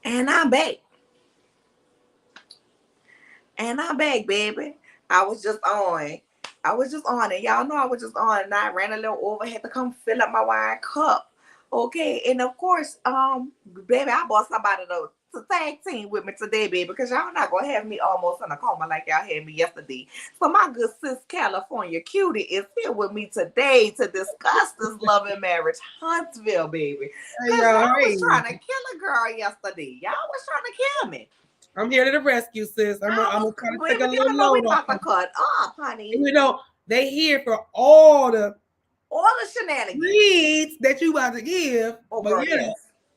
And I'm back. And I'm back, baby. I was just on. I was just on it. Y'all know I was just on and I ran a little over, had to come fill up my wine cup. Okay. And of course, baby, I bought somebody to tag team with me today, baby, because y'all not gonna have me almost in a coma like y'all had me yesterday. So my good sis California cutie is here with me today to discuss this love and marriage Huntsville, baby. Hey, Cause y'all, y'all hey. was trying to kill a girl yesterday. Y'all was trying to kill me. I'm here to the rescue, sis. I'm gonna try to take Baby, a you little know we load off. about to cut up, honey. You know, they here for all the Shenanigans. reads that you about to give. Oh, But girl, yes.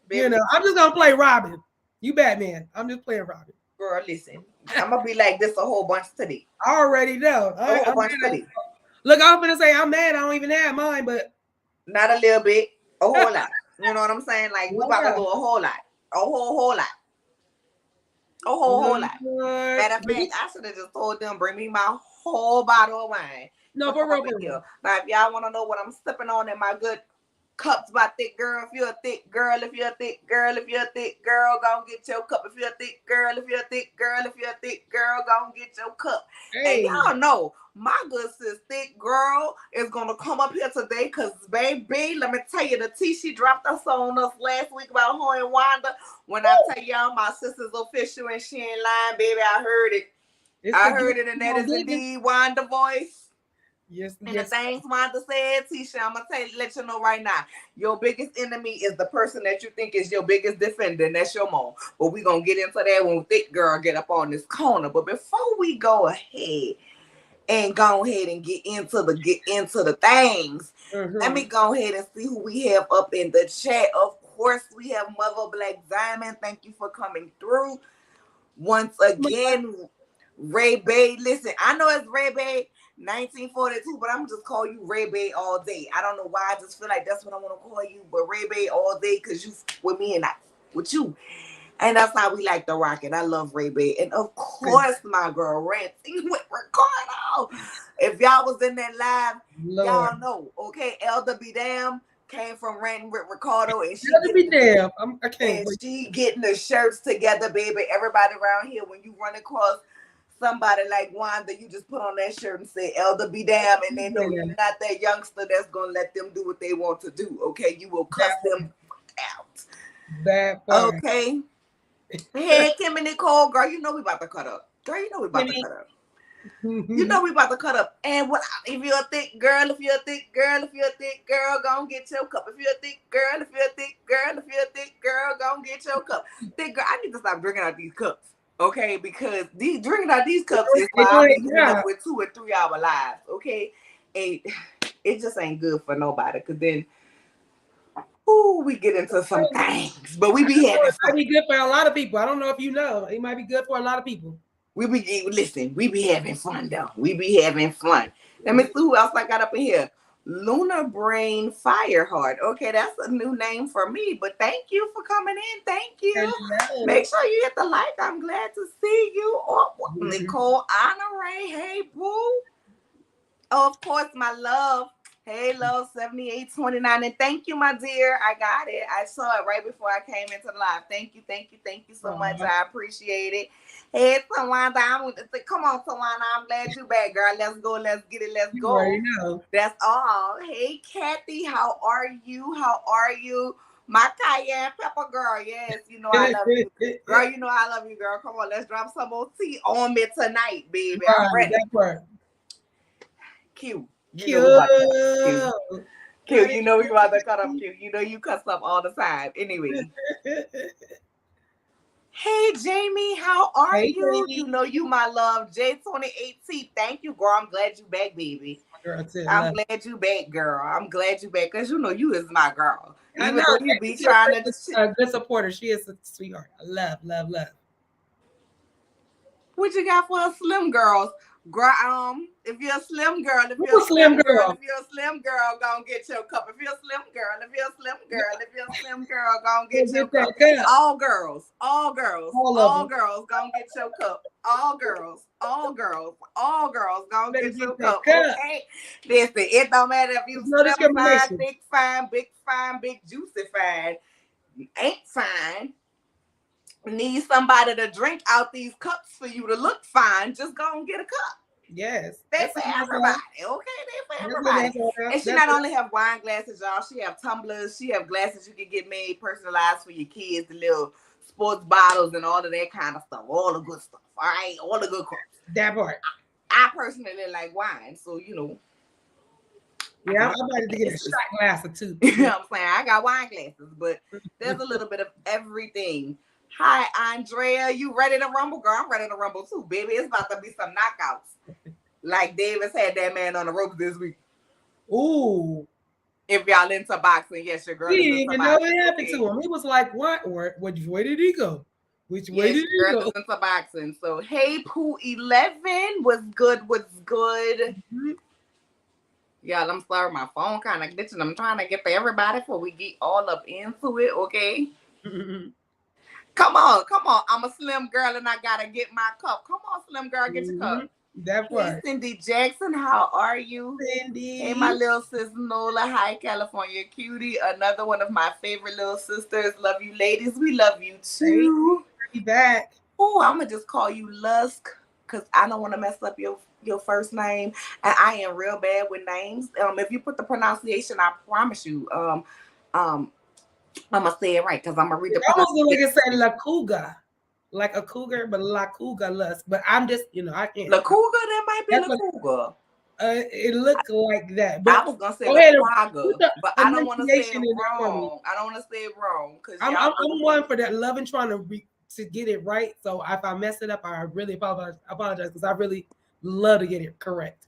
Baby, I'm just gonna play Robin. You Batman. I'm just playing Robin. girl, listen. I'm gonna be like this a whole bunch today. I already know. A whole bunch today. Look, I'm gonna say I'm mad. I don't even have mine, but not a little bit, a whole lot. You know what I'm saying? Like we about to do a whole lot, a whole lot, a whole lot. Matter of fact, I should have just told them bring me my whole bottle of wine. No, for real. Now, if y'all want to know what I'm sipping on in my good cups by thick girl, if you're a thick girl, if you're a thick girl, if you're a thick girl, go and get your cup. If you're a thick girl, if you're a thick girl, if you're a thick girl, go and get your cup. Hey. And y'all know my good sis thick girl is gonna come up here today because baby, let me tell you, the tea she dropped us on us last week about her and Wanda. When I tell y'all my sister's official and she ain't lying, baby, I heard it. I heard it, and that is indeed Wanda voice. Yes, and the things Wanda said, Tisha, I'm gonna let you know right now. Your biggest enemy is the person that you think is your biggest defender, and that's your mom. But we're gonna get into that when thick girl get up on this corner. But before we go ahead and go ahead and get into the things, let me go ahead and see who we have up in the chat. Of course, we have Mother Black Diamond. Thank you for coming through once again. Ray Bay, listen, I know it's Ray Bay 1942, but I'm just call you Ray Bay all day. I don't know why. I just feel like that's what I want to call you, but Ray Bay all day because you with me and I with you. And that's how we like to rock it. I love Ray Bay. And of course, my girl Ranting with Ricardo. If y'all was in that live, y'all know. Okay, Elder Be Damn came from Ranting with Ricardo, and she she getting the shirts together, baby. Everybody around here, when you run across somebody like Wanda, you just put on that shirt and say Elder Be Damn, and they know you're not that youngster that's gonna let them do what they want to do. Okay, you will cuss them out. Okay. Hey, Kim and Nicole, girl, you know we about to cut up. Girl, you know we about to cut up. You know we about to cut up. And what if you're a thick girl, if you're a thick girl, if you're a thick girl, go and get your cup. If you're a thick girl, if you're a thick girl, if you're a thick girl, go and get your cup. Thick girl, I need to stop drinking out these cups. Okay, because drinking out these cups is why I'll be ending up with 2 or 3 hour lives. Okay, and it just ain't good for nobody. Cause then, we get into some things, but we be having fun. It might be good for a lot of people. I don't know if you know. It might be good for a lot of people. We be having fun though. We be having fun. Let me see who else I got up in here. Lunar Brain Fireheart. Okay, that's a new name for me, but thank you for coming in. Thank you. Hello. Make sure you hit the like. I'm glad to see you. Nicole Honore. Hey, boo. Of course, my love. Hey, love 7829. And thank you, my dear. I got it. I saw it right before I came into the live. Thank you so much. I appreciate it. Hey, Tawanda, come on, Tawanda. I'm glad you back, girl. Let's go. Let's get it. Let's go. That's all. Hey, Kathy, how are you? How are you? My cayenne pepper girl. Yes, you know I love you. Girl, you know I love you, girl. Come on, let's drop some more tea on me tonight, baby. I'm ready. Cute. Cute, you know we about to cut up cute. You know you cuss up all the time. Anyway. Hey Jamie, how are you? Jamie. You know you my love. J28T. Thank you, girl. I'm glad you back, baby. I'm glad you back, girl. I'm glad you back because you know you is my girl. Even though you be trying to a good supporter. She is a sweetheart. I love. What you got for us slim girls? Girl, if you're a slim girl, if you're a slim girl, go and get your cup. If you're a slim girl, go and get your cup. All girls, go and get your cup. All girls, go and get your cup. Okay, listen, it don't matter if you slim fine, big fine, big juicy fine, ain't fine. need somebody to drink out these cups for you to look fine, just go and get a cup. Yes. They for everybody, okay? They for everybody. And she not only have wine glasses, y'all. She have tumblers. She have glasses you can get made personalized for your kids. The little sports bottles and all of that kind of stuff. All the good stuff. All right, all the good cups. That part. I personally like wine, so Yeah, I'm about to get a shot glass or two. You know what I'm saying? I got wine glasses, but there's a little bit of everything. Hi, Andrea. You ready to rumble? Girl, I'm ready to rumble too, baby. It's about to be some knockouts. Like Davis had that man on the ropes this week. Ooh. If y'all into boxing, yes, your girl. He didn't even know what happened to him. He was like, what? Which way did he go? Which way did he go? Into boxing. So, hey, Pooh 11 was good. Mm-hmm. Y'all, I'm sorry, my phone kind of glitching. I'm trying to get to everybody before we get all up into it, okay? Come on. I'm a slim girl and I gotta get my cup. Come on, slim girl, get your cup. That part. Hey, Cindy Jackson, how are you? Cindy. Hey, my little sis Nola. Hi, California cutie. Another one of my favorite little sisters. Love you, ladies. We love you too. Be back. Oh, I'm gonna just call you Lusk because I don't want to mess up your first name, and I am real bad with names. If you put the pronunciation, I promise you, I'm gonna say it right because I'm gonna read the. I was gonna say La Cougar, like a cougar, but La Cougar Lusk. But I'm just, I can't. La Cougar, that might be La Cougar. It looked like that. But I was gonna say La Cougar, but I don't want to say it wrong. I don't want to say it wrong because I'm one for that love and trying to get it right. So if I mess it up, I really apologize because I really love to get it correct.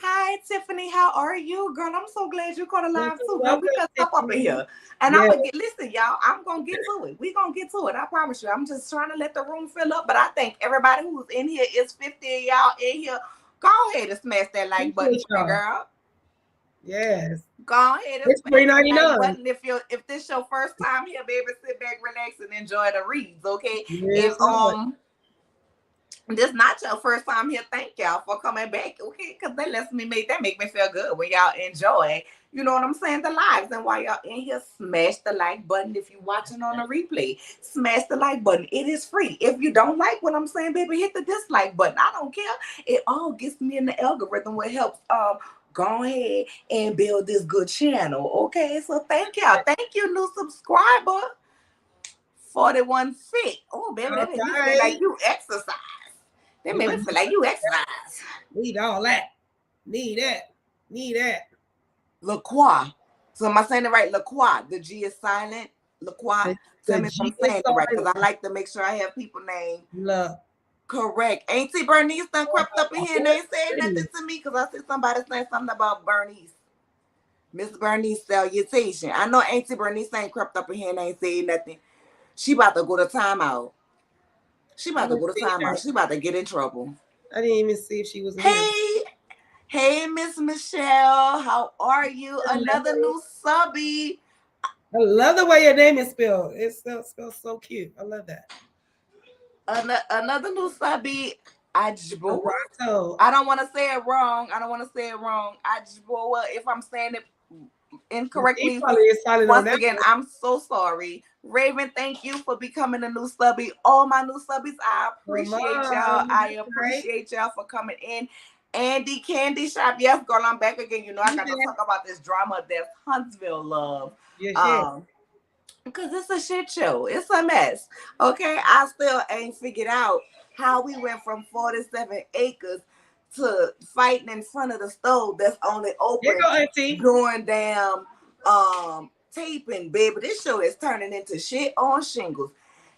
Hi, Tiffany. How are you, girl? I'm so glad you caught a live too, girl. We got stuff up in here, and I'm gonna listen, y'all. I'm gonna get to it. We gonna get to it. I promise you. I'm just trying to let the room fill up, but I think everybody who's in here is 50 of y'all in here. Go ahead and smash that like button, girl. Yes. Go ahead and smash that like button. If this your first time here, baby, sit back, relax, and enjoy the reads. Okay. Yes, if this not your first time here, thank y'all for coming back, okay? Because that make me feel good when y'all enjoy, you know what I'm saying, the lives. And while y'all in here, smash the like button. If you're watching on a replay, smash the like button. It is free. If you don't like what I'm saying, baby, hit the dislike button. I don't care. It all gets me in the algorithm, what helps go ahead and build this good channel, okay? So thank y'all. Thank you, new subscriber. 41 fit. Oh, baby, that makes me feel like you exercise. That made me feel like you exercise. Need all that. Need that. LaCroix. So am I saying it right? LaCroix. The G is silent. LaCroix. Tell me if I'm saying it right, because I like to make sure I have people named correct. Auntie Bernice done crept up in here and ain't saying nothing to me because I see somebody saying something about Bernice. Miss Bernice salutation. I know Auntie Bernice ain't crept up in here and ain't saying nothing. She about to go to timeout. She about to get in trouble. I didn't even see if she was in Hey, Miss Michelle. How are you? Another new subby. I love the way your name is spelled. It spells so cute. I love that. Another new subby. I don't want to say it wrong. If I'm saying it incorrectly, once again, I'm so sorry. Raven, thank you for becoming a new subby. All my new subbies, I appreciate y'all. I appreciate y'all for coming in. Andy Candy Shop, yes, girl, I'm back again. You know, I got to talk about this drama that's Huntsville, love. Because it's a shit show. It's a mess. Okay, I still ain't figured out how we went from 47 acres to fighting in front of the stove that's only open doing damn taping, baby. This show is turning into shit on shingles.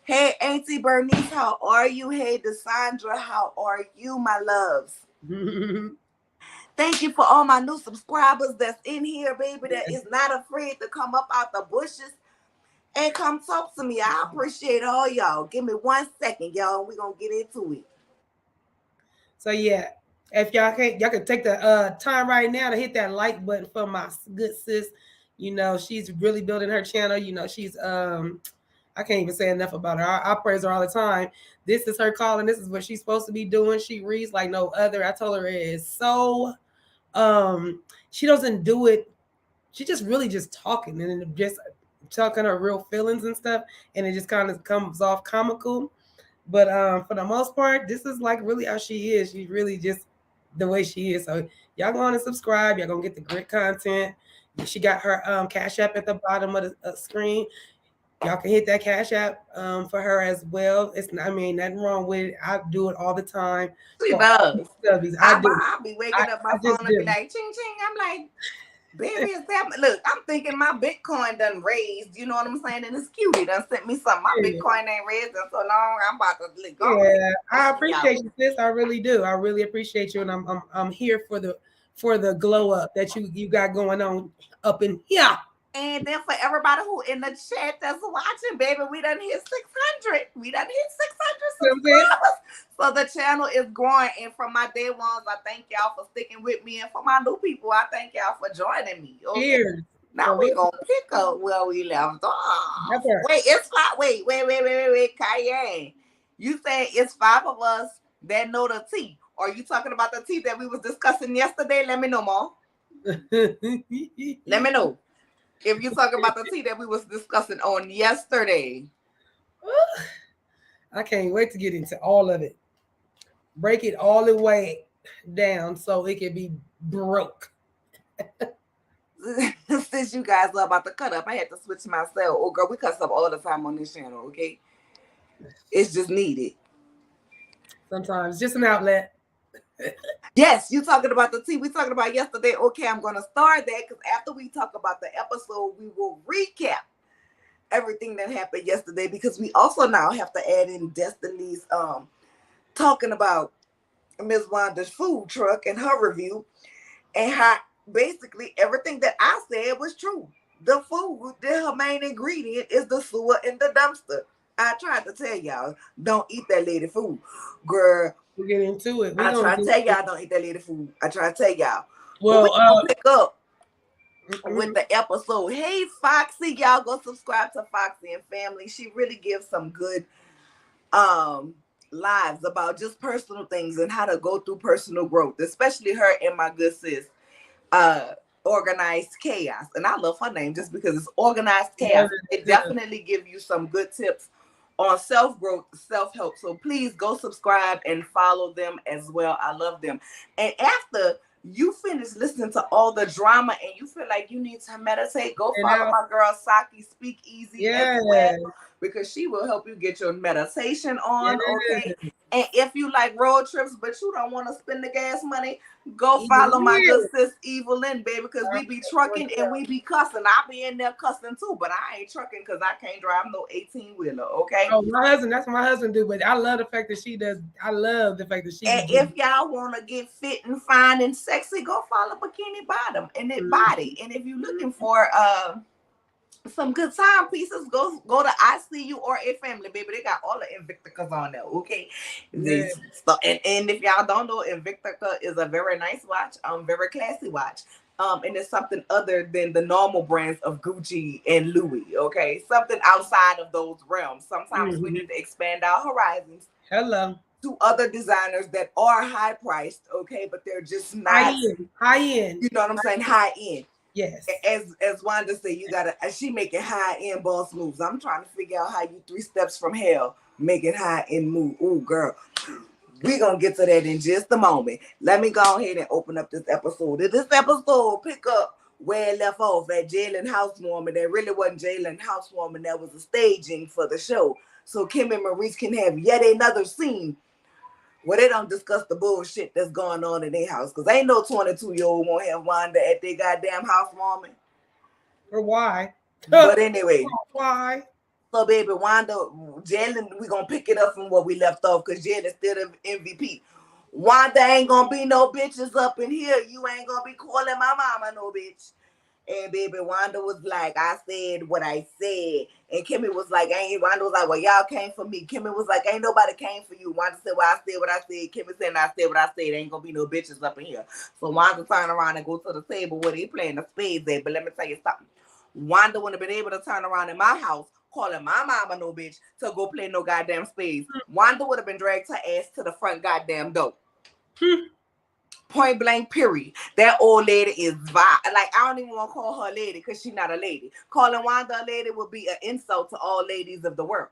Hey, Auntie Bernice, how are you? Hey, Desandra, how are you, my loves? Thank you for all my new subscribers that's in here, baby, that is not afraid to come up out the bushes and come talk to me. I appreciate all y'all. Give me 1 second, y'all, and we're going to get into it. So, yeah, if y'all can take the time right now to hit that like button for my good sis. You know, she's really building her channel. You know, she's, I can't even say enough about her. I praise her all the time. This is her calling. This is what she's supposed to be doing. She reads like no other. I told her it is so, she doesn't do it. She just really just talking and just talking her real feelings and stuff, and it just kind of comes off comical. But for the most part, this is like really how she is. She's really just the way she is. So y'all go on and subscribe. Y'all gonna get the great content. She got her Cash App at the bottom of the screen. Y'all can hit that Cash App for her as well. It's not, I mean, nothing wrong with it. I do it all the time. She For all does. the stubbies. I do. I'll be waking up my I phone just and be do. like, ching ching. I'm like, baby, is that look, I'm thinking my Bitcoin done raised, you know what I'm saying? And it's cute. He done sent me something. My Yeah. Bitcoin ain't raised in so long. I'm about to go. Yeah, I appreciate you, sis. I really do. I really appreciate you, and I'm here for the glow up that you got going on up in here. And then for everybody who in the chat that's watching, baby, we done hit 600. We done hit 600 subscribers. So the channel is growing. And for my day ones, I thank y'all for sticking with me. And for my new people, I thank y'all for joining me. Okay? Cheers. Now we gonna pick up where we left off. Never. Wait, it's 5. Wait, Cayenne. You said it's 5 of us that know the tea. Are you talking about the tea that we was discussing yesterday? Let me know more. Let me know. If you're talking about the tea that we was discussing on yesterday. I can't wait to get into all of it. Break it all the way down so it can be broke. Since you guys are about to cut up, I had to switch my cell. Oh, girl, we cut up all the time on this channel, okay? It's just needed. Sometimes just an outlet. Yes, you talking about the tea we talking about yesterday. Okay, I'm going to start that because after we talk about the episode, we will recap everything that happened yesterday because we also now have to add in Destiny's talking about Ms. Wanda's food truck and her review and how basically everything that I said was true. The food, her main ingredient is the sewer in the dumpster. I tried to tell y'all, don't eat that lady food. Girl, we'll get into it. I try to tell y'all, don't eat that lady food. I try to tell y'all. Well, we're going to pick up with the episode. Hey, Foxy, y'all go subscribe to Foxy and Family. She really gives some good lives about just personal things and how to go through personal growth, especially her and my good sis, Organized Chaos. And I love her name just because it's Organized Chaos. It definitely gives you some good tips on self-growth, self-help. So please go subscribe and follow them as well. I love them. And after you finish listening to all the drama and you feel like you need to meditate, go follow my girl Saki Speak Easy as well, because she will help you get your meditation on. Okay. And if you like road trips, but you don't want to spend the gas money, go follow my good sis Evelyn, baby, because we be trucking and we be cussing. I be in there cussing too, but I ain't trucking because I can't drive no 18-wheeler, okay? Oh, my husband, that's what my husband do, but I love the fact that she does. I love the fact that she and if y'all want to get fit and fine and sexy, go follow Bikini Bottom and that body. And if you're looking for some good timepieces, go to I See You or A Family, baby. They got all the Invicticas on there, okay? Yeah. So, and if y'all don't know, Invictica is a very nice watch, very classy watch. And it's something other than the normal brands of Gucci and Louis, okay? Something outside of those realms. Sometimes we need to expand our horizons. Hello. To other designers that are high priced, okay, but they're just not high end. You know what I'm saying? High end. Yes. As Wanda said, you gotta. She making high end boss moves. I'm trying to figure out how you 3 steps from hell making high end move. Ooh, girl. We're gonna get to that in just a moment. Let me go ahead and open up this episode. This episode pick up where it left off at Jalen Housewarming. That really wasn't Jalen Housewarming, that was a staging for the show. So Kim and Maurice can have yet another scene where they don't discuss the bullshit that's going on in their house. Because ain't no 22-year-old won't have Wanda at their goddamn housewarming. Or why? But anyway. Why? So, baby, Wanda, Jalen, we're going to pick it up from where we left off because Jalen's still the MVP. Wanda ain't going to be no bitches up in here. You ain't going to be calling my mama no bitch. And baby, Wanda was like, I said what I said. And Kimmy was like, Wanda was like, well, y'all came for me. Kimmy was like, ain't nobody came for you. Wanda said, well, I said what I said. Kimmy said, I said what I said. Ain't gonna be no bitches up in here. So Wanda turned around and go to the table where they playing the spades at. But let me tell you something. Wanda wouldn't have been able to turn around in my house calling my mama no bitch to go play no goddamn spades. Wanda would have been dragged her ass to the front goddamn door. Point blank, period. That old lady is like, I don't even want to call her a lady because she's not a lady. Calling Wanda a lady would be an insult to all ladies of the world.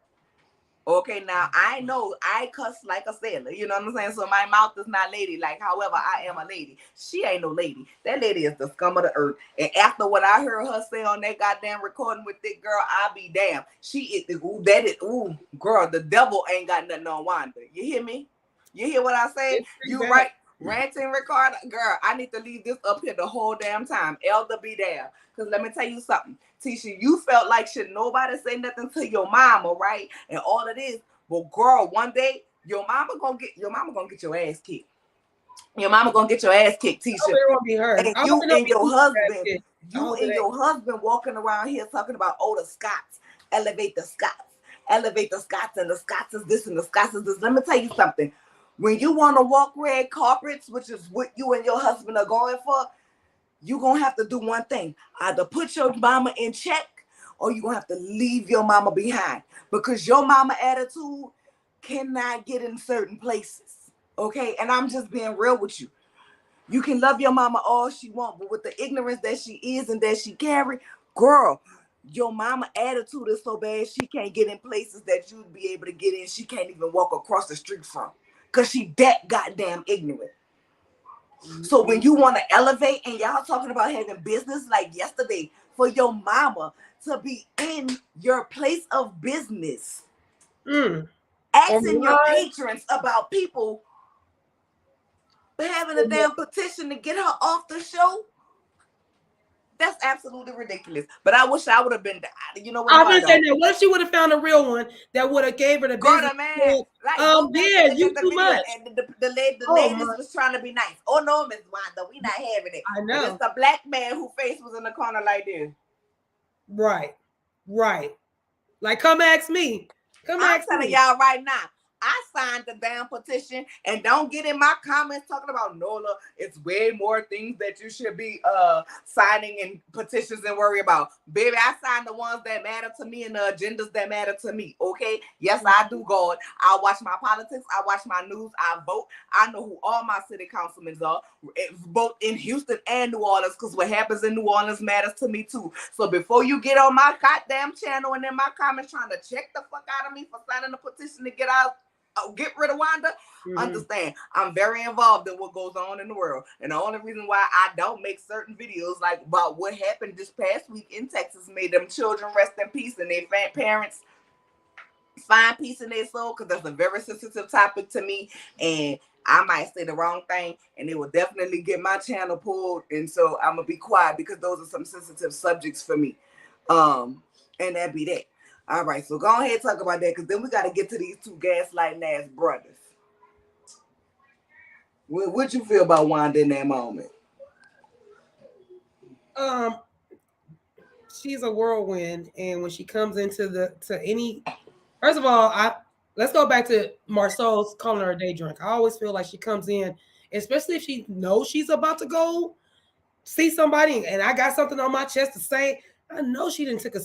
Okay, now I know I cuss like a sailor, you know what I'm saying? So my mouth is not ladylike. However, I am a lady. She ain't no lady. That lady is the scum of the earth. And after what I heard her say on that goddamn recording with that girl, I'll be damned. She is, ooh, girl, the devil ain't got nothing on Wanda. You hear me? You hear what I say? You bad. right. Ranting Ricardo, girl, I need to leave this up here the whole damn time. Elder be there. Because let me tell you something. Tisha, you felt like should nobody say nothing to your mama, right? And all of this. Well, girl, one day your mama gonna get your ass kicked. Your mama gonna get your ass kicked, Tisha. It won't be her. And you and your husband walking around here talking about, oh, the Scots, elevate the Scots, and the Scots is this and the Scots is this. Let me tell you something. When you want to walk red carpets, which is what you and your husband are going for, you're going to have to do one thing. Either put your mama in check or you're going to have to leave your mama behind. Because your mama attitude cannot get in certain places. Okay? And I'm just being real with you. You can love your mama all she wants, but with the ignorance that she is and that she carry, girl, your mama attitude is so bad she can't get in places that you'd be able to get in. She can't even walk across the street from. Because she that goddamn ignorant. So when you want to elevate and y'all talking about having business like yesterday for your mama to be in your place of business, asking your patrons about people having a damn petition to get her off the show, that's absolutely ridiculous. But I wish I would have been, you know what? I've been saying that. What if she would have found a real one that would have gave her the business? Man, like, yeah, you too much. And the ladies was trying to be nice. Oh no, Miss Wanda, we not having it. I know. And it's the black man whose face was in the corner like this. Right. Like, come ask me. I'm telling y'all right now. I signed the damn petition, and don't get in my comments talking about Nola. It's way more things that you should be signing and petitions and worry about. Baby, I signed the ones that matter to me and the agendas that matter to me. Okay? Yes, I do, God. I watch my politics. I watch my news. I vote. I know who all my city councilmen are, both in Houston and New Orleans, because what happens in New Orleans matters to me too. So before you get on my goddamn channel and in my comments trying to check the fuck out of me for signing a petition to get rid of Wanda, understand I'm very involved in what goes on in the world, and the only reason why I don't make certain videos like about what happened this past week in Texas made them children rest in peace and their parents find peace in their soul, because that's a very sensitive topic to me, and I might say the wrong thing and it will definitely get my channel pulled, and so I'm gonna be quiet because those are some sensitive subjects for me, and that be that. All right, so go ahead and talk about that, because then we got to get to these two gaslighting ass brothers. What you feel about Wanda in that moment? She's a whirlwind, and when she comes into any, first of all, let's go back to Marsau's calling her a day drunk. I always feel like she comes in, especially if she knows she's about to go see somebody, and I got something on my chest to say. I know she didn't take a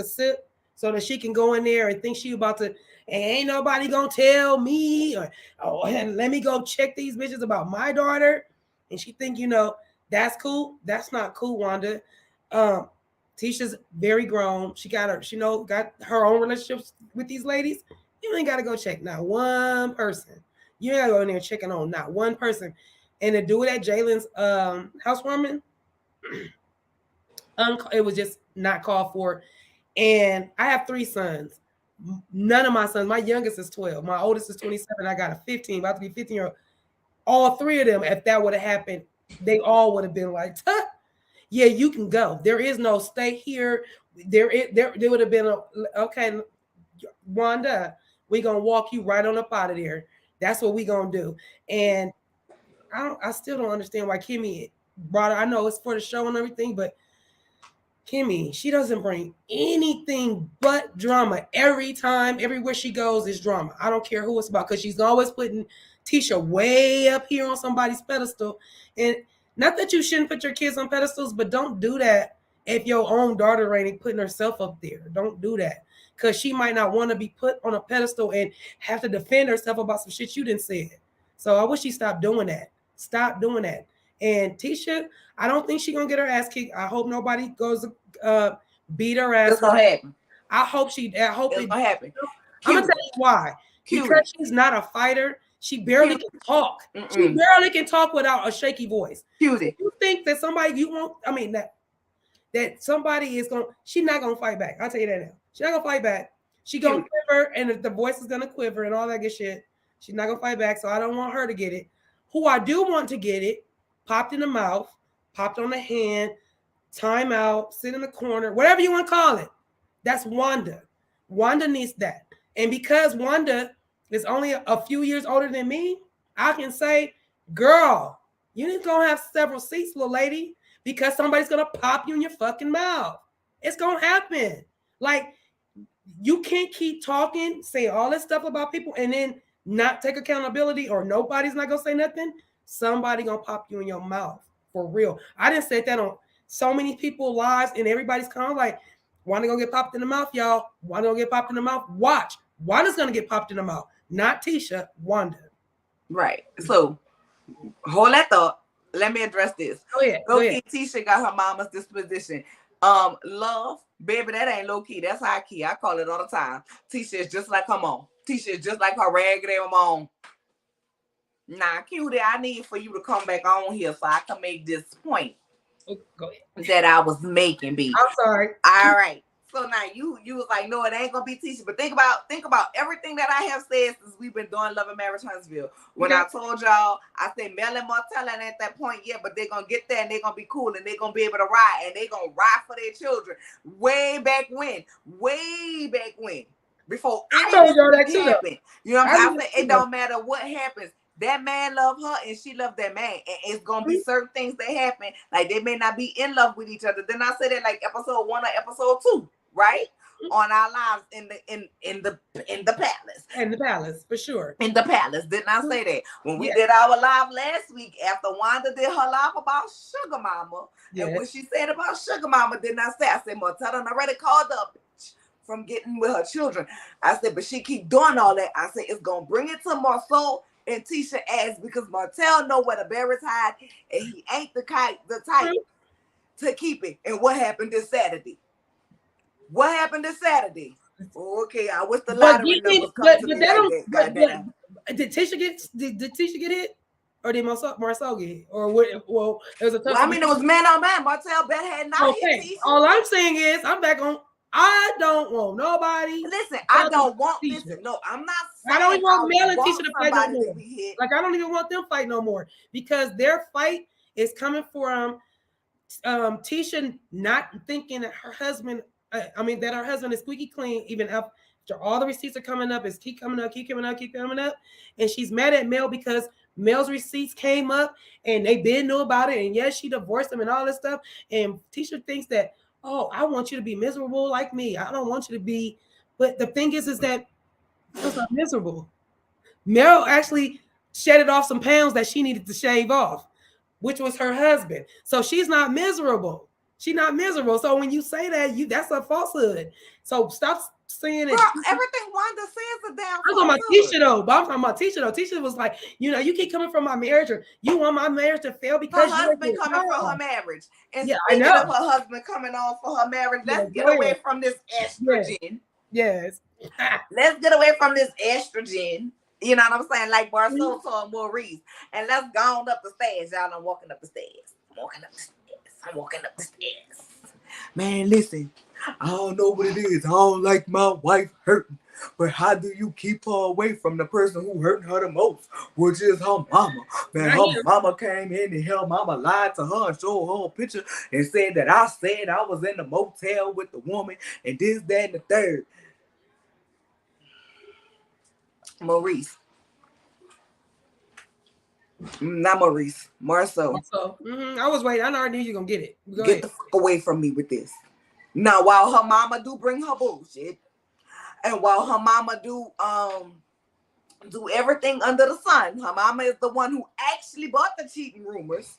sip so that she can go in there and think she about to, and ain't nobody gonna tell me, or and let me go check these bitches about my daughter. And she think, that's cool. That's not cool, Wanda. Tisha's very grown. She got her own relationships with these ladies. You ain't gotta go check not one person. You ain't gotta go in there checking on not one person. And to do it at Jalen's housewarming, it was just not called for. And I have 3 sons. None of my sons, my youngest is 12. My oldest is 27. I got a 15, about to be 15-year-old. All 3 of them, if that would have happened, they all would have been like, yeah, you can go. There is no stay here. There would have been okay, Wanda, we gonna walk you right on up out of there. That's what we gonna do. And I still don't understand why Kimmy brought her. I know it's for the show and everything, but Kimmy, she doesn't bring anything but drama. Every time, everywhere she goes is drama. I don't care who it's about, because she's always putting Tisha way up here on somebody's pedestal. And not that you shouldn't put your kids on pedestals, but don't do that if your own daughter ain't putting herself up there. Don't do that, because she might not want to be put on a pedestal and have to defend herself about some shit you didn't say. So I wish she stopped doing that. Stop doing that. And Tisha, I don't think she's gonna get her ass kicked. I hope nobody goes beat her ass. It's gonna happen. I hope It's gonna happen. I'm gonna tell you why. Because she's not a fighter. She barely can talk. She barely can talk without a shaky voice. Cutie. You think that somebody you won't? I mean that somebody is gonna. She's not gonna fight back. I'll tell you that now. She's not gonna fight back. She gonna quiver, and the voice is gonna quiver and all that good shit. She's not gonna fight back. So I don't want her to get it. Who I do want to get it, popped in the mouth, popped on the hand, time out, sit in the corner, whatever you want to call it. That's Wanda. Wanda needs that. And because Wanda is only a few years older than me, I can say, girl, you need to go have several seats, little lady, because somebody's going to pop you in your fucking mouth. It's going to happen. Like, you can't keep talking, say all this stuff about people, and then not take accountability, or nobody's not going to say nothing. Somebody going to pop you in your mouth. For real. I didn't say that on so many people's lives, and everybody's kind of like, Wanda gonna get popped in the mouth, y'all. Wanda gonna get popped in the mouth. Watch. Wanda's gonna get popped in the mouth. Not Tisha, Wanda. Right. So hold that thought. Let me address this. Go ahead. Tisha got her mama's disposition. Love, baby, that ain't low key. That's high key. I call it all the time. Tisha is just like her mom. Tisha is just like her raggedy mom. Nah, cutie, I need for you to come back on here so I can make this point. Go ahead. That I was making, B. I'm sorry. All right. So now you was like, no, it ain't gonna be Tisha. But think about everything that I have said since we've been doing Love&Marriage Huntsville. When I told y'all, I said Mel and Martel ain't at that point yet, but they're gonna get there and they're gonna be cool and they're gonna be able to ride and they're gonna ride for their children. Way back when. Before anything happened. You know what I'm saying? It don't matter what happens. That man love her and she love that man, and it's gonna be certain things that happen. Like they may not be in love with each other. Then I said that like episode 1 or episode 2, right? On our lives in the palace. In the palace, for sure. In the palace. Didn't I say that? When we did our live last week, after Wanda did her live about Sugar Mama, and what she said about Sugar Mama, didn't I say? I said, Martel done already called up from getting with her children. I said, but she keep doing all that. I said, it's gonna bring it to Marsau and Tisha ass because Martel know where the berries hide and he ain't the type to keep it. And what happened this Saturday? Okay, I wish the lottery numbers come to me like that. Did Tisha get it? Or did Marsau get it? Or what? Well, it was a tough. I mean, it was man on man. Martel bet had not hit Tisha. All I'm saying is, I'm back on. I don't want nobody. Listen, I don't want this. No, I'm not saying I don't even want Mel and Tisha to fight no more. Like, I don't even want them fight no more because their fight is coming from Tisha not thinking that her husband, that her husband is squeaky clean, even after all the receipts are coming up, is keep coming up. And she's mad at Mel because Mel's receipts came up and they didn't know about it. And yes, she divorced him and all this stuff. And Tisha thinks that, oh, I want you to be miserable like me. I don't want you to be. But the thing is that Mel's not miserable. Mel actually shedded off some pounds that she needed to shave off, which was her husband. So she's not miserable. She's not miserable. So when you say that, that's a falsehood. So stop saying it. Girl, everything Wanda says is damn. I'm talking about Tisha though. But I'm talking about Tisha though. Tisha was like, you keep coming from my marriage, or you want my marriage to fail because her husband coming from her marriage. And speaking of her husband coming on for her marriage, let's get away from this estrogen. Yes. Let's get away from this estrogen. You know what I'm saying? Like Marsau told Maurice. And let's go on up the stairs. Y'all, I'm walking up the stairs. I'm walking up the stairs. Man, listen. I don't know what it is. I don't like my wife hurting. But how do you keep her away from the person who hurting her the most, which is her mama? Man, her mama came in and her mama lied to her and showed her a picture and said that I said I was in the motel with the woman and this, that, and the third. Maurice. Not Maurice. Marsau. I was waiting. I already knew you were going to get it. Get the fuck away from me with this. Now, while her mama do bring her bullshit, and while her mama do everything under the sun, her mama is the one who actually bought the cheating rumors.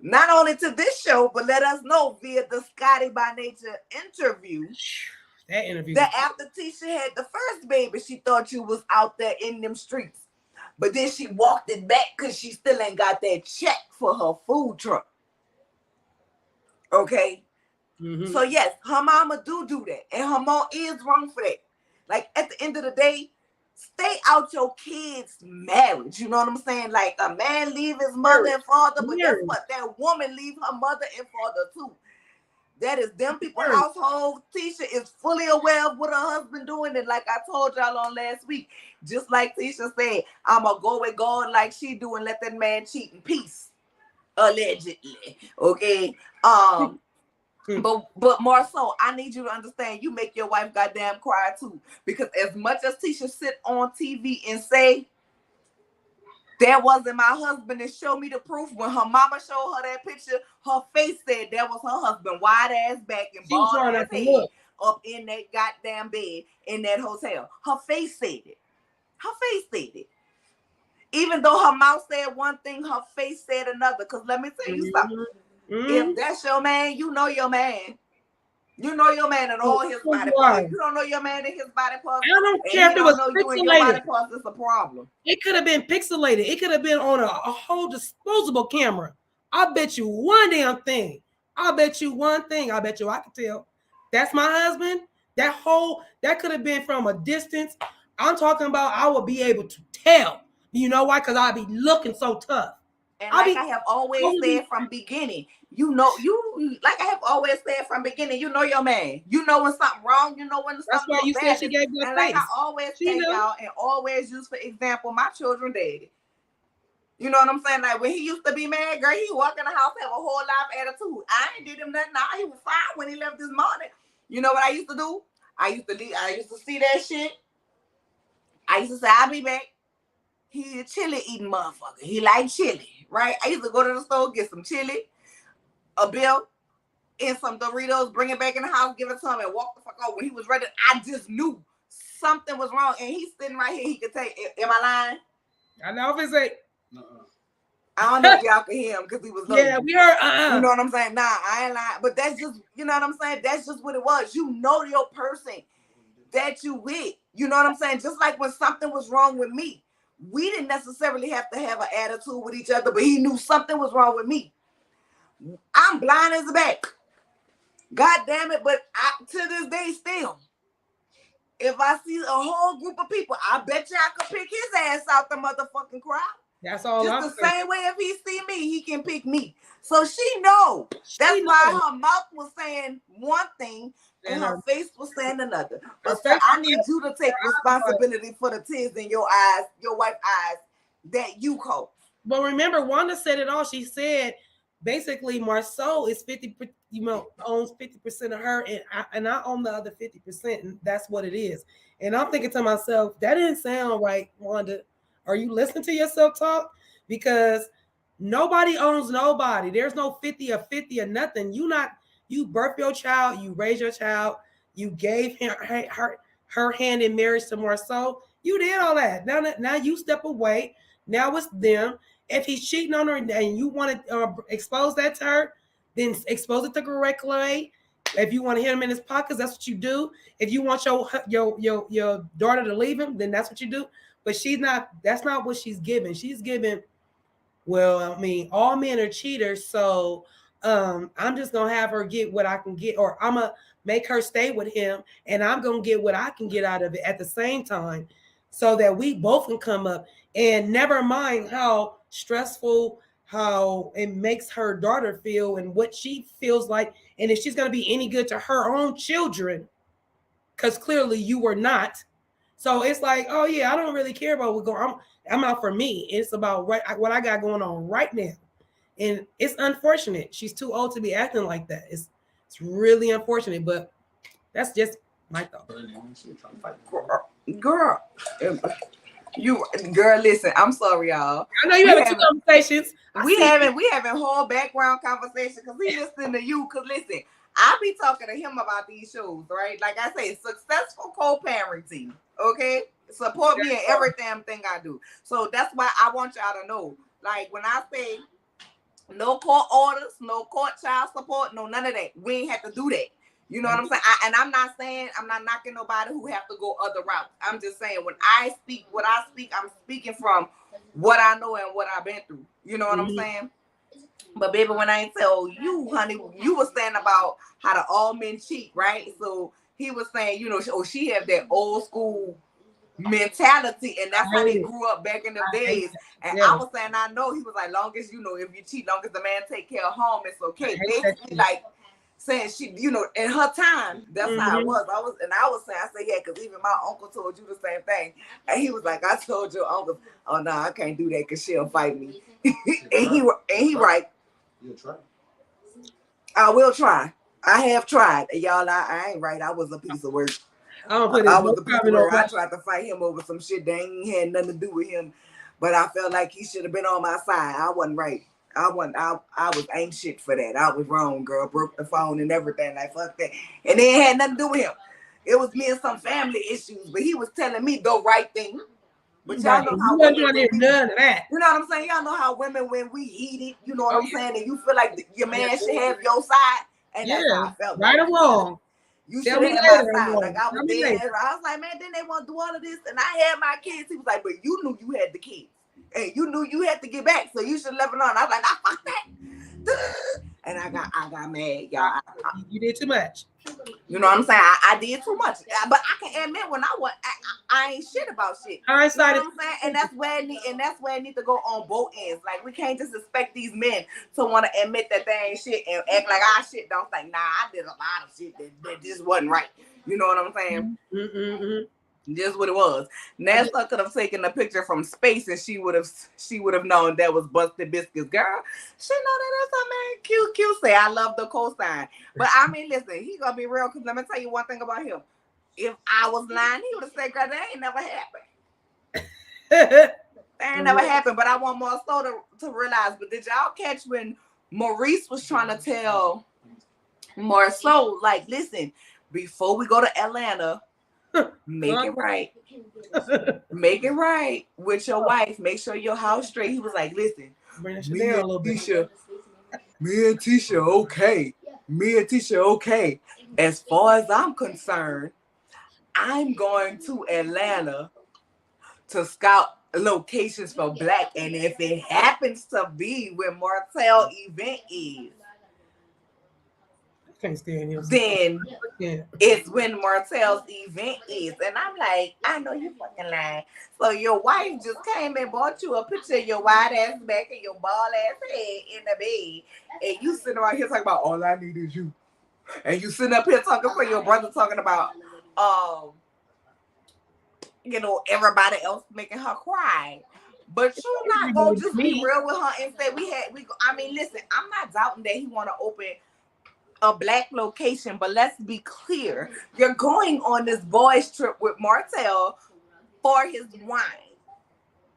Not only to this show, but let us know via the Scotty by Nature interview. That after Tisha had the first baby, she thought you was out there in them streets. But then she walked it back because she still ain't got that check for her food truck. Okay? Mm-hmm. So yes, her mama do that. And her mom is wrong for that. Like, at the end of the day, stay out your kids' marriage. You know what I'm saying? Like, a man leave his mother and father, but guess what? That woman leave her mother and father too. That is them people household. Tisha is fully aware of what her husband doing. And like I told y'all on last week, just like Tisha said, I'ma go with God like she do and let that man cheat in peace. Allegedly. Okay. But Marsau, I need you to understand, you make your wife goddamn cry too. Because as much as Tisha sit on TV and say, that wasn't my husband, and show me the proof, when her mama showed her that picture, her face said that was her husband, wide ass back and bald ass head up in that goddamn bed in that hotel. Her face said it. Her face said it. Even though her mouth said one thing, her face said another. Because let me tell you something. If that's your man, you know your man. You know your man and all his body parts. If you don't know your man and his body parts, I don't care if it was you and your body parts, it's a problem. It could have been pixelated. It could have been on a whole disposable camera. I bet you one damn thing. I bet you one thing. I bet you I can tell. That's my husband. That could have been from a distance. I'm talking about I would be able to tell. You know why? Because I'd be looking so tough. And like I have always said from beginning, you like I have always said from beginning, you know your man. You know when something wrong, you know when something That's why you said she gave you a face. Like I always tell y'all and always use for example, my children daddy. You know what I'm saying? Like when he used to be mad, girl, he walk in the house, have a whole lot of attitude. I ain't did him nothing. He was fine when he left this morning. You know what I used to do? I used to see that shit. I used to say, I'll be back. He a chili eating motherfucker. He like chili, right? I used to go to the store, get some chili, a bill, and some Doritos, bring it back in the house, give it to him, and walk the fuck out. When he was ready, I just knew something was wrong. And he's sitting right here. He could take. Am I lying? I know if it's a. I don't know if y'all can hear him because he was low. Yeah, we heard. You know what I'm saying? Nah, I ain't lying. But that's just, you know what I'm saying? That's just what it was. You know your person that you with. You know what I'm saying? Just like when something was wrong with me. We didn't necessarily have to have an attitude with each other, but he knew something was wrong with me. I'm blind as a bat. God damn it. But to this day still, if I see a whole group of people, I bet you I could pick his ass out the motherfucking crowd. That's all. Just the same way if he see me, he can pick me. So she know. That's why her mouth was saying one thing and her face was saying another. But sir, I need you to take responsibility for the tears in your eyes, your wife's eyes, that you caused. But remember, Wanda said it all. She said basically Marsau is 50, owns 50% of her, and I own the other 50%, and that's what it is. And I'm thinking to myself, that didn't sound right, Wanda. Are you listening to yourself talk? Because nobody owns nobody. There's no 50 or 50 or nothing. You birth your child, you raise your child, you gave her hand in marriage to Marsau. You did all that. Now you step away. Now it's them. If he's cheating on her and you want to expose that to her, then expose it the correct way. If you want to hit him in his pockets, that's what you do. If you want your daughter to leave him, then that's what you do. But that's not what she's giving. She's giving, well, I mean, all men are cheaters. So I'm just going to have her get what I can get, or I'm going to make her stay with him and I'm going to get what I can get out of it at the same time so that we both can come up. And never mind how stressful, how it makes her daughter feel and what she feels like. And if she's going to be any good to her own children, because clearly you were not. So it's like, oh yeah, I don't really care about what's going on. I'm out for me. It's about what I got going on right now. And it's unfortunate. She's too old to be acting like that. It's really unfortunate, but that's just my thought. Girl, listen, I'm sorry, y'all. I know you having 2 conversations. We having whole background conversation because we listening to you. Because listen, I be talking to him about these shows, right? Like I say, successful co-parenting. Okay, support me in every damn thing I do. So that's why I want y'all to know. Like when I say no court orders, no court child support, no none of that. We ain't have to do that. You know what I'm saying? And I'm not knocking nobody who have to go other routes. I'm just saying when I speak, I'm speaking from what I know and what I've been through. You know what I'm saying? But baby, when I tell you, honey, you were saying about how the all men cheat, right? So he was saying, you know, she have that old school mentality, and that's how they grew up back in the days. And I was saying, I know. He was like, long as, you know, if you cheat, long as the man take care of home, it's okay. Basically, like saying she, you know, in her time, that's how it was. I was saying, I said, yeah, because even my uncle told you the same thing. And he was like, I told your uncle, oh no, I can't do that because she'll fight me. and he right. You'll try. I will try. I have tried. Y'all, I ain't right. I was a piece of work. I was a piece of work. I tried to fight him over some shit that ain't had nothing to do with him. But I felt like he should have been on my side. I wasn't right. I ain't shit for that. I was wrong, girl. Broke the phone and everything. Like, fuck that. And it had nothing to do with him. It was me and some family issues. But he was telling me the right thing. But y'all know how women, none of that. You know what I'm saying? Y'all know how women, when we heated, you know what I'm saying? And you feel like your man should have your side. And that's how I felt. Right or wrong. You should have my side. Like, I was dead. I was like, man, then they want to do all of this. And I had my kids. He was like, but you knew you had the kids. And you knew you had to get back. So you should have left it on. I was like, nah, fuck that. And I got mad, y'all. You did too much. You know what I'm saying? I did too much. But I can admit when I ain't shit about shit. You know what I'm saying? And that's where it need to go on both ends. Like, we can't just expect these men to want to admit that they ain't shit and act like our shit don't think, nah, I did a lot of shit that just wasn't right. You know what I'm saying? Just what it was. Nessa could have taken a picture from space and she would have known that was Busted Biscuits. Girl, she know that that's a man. Cute say I love the cosign. But I mean, listen, he gonna be real, because let me tell you one thing about him. If I was lying, he would have said, girl, that ain't never happened. That ain't never happened. But I want Marsau to realize. But did y'all catch when Maurice was trying to tell Marsau, like, listen, before we go to Atlanta, make it right. Make it right with your wife. Make sure your house straight. He was like, listen, me and Tisha, okay. Me and Tisha, okay. As far as I'm concerned, I'm going to Atlanta to scout locations for black. And if it happens to be where Marital event is, can't stand him. Then it's when Martel's event is. And I'm like, I know you fucking lying. So your wife just came and bought you a picture of your wide ass back and your bald ass head in the bed. And you sitting around here talking about, all I need is you. And you sitting up here talking for your brother, talking about, you know, everybody else making her cry. But you're not going to just be real with her and say I mean, listen, I'm not doubting that he want to open a black location, but let's be clear. You're going on this boys trip with Marital for his wine.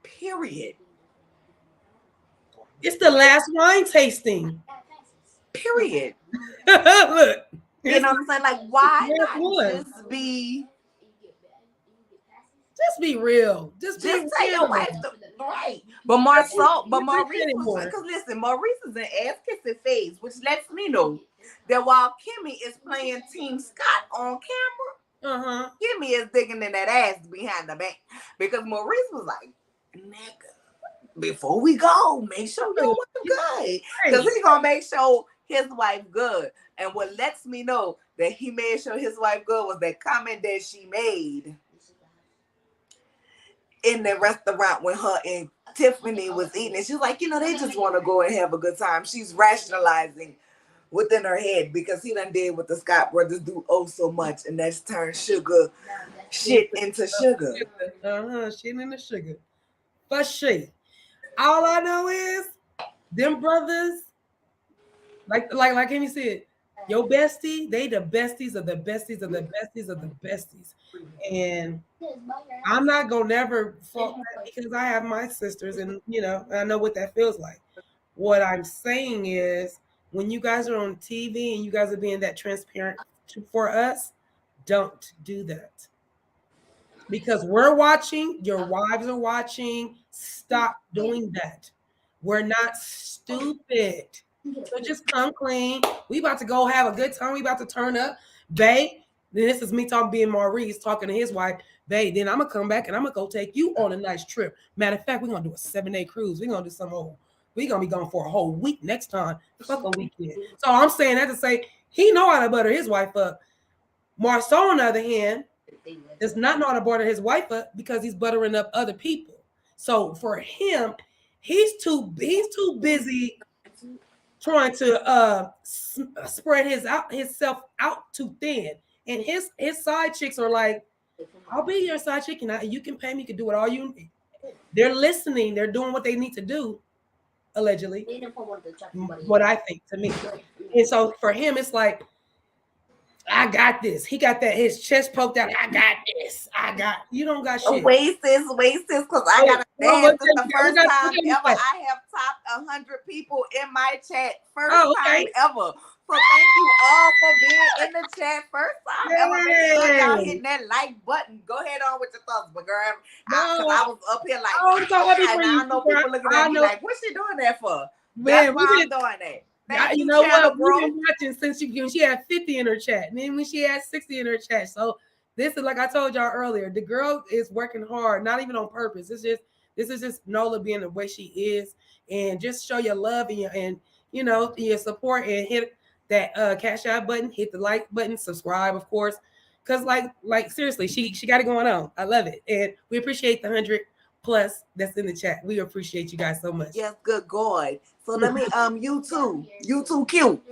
Period. It's the last wine tasting. Period. Look. You know what I'm saying? Like, why not just be real. Just tell your wife right. But Maurice because listen, Maurice is in ass kissing phase, which lets me know that while Kimmy is playing Team Scott on camera, Kimmy is digging in that ass behind the back. Because Maurice was like, nigga, before we go, make sure your wife good. Because he's gonna make sure his wife good. And what lets me know that he made sure his wife good was that comment that she made in the restaurant when her and Tiffany was eating. And she's like, you know, they just want to go and have a good time. She's rationalizing within her head because he done did what the Scott brothers do so much, and that's turn sugar shit into sugar. Shit into sugar. But shit. All I know is them brothers, like Amy said, your bestie, they the besties of the besties of the besties of the besties. And I'm not gonna never fault that because I have my sisters, and you know, I know what that feels like. What I'm saying is, when you guys are on TV and you guys are being that transparent for us, don't do that. Because we're watching, your wives are watching. Stop doing that. We're not stupid. So just come clean. We about to go have a good time. We about to turn up. babe. Then this is me talking, being Maurice talking to his wife, babe. Then I'm gonna come back and I'm gonna go take you on a nice trip. Matter of fact, we're gonna do a 7-day cruise. We're gonna do some whole. We're gonna be gone for a whole week next time. Fuck a weekend. So I'm saying that to say he know how to butter his wife up. Marsau, on the other hand, does not know how to butter his wife up because he's buttering up other people. So for him, he's too busy trying to spread himself out too thin. And his side chicks are like, I'll be your side chick, and you can pay me, you can do it all you need. They're listening, they're doing what they need to do, allegedly. What I think to me. And so for him, it's like, I got this. He got that, his chest poked out. I got this. You don't got shit. Wait, sis, because I got to dance. This is the first time ever I have topped 100 people in my chat. First time ever. So thank you all for being in the chat. First time ever. Make sure y'all hitting that like button. Go ahead on with your thoughts, but girl, I was up here like, I know people looking at me like, what's she doing that for? That's why I'm doing that. You know what? We've been watching since she had 50 in her chat, and then when she had 60 in her chat. So this is, like I told y'all earlier, the girl is working hard, not even on purpose. This is just Nola being the way she is, and just show your love and your support, and hit that cash out button, hit the like button, subscribe, of course, because like seriously, she got it going on. I love it, and we appreciate the 100+ that's in the chat. We appreciate you guys so much. Yes, good God. So let me you too cute.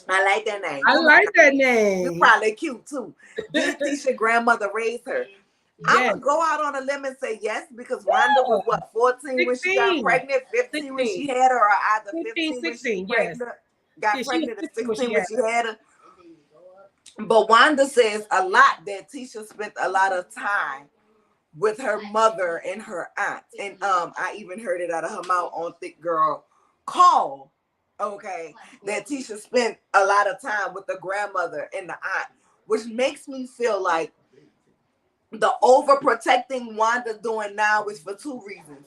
I like that name. I like that name. You probably cute too. Did Tisha's grandmother raise her? Yes. I'm gonna go out on a limb and say yes, because Wanda was what, 14 16. When she got pregnant, 15 16. When she had her, or either 15 16, yes. Got pregnant at 16 when she had her. But Wanda says a lot that Tisha spent a lot of time with her mother and her aunt. And I even heard it out of her mouth on Thick Girl Call, okay, that Tisha spent a lot of time with the grandmother and the aunt, which makes me feel like the overprotecting Wanda doing now is for two reasons.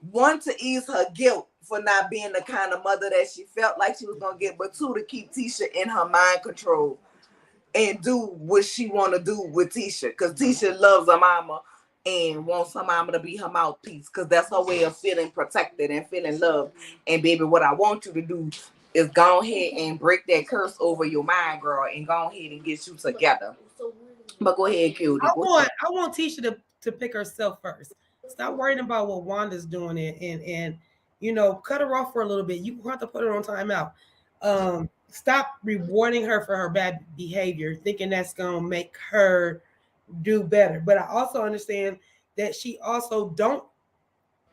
One, to ease her guilt for not being the kind of mother that she felt like she was gonna get, but two, to keep Tisha in her mind control and do what she want to do with Tisha, because Tisha loves her mama and wants her mama to be her mouthpiece, because that's her way of feeling protected and feeling loved. And baby, what I want you to do is go ahead and break that curse over your mind, girl, and go ahead and get you together. But go ahead, cutie. I want Tisha to pick herself first. Stop worrying about what Wanda's doing and cut her off for a little bit. You have to put her on timeout. Stop rewarding her for her bad behavior, thinking that's gonna make her do better. But I also understand that she also don't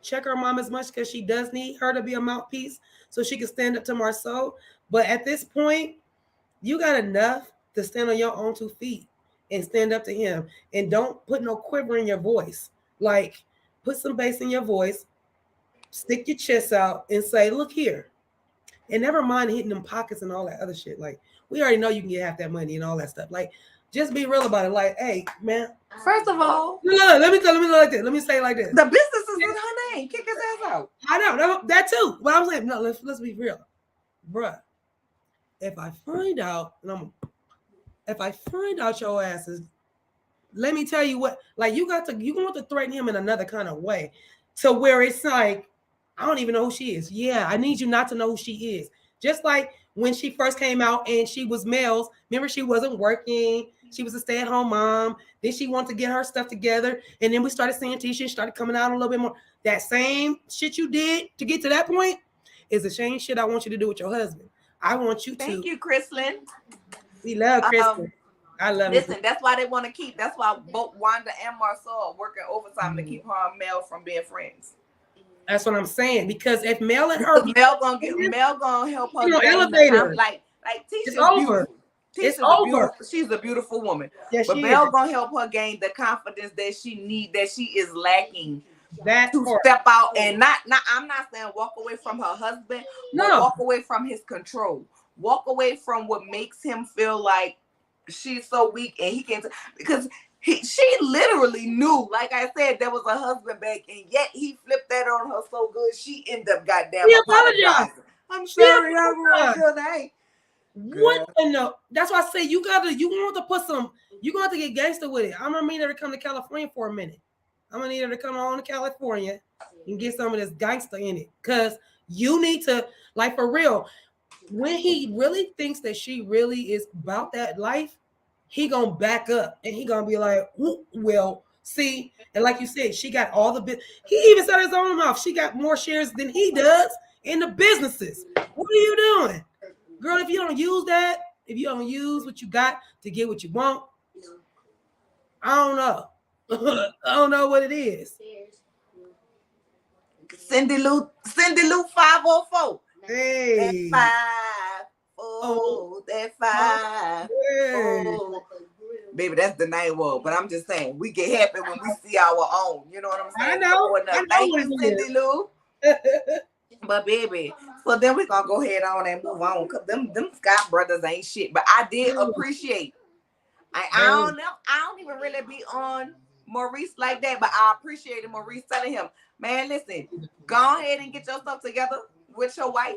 check her mom as much, because she does need her to be a mouthpiece so she can stand up to Marsau. But at this point, you got enough to stand on your own 2 feet and stand up to him, and don't put no quiver in your voice. Like, put some bass in your voice, stick your chest out and say, look here. And never mind hitting them pockets and all that other shit. Like, we already know you can get half that money and all that stuff. Like, just be real about it. Like, hey, man. First of all, let me like this. Let me say it like this. The business is in her name. Kick his ass out. I know that too. But I'm saying, no, let's be real, bruh. If I find out your asses, let me tell you what. Like, you want to threaten him in another kind of way, to where it's like, I don't even know who she is. Yeah, I need you not to know who she is. Just like when she first came out and she was males. Remember, she wasn't working. She was a stay-at-home mom. Then she wanted to get her stuff together. And then we started seeing Tisha started coming out a little bit more. That same shit you did to get to that point is the same shit I want you to do with your husband. I want you to. Thank you, Chrislyn. We love Chrislyn. I love it. Listen, that's why they want to keep. That's why both Wanda and Marsau are working overtime to keep her and Mel from being friends. That's what I'm saying. Because if Mel and her, Mel gonna help her. Elevate her. Like it's Tisha's over. It's over. She's a beautiful woman. Yes, but Mel gonna help her gain the confidence that she needs, that she is lacking. That to step out and not. I'm not saying walk away from her husband. No, walk away from his control. Walk away from what makes him feel like she's so weak and he can't. Because she literally knew, like I said, there was a husband back, and yet he flipped that on her so good she ended up goddamn apologizing. I'm sorry, I'm wrong. What in the? That's why I say you want to put some. You gonna have to get gangster with it. I'm gonna need her to come to California for a minute. I'm gonna need her to come on to California and get some of this gangster in it, cause you need to, like, for real. When he really thinks that she really is about that life, he gonna back up and he gonna be like, well, see, and like you said, she got all the he even said his own mouth. She got more shares than he does in the businesses. What are you doing? Girl, if you don't use that, if you don't use what you got to get what you want, I don't know. I don't know what it is. Cindy Lou 504. Hey. That 5, that 5. Oh. Baby, that's the night world. But I'm just saying, we get happy when we see our own. You know what I'm saying? I know Thank you, Cindy Lou. But baby, so then we're gonna go ahead on and move on, because them Scott brothers ain't shit. But I did appreciate. I don't even really be on Maurice like that, but I appreciated Maurice telling him, man, listen, go ahead and get yourself together with your wife.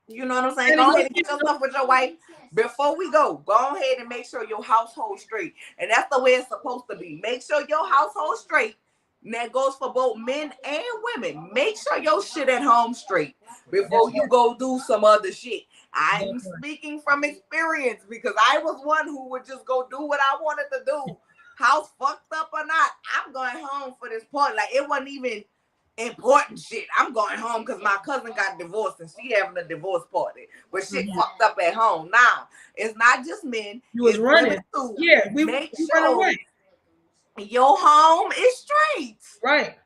You know what I'm saying? Go ahead and get yourself with your wife. Before we go ahead and make sure your household straight. And that's the way it's supposed to be. Make sure your household straight. And that goes for both men and women. Make sure your shit at home straight before you go do some other shit. I'm speaking from experience, because I was one who would just go do what I wanted to do. House fucked up or not, I'm going home for this party. Like, it wasn't even important shit. I'm going home because my cousin got divorced and she having a divorce party. But shit fucked up at home. Now, it's not just men. You was running. Too. Yeah, we make run sure away. Your home is straight. Right.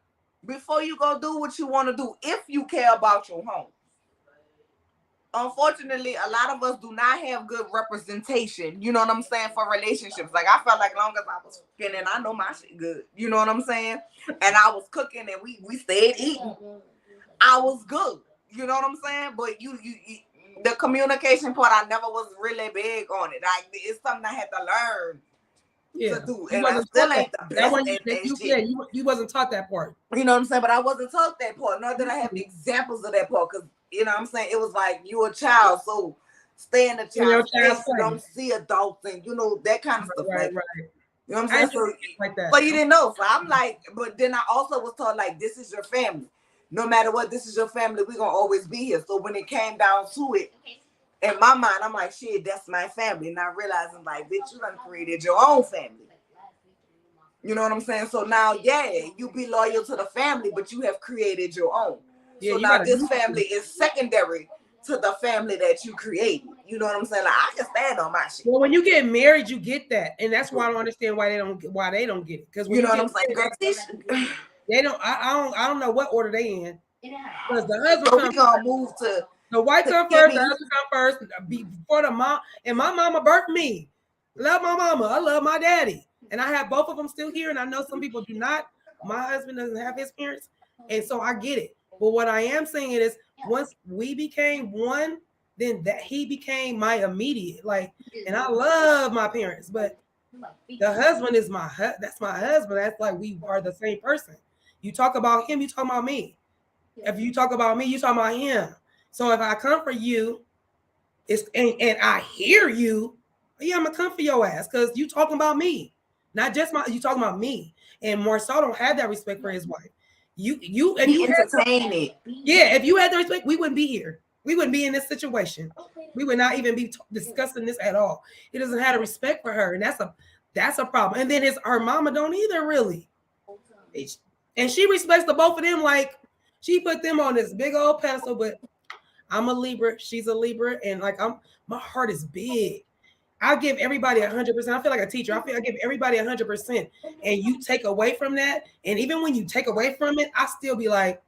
Before you go do what you want to do, if you care about your home. Unfortunately, a lot of us do not have good representation, you know what I'm saying, for relationships. Like, I felt like long as I was cooking and I know my shit good, you know what I'm saying? And I was cooking and we stayed eating, I was good, you know what I'm saying? But you the communication part, I never was really big on it. Like, it's something I had to learn to do. And I still ain't the best. You wasn't taught that part. You know what I'm saying? But I wasn't taught that part. Nor did I have examples of that part, because you know what I'm saying? It was like, you a child, so stay in the child's place. Don't see adults and, you know, that kind of stuff. Right. You know what I'm saying? So, like that. But you didn't know. So I'm like, but then I also was taught, like, this is your family. No matter what, this is your family. We're going to always be here. So when it came down to it, in my mind, I'm like, shit, that's my family. Not realizing, like, bitch, you done created your own family. You know what I'm saying? So now, yeah, you be loyal to the family, but you have created your own. So now this family is secondary to the family that you created. You know what I'm saying? Like, I can stand on my shit. Well, when you get married, you get that, and that's why I don't understand why they don't get it. Because you know what I'm saying? They don't. I don't know what order they in. Because the husband comes gonna move to the wife come first, the husband come first before the mom. And my mama birthed me. Love my mama. I love my daddy, and I have both of them still here. And I know some people do not. My husband doesn't have his parents, and so I get it. But what I am saying is, once we became one, then that he became my immediate, like, and I love my parents, but the husband is that's my husband. That's like, we are the same person. You talk about him, you talk about me. If you talk about me, you talk about him. So if I come for you, and I hear you, yeah, I'm gonna come for your ass, because you talking about me, not just you talking about me. And Marsau don't have that respect for his wife. If you entertain it. Yeah, if you had the respect, we wouldn't be here. We wouldn't be in this situation. We would not even be discussing this at all. He doesn't have a respect for her, and that's a problem. And then her mama don't either, really. And she respects the both of them, like she put them on this big old pedestal. But I'm a Libra, she's a Libra, and like my heart is big. I give everybody 100%. I feel like a teacher. I give everybody 100%. And you take away from that, and even when you take away from it, I still be like,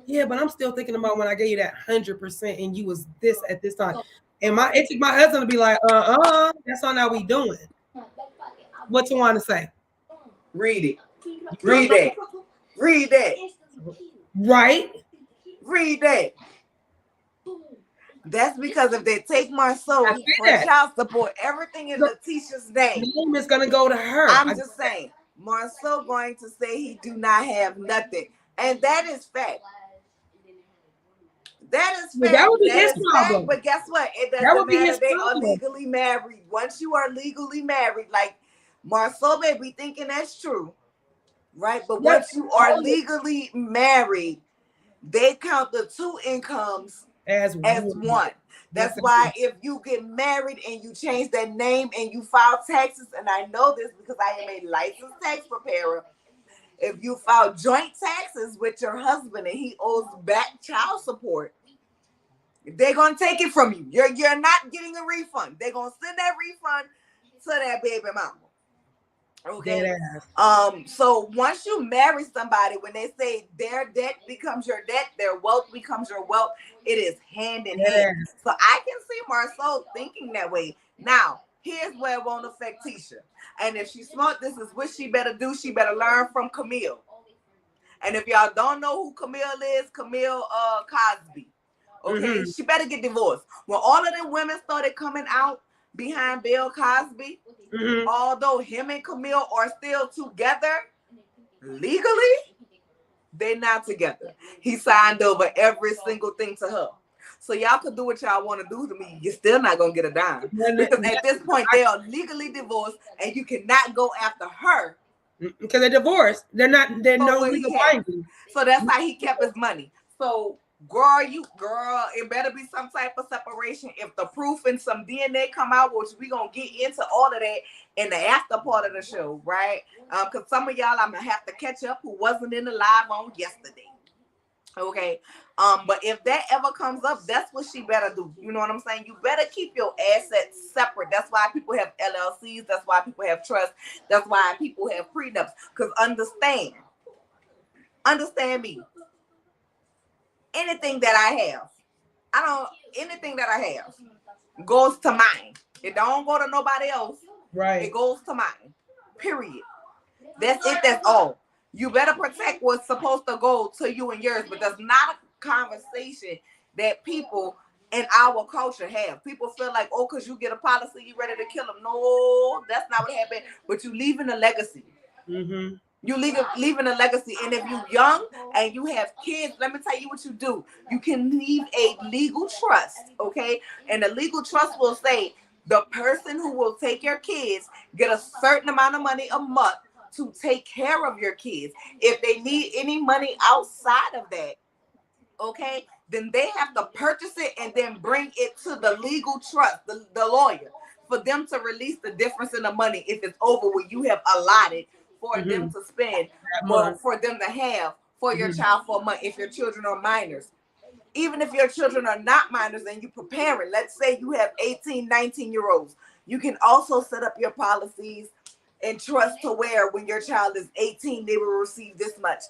yeah, but I'm still thinking about when I gave you that 100% and you was this at this time. And it took my husband to be like, that's not how we doing. What you want to say? Read it. Read that. Read that. Right? Read that. That's because if they take Marsau for child support, everything in Letitia's name is going to go to her. I'm just saying, Marsau going to say he do not have nothing. And that is fact. That is Well, fact. that would be That his is fact. problem. But guess what? It That doesn't would be matter. his They are problem. legally married. Once you are legally married, like Marsau may be thinking that's true, right? But Yep. once you are legally married, they count the two incomes As as one. one. Yes, That's why if you get married and you change that name and you file taxes, and I know this because I am a licensed tax preparer, if you file joint taxes with your husband and he owes back child support, they're gonna take it from you. You're not getting a refund. They're gonna send that refund to that baby mama. Okay. So once you marry somebody, when they say their debt becomes your debt, their wealth becomes your wealth, it is hand in hand. So I can see Marsau thinking that way. Now, here's where it won't affect Tisha. And if she's smart, this is what she better do. She better learn from Camille. And if y'all don't know who Camille is, Camille Cosby. Okay, she better get divorced. When all of them women started coming out behind Bill Cosby, although him and Camille are still together legally, they're not together. He signed over every single thing to her. So y'all could do what y'all want to do to me. You're still not gonna get a dime because at this point they are legally divorced, and you cannot go after her because they're divorced. They're not. They're no legal binding. So that's how he kept his money. So girl, it better be some type of separation. If the proof and some DNA come out, which we gonna get into all of that in the after part of the show, right? Because some of y'all I'm gonna have to catch up who wasn't in the live on yesterday. Okay. But if that ever comes up, that's what she better do. You know what I'm saying? You better keep your assets separate. That's why people have LLCs. That's why people have trusts. That's why people have prenups. Because understand me. Anything that I have goes to mine. It don't go to nobody else. Right. It goes to mine. Period. That's it. That's all. You better protect what's supposed to go to you and yours, but that's not a conversation that people in our culture have. People feel like, oh, because you get a policy, you ready to kill them. No, that's not what happened. But you leaving a legacy. You leaving a legacy. And if you're young and you have kids, let me tell you what you do. You can leave a legal trust, okay? And the legal trust will say the person who will take your kids get a certain amount of money a month to take care of your kids. If they need any money outside of that, okay, then they have to purchase it and then bring it to the legal trust, the lawyer, for them to release the difference in the money if it's over what you have allotted for them to spend, or for them to have for your child for a month if your children are minors. Even if your children are not minors and you preparing, let's say you have 18, 19-year-olds, you can also set up your policies and trust to where when your child is 18, they will receive this much.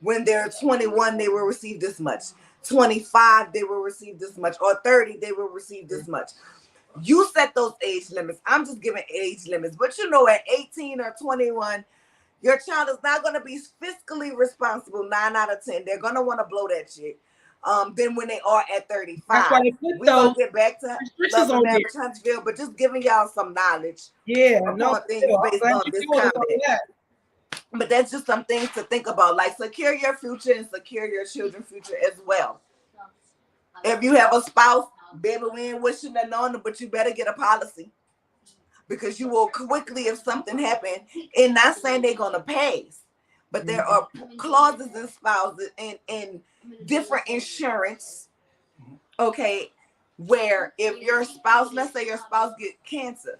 When they're 21, they will receive this much. 25, they will receive this much. Or 30, they will receive this much. You set those age limits. I'm just giving age limits. But you know, at 18 or 21, your child is not going to be fiscally responsible 9 out of 10. They're going to want to blow that shit. Then when they are at 35, we're going to get back to Love&Marriage Huntsville, but just giving y'all some knowledge. Yeah, things based on this comment. But that's just some things to think about, like secure your future and secure your children's future as well. If you have a spouse, baby, we ain't wishing that on them, but you better get a policy. Because you will quickly, if something happened, and not saying they're going to pass, but there are clauses in spouses and different insurance, okay, where if your spouse, let's say your spouse get cancer,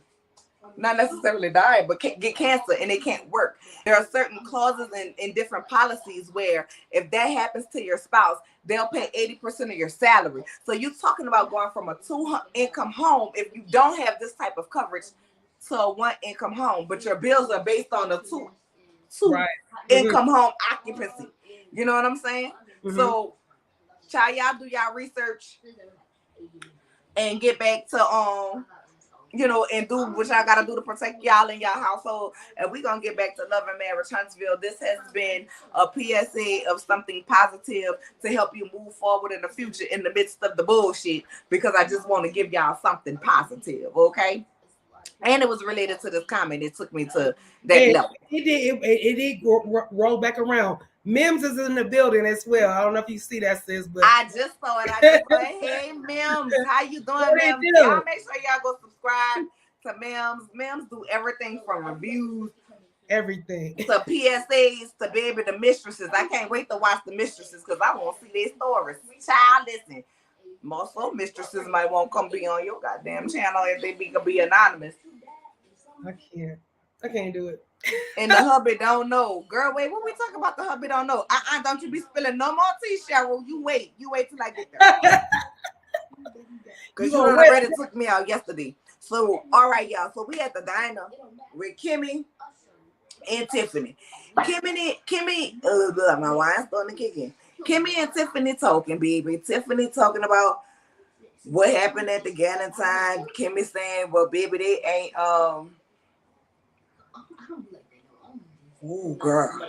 not necessarily die, but get cancer and they can't work. There are certain clauses in different policies where if that happens to your spouse, they'll pay 80% of your salary. So you're talking about going from a 2-income home, if you don't have this type of coverage, to a 1-income home, but your bills are based on a two income home occupancy. You know what I'm saying? So, child, y'all do y'all research and get back to and do what y'all gotta do to protect y'all in y'all household. And we're gonna get back to Love&Marriage Huntsville. This has been a PSA of something positive to help you move forward in the future in the midst of the bullshit, because I just want to give y'all something positive, okay? And it was related to this comment. It took me to that level. It did roll back around. Mims is in the building as well. I don't know if you see that, sis, but I just saw it. Hey, Mims, how you doing, Mims? Y'all make sure y'all go subscribe to Mims. Mims do everything from reviews, everything, to PSAs, to baby the mistresses. I can't wait to watch the mistresses because I want to see their stories. Child, listen. Most of mistresses might want to come be on your goddamn channel if they be anonymous. I can't do it. And the hubby don't know. Girl, wait, what we talking about the hubby don't know? Don't you be spilling no more tea, Cheryl. You wait till I get there. Because you already took me out yesterday. So, all right, y'all. So we at the diner with Kimmy and Tiffany. My wine's starting to kick in. Kimmy and Tiffany talking, baby. Tiffany talking about what happened at the Gannon time. Kimmy saying, well, baby, they ain't, ooh, girl.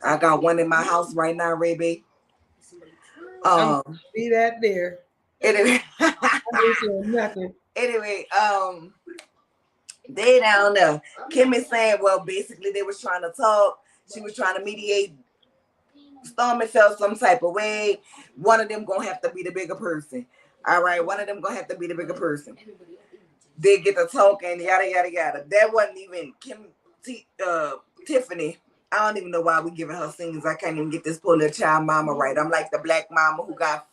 I got one in my house right now, Ray. See that there. Anyway, nothing. Anyway, they down there. Kimmy saying, well, basically they was trying to talk. She was trying to mediate. Stormy felt some type of way. One of them gonna have to be the bigger person. All right, one of them gonna have to be the bigger person. They get to talking, yada yada yada. That wasn't even Tiffany. I don't even know why we giving her singers. I can't even get this poor little child mama right. I'm like the black mama who got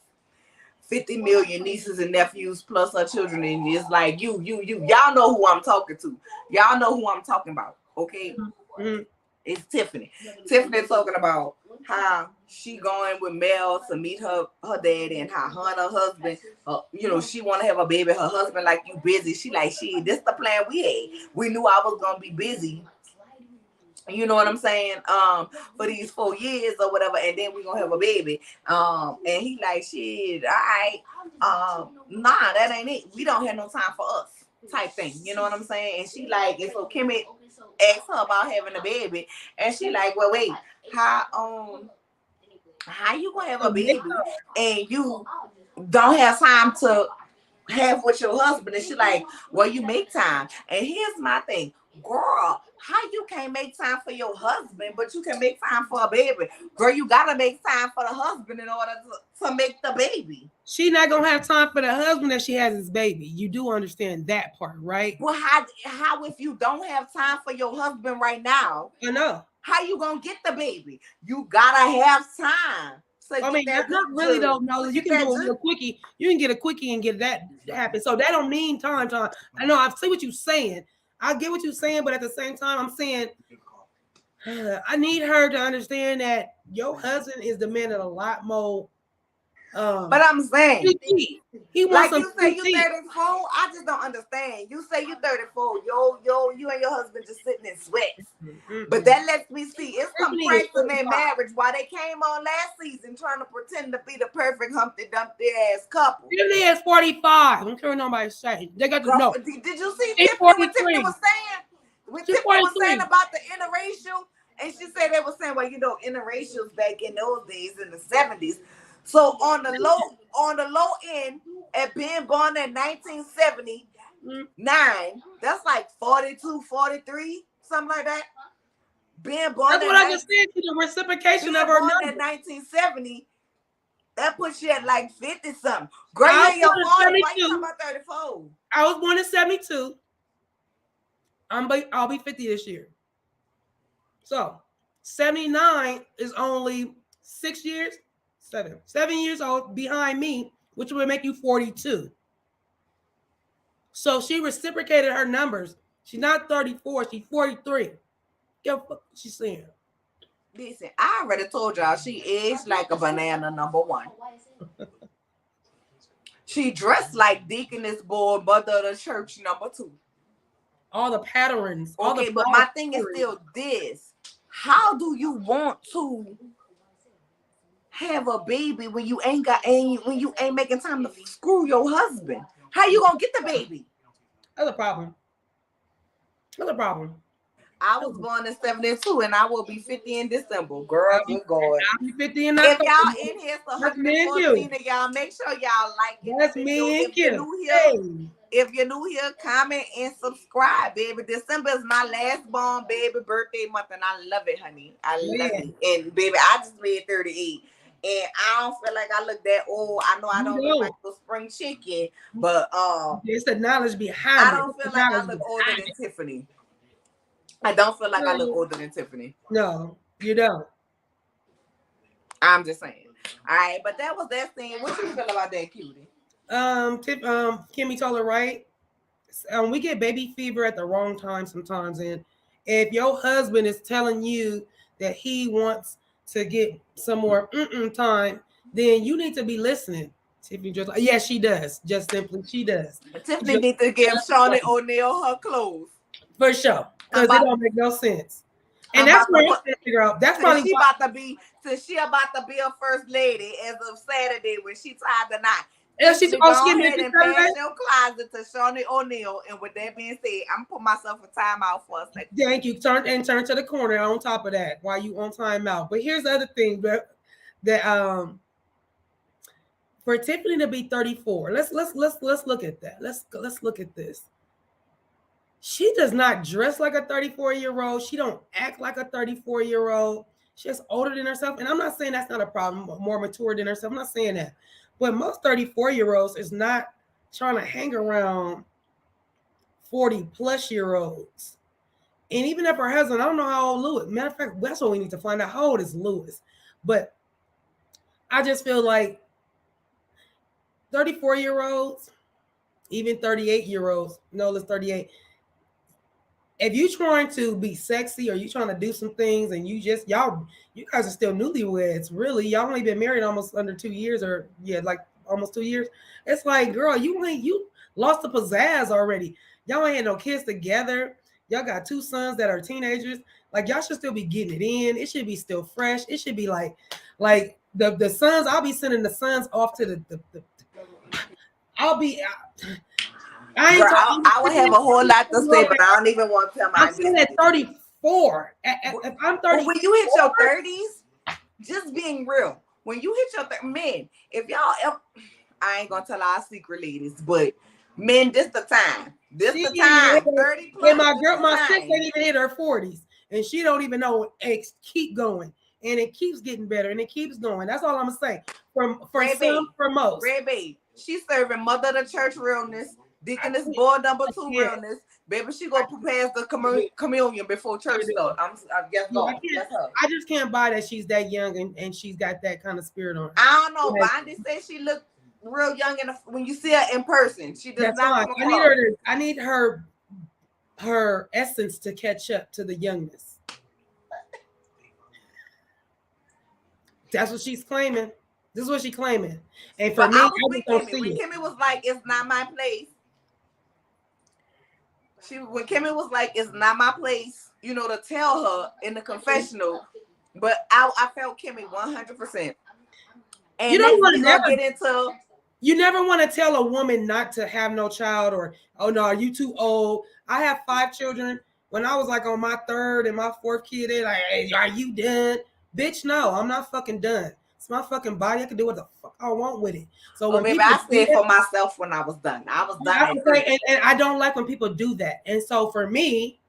50 million nieces and nephews plus her children, and it's like you. Y'all know who I'm talking to. Y'all know who I'm talking about. Okay, It's Tiffany. Tiffany talking about how she going with Mel to meet her daddy, and how her and her husband, she want to have a baby. Her husband like, you busy. She like, this the plan we had. We knew I was gonna be busy. You know what I'm saying? For these 4 years or whatever, and then we gonna have a baby. And he like, all right. Nah, that ain't it. We don't have no time for us, type thing. You know what I'm saying? And she like, and so Kimmy asked her about having a baby, and she like, well, wait, how you gonna have a baby and you don't have time to have with your husband? And she like, well, you make time. And here's my thing, girl, how you can't make time for your husband, but you can make time for a baby? Girl, you gotta make time for the husband in order to make the baby. She not gonna have time for the husband if she has his baby. You do understand that part, right? Well, how if you don't have time for your husband right now? I know. How you gonna get the baby? You gotta have time. So I mean, that's not really don't know. You can do a little quickie. You can get a quickie and get that happen. So that don't mean time. I know. I see what you're saying. I get what you're saying, but at the same time, I'm saying I need her to understand that your husband is demanding a lot more. But I'm saying, he wants like you say, you 34. I just don't understand. You say you 34. You and your husband just sitting in sweats. But that lets me see it's some pranks in their marriage. Why they came on last season trying to pretend to be the perfect Humpty Dumpty ass couple. Tiffany is 45. I don't care what nobody's saying. They got to know. Did you see Tiffany what Tiffany was saying? What Tiffany was saying about the interracial, and she said they were saying, well, interracials back in those days in the 70s. So on the low end, at being born in 1979, that's like 42, 43, something like that. Being born that's what I just said to the reciprocation of her number. In 1970, that puts you at like 50 something. Girl, you ain't your 40, why you talking about 34? I was born in 72. I'll be 50 this year. So 79 is only 6 years. 7 years old behind me, which would make you 42. So she reciprocated her numbers. She's not 34, she's 43. What she's saying? Listen, I already told y'all she is like a banana, number one. She dressed like deaconess boy, mother of the church, number two. All the patterns. Okay, but my thing is still this. How do you want to have a baby when you ain't making time to screw your husband? How you gonna get the baby? That's a problem. I was born in 72 and I will be 50 in December. Girl, good God. I'll be 50 in October. If y'all in here, so 114 of y'all, make sure y'all like it. That's me and you. If you're new here, If you're new here, comment and subscribe, baby. December is my last born baby birthday month, and I love it, honey. I love Man, it. And baby, I just made 38. And I don't feel like I look that old. I know I you don't look like know, no spring chicken, but it's the knowledge I behind it. don't It's the feel like I knowledge look older behind than it. Tiffany. I don't feel like I look No, older than Tiffany. no, you don't. I'm just saying. All right, but that was that thing. What you feel about that, cutie? Kimmy told her right. We get baby fever at the wrong time sometimes, and if your husband is telling you that he wants to get some more time, then you need to be listening. Tiffany just like, yeah, she does. Just simply, she does. She Tiffany just need to give Shawnee O'Neal her clothes. for sure, I'm because it about don't make no sense. And I'm that's about to where I'm put trying to figure out. That's since probably she why. about to be a first lady as of Saturday when she tied the knot. Tiffany, Oh, she go getting ahead married and Saturday. pass your closet to Shawnee O'Neal. And with that being said, I'm put myself a timeout for a second. Thank you. Turn to the corner on top of that while you on timeout. But here's the other thing that for Tiffany to be 34, let's look at that. Let's look at this. She does not dress like a 34-year-old. She don't act like a 34-year-old. She's older than herself. And I'm not saying that's not a problem, more mature than herself. I'm not saying that. But most 34-year-olds is not trying to hang around 40-plus-year-olds. And even if her husband, I don't know how old Lewis. Matter of fact, that's what we need to find out. How old is Lewis? But I just feel like 34-year-olds, even 38-year-olds, no, it's 38. If you trying to be sexy or you trying to do some things and you guys are still newlyweds, really, y'all only been married almost under 2 years or like almost 2 years. It's like, girl, you lost the pizzazz already. Y'all ain't had no kids together. Y'all got 2 sons that are teenagers. Like y'all should still be getting it in. It should be still fresh. It should be like the sons. I'll be sending the sons off to the I'll be. I ain't Girl, talking. I would have a whole lot to say, but I don't even want to tell I'm my saying at business. 34. If I'm 34, But when you hit your 30s, just being real, when you hit your men, if y'all, I ain't gonna tell our secret ladies, but men, this the time. This the time. 30 plus. And my sister Time. ain't even hit her 40s, and she don't even know. Keep going, and it keeps getting better, and it keeps going. That's all I'm gonna say. For some, for most. Red Bay, she's serving mother of the church realness, deaconess board number 2 realness. Baby, she go pass the communion before church starts. I guess God. That's her. I just can't buy that she's that young and she's got that kind of spirit on her. I don't know. Wanda said she looked real young when you see her in person. She does not. I need her essence to catch up to the youngness. That's what she's claiming. This is what she's claiming. And for me, I just don't see it. Kimmy was like, "It's not my place." When Kimmy was like, "It's not my place," to tell her in the confessional. But I felt Kimmy 100%. And you don't want to get into. You never want to tell a woman not to have no child or, oh no, are you too old? I have 5 children. When I was like on my 3rd and my 4th kid, they're like, hey, are you done? Bitch, no, I'm not fucking done. It's my fucking body. I can do what the fuck I want with it. So when baby, I said for myself when I was done. I was done. And I don't like when people do that. And so for me,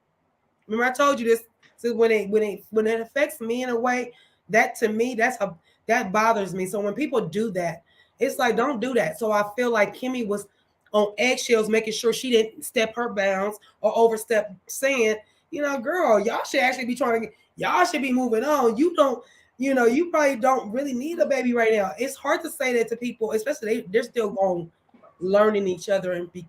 remember I told you this. So when it affects me in a way, that to me, that bothers me. So when people do that, it's like, don't do that. So I feel like Kimmy was on eggshells, making sure she didn't step her bounds or overstep, saying, girl, y'all should actually be y'all should be moving on. You don't, you probably don't really need a baby right now. It's hard to say that to people, especially they're still on learning each other and be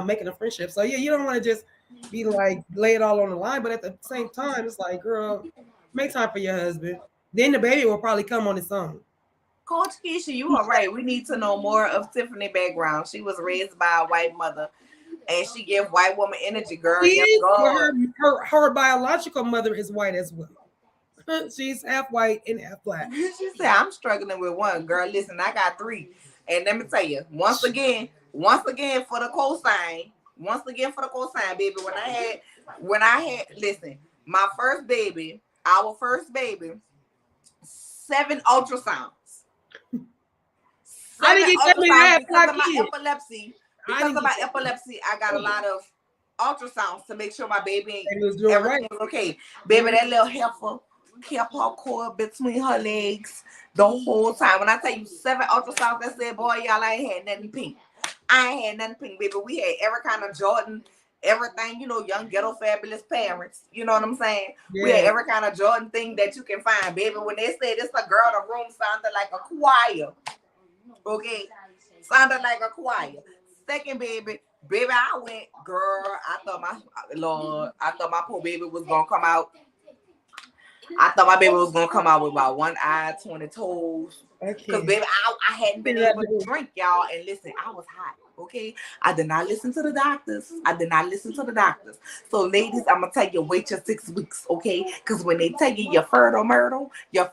making a friendship. So yeah, you don't want to just be like, lay it all on the line. But at the same time, it's like, girl, make time for your husband. Then the baby will probably come on its own. Coach Keisha, you are right. We need to know more of Tiffany's background. She was raised by a white mother, and she gives white woman energy, girl. Her biological mother is white as well. She's half white and half black. She said, I'm struggling with one. Girl, listen, I got 3. And let me tell you, once again for the cosign. Once again for the cosign, baby. When I had, listen, my first baby, our first baby, 7 ultrasounds. I didn't get 7 because of my epilepsy. Because of my epilepsy, I got a lot of ultrasounds to make sure my baby everything was okay. Baby, that little heifer kept her cord between her legs the whole time. When I tell you 7 ultrasounds that said, boy, y'all, I ain't had nothing pink. I ain't had nothing pink, baby. We had every kind of Jordan, everything, young ghetto fabulous parents. You know what I'm saying? Yeah. We had every kind of Jordan thing that you can find, baby. When they said it's a girl, the room sounded like a choir. Okay? Sounded like a choir. Second baby, I went, girl, I thought my poor baby was going to come out. I thought my baby was going to come out with about 1 eye, 20 toes. Because, baby, I hadn't been able to drink, y'all. And listen, I was hot, okay? I did not listen to the doctors. So, ladies, I'm going to tell you, wait your 6 weeks, okay? Because when they tell you you're fertile myrtle. Y'all,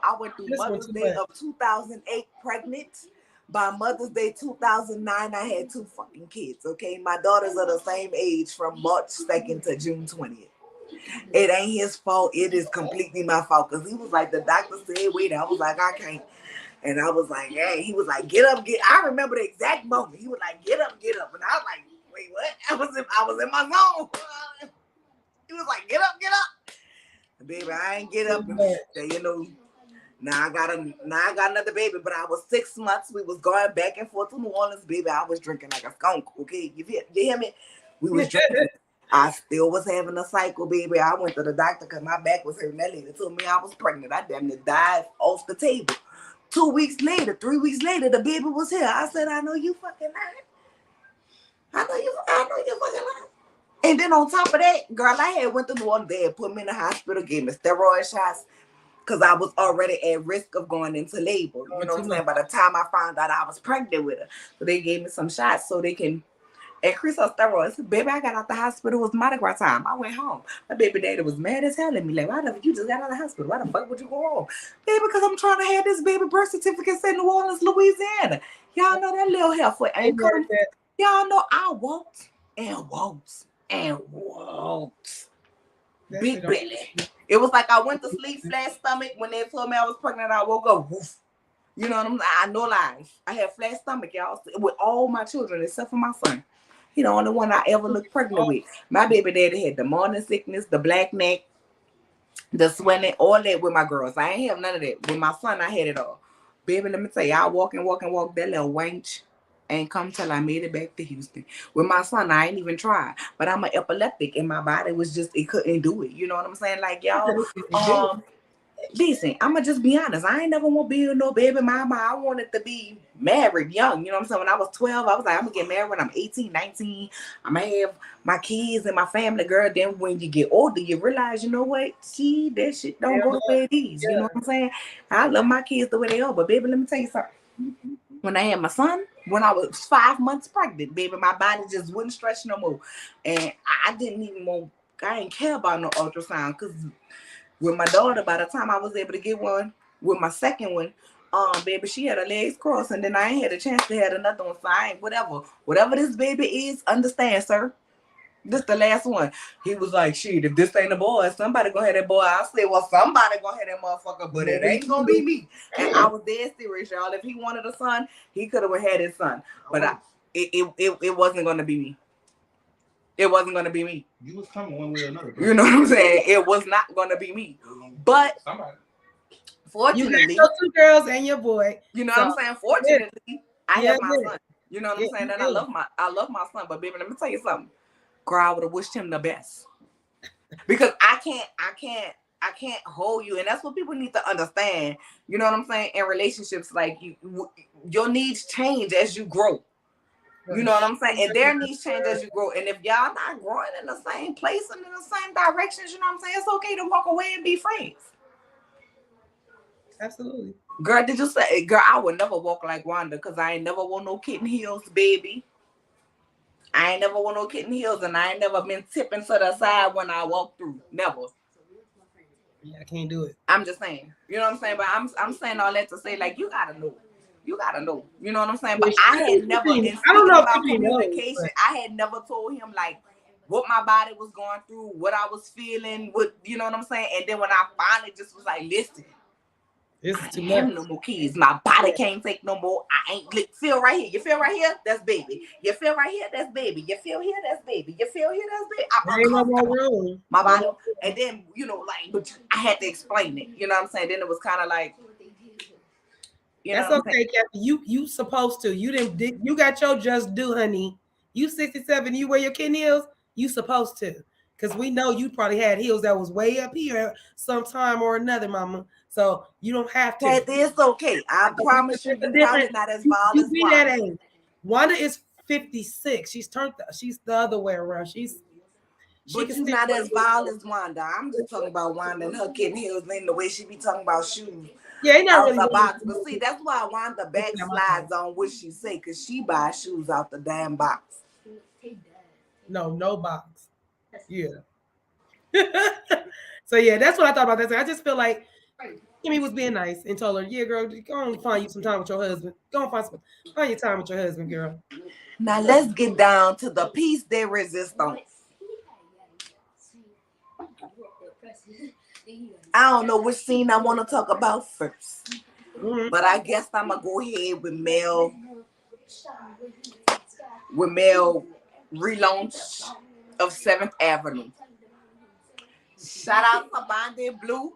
I went through Mother's Day of 2008 pregnant. By Mother's Day 2009, I had 2 fucking kids, okay? My daughters are the same age from March 2nd to June 20th. It ain't his fault. It is completely my fault. Because he was like, the doctor said, wait. I was like, I can't. And I was like, hey. He was like, get up, I remember the exact moment. He was like, get up. And I was like, wait, what? I was in my zone. He was like, get up. Baby, I ain't get up. Now I got another baby, but I was 6 months. We was going back and forth to New Orleans, baby. I was drinking like a skunk, okay? You hear me? We was drinking. I still was having a cycle, baby. I went to the doctor because my back was hurting. That lady told me I was pregnant. I damn near died off the table. 3 weeks later, the baby was here. I said, I know you fucking lying. I know you fucking lying. And then on top of that, girl, I had went to New Orleans. They had put me in the hospital, gave me steroid shots. Because I was already at risk of going into labor. You know what I'm saying? By the time I found out I was pregnant with her. So they gave me some shots so they can increase her steroids. Baby, I got out the hospital. It was Mardi Gras time. I went home. My baby daddy was mad as hell at me. Like, why the fuck you just got out of the hospital? Why the fuck would you go home? Baby, because I'm trying to have this baby birth certificate in New Orleans, Louisiana. Y'all know that little heifer ain't coming. Y'all know I walked. Big belly. It was like I went to sleep flat stomach. When they told me I was pregnant, I woke up. Woof. You know what I'm saying? I know lies. I had flat stomach, y'all, with all my children except for my son. He the only one I ever looked pregnant with. My baby daddy had the morning sickness, the black neck, the swelling, all that with my girls. I ain't have none of that. With my son, I had it all. Baby, let me tell you, I walk. That little wench ain't come till I made it back to Houston. With my son, I ain't even tried. But I'm an epileptic and my body was just, it couldn't do it. You know what I'm saying? Like, y'all, listen, I'ma just be honest. I ain't never want to be no baby mama. I wanted to be married young. You know what I'm saying? When I was 12, I was like, I'm gonna get married when I'm 18, 19. I'm gonna have my kids and my family, girl. Then when you get older, you realize, you know what? See, that shit don't go the way it is. You know what I'm saying? I love my kids the way they are. But baby, let me tell you something. When I had my son, when I was 5 months pregnant, baby, my body just wouldn't stretch no more. And I didn't care about no ultrasound because with my daughter, by the time I was able to get one, with my second one, baby, she had her legs crossed, and then I ain't had a chance to have another one. So I ain't, whatever this baby is, understand, sir. This the last one. He was like, shit, if this ain't a boy, somebody gonna have that boy. I said, well, somebody gonna have that motherfucker, but it ain't gonna be me. And I was dead serious, y'all. If he wanted a son, he could have had his son. But it wasn't gonna be me. It wasn't gonna be me. You was coming one way or another, bro. You know what I'm saying? It was not gonna be me. But fortunately, you got 2 girls and your boy. You know what I'm saying? Fortunately, I have my son. You know what I'm saying? And I love my son. But baby, let me tell you something. Girl, I would have wished him the best. Because I can't hold you. And that's what people need to understand. You know what I'm saying? In relationships, like your needs change as you grow. You know what I'm saying? And their needs change as you grow. And if y'all not growing in the same place and in the same directions, you know what I'm saying? It's okay to walk away and be friends. Absolutely. Girl, did you say, girl, I would never walk like Wanda because I ain't never worn no kitten heels, baby. I ain't never worn no kitten heels, and I ain't never been tipping to the side when I walk through. Never. Yeah, I can't do it. I'm just saying. You know what I'm saying? But I'm saying all that to say, like, you gotta know. You gotta know. You know what I'm saying? But I had never, I don't know about communication, I had never told him, like, what my body was going through, what I was feeling, what, you know what I'm saying? And then when I finally just was like, listen, This I is too ain't much. having no more kids. My body can't take no more. I ain't feel right here. You feel right here? That's baby. You feel right here? That's baby. You feel here? That's baby. You feel here? That's baby. I'm There ain't no more uncomfortable. room. My No body. more And room. then, like, but I had to explain it. You know what I'm saying? Then it was kind of like, you know That's what I'm saying? okay, Kathy. You supposed to. You got your just due, honey. You 67, you wear your kid heels, you supposed to. Because we know you probably had heels that was way up here sometime or another, mama. So you don't have to. That is okay. I promise you, It's a you probably different. not as vile You as be that Wanda. age. Wanda is 56. She's the other way around. She But can you still not wear as vile heels. as Wanda. I'm just talking about Wanda and her kitten heels and the way she be talking about shoes Yeah, ain't not out really the doing box. But see, that's why Wanda it. backslides on what she say, because she buys shoes out the damn box. No box. Yeah. So yeah, that's what I thought about that. So I just feel like Kimmy was being nice and told her, "Yeah, girl, go on find you some time with your husband. Go on find your time with your husband, girl." Now let's get down to the piece de resistance. I don't know which scene I want to talk about first, Mm-hmm. but I guess I'm gonna go ahead with Mel relaunch of 7th Avenue. Shout out to Bondi Blue.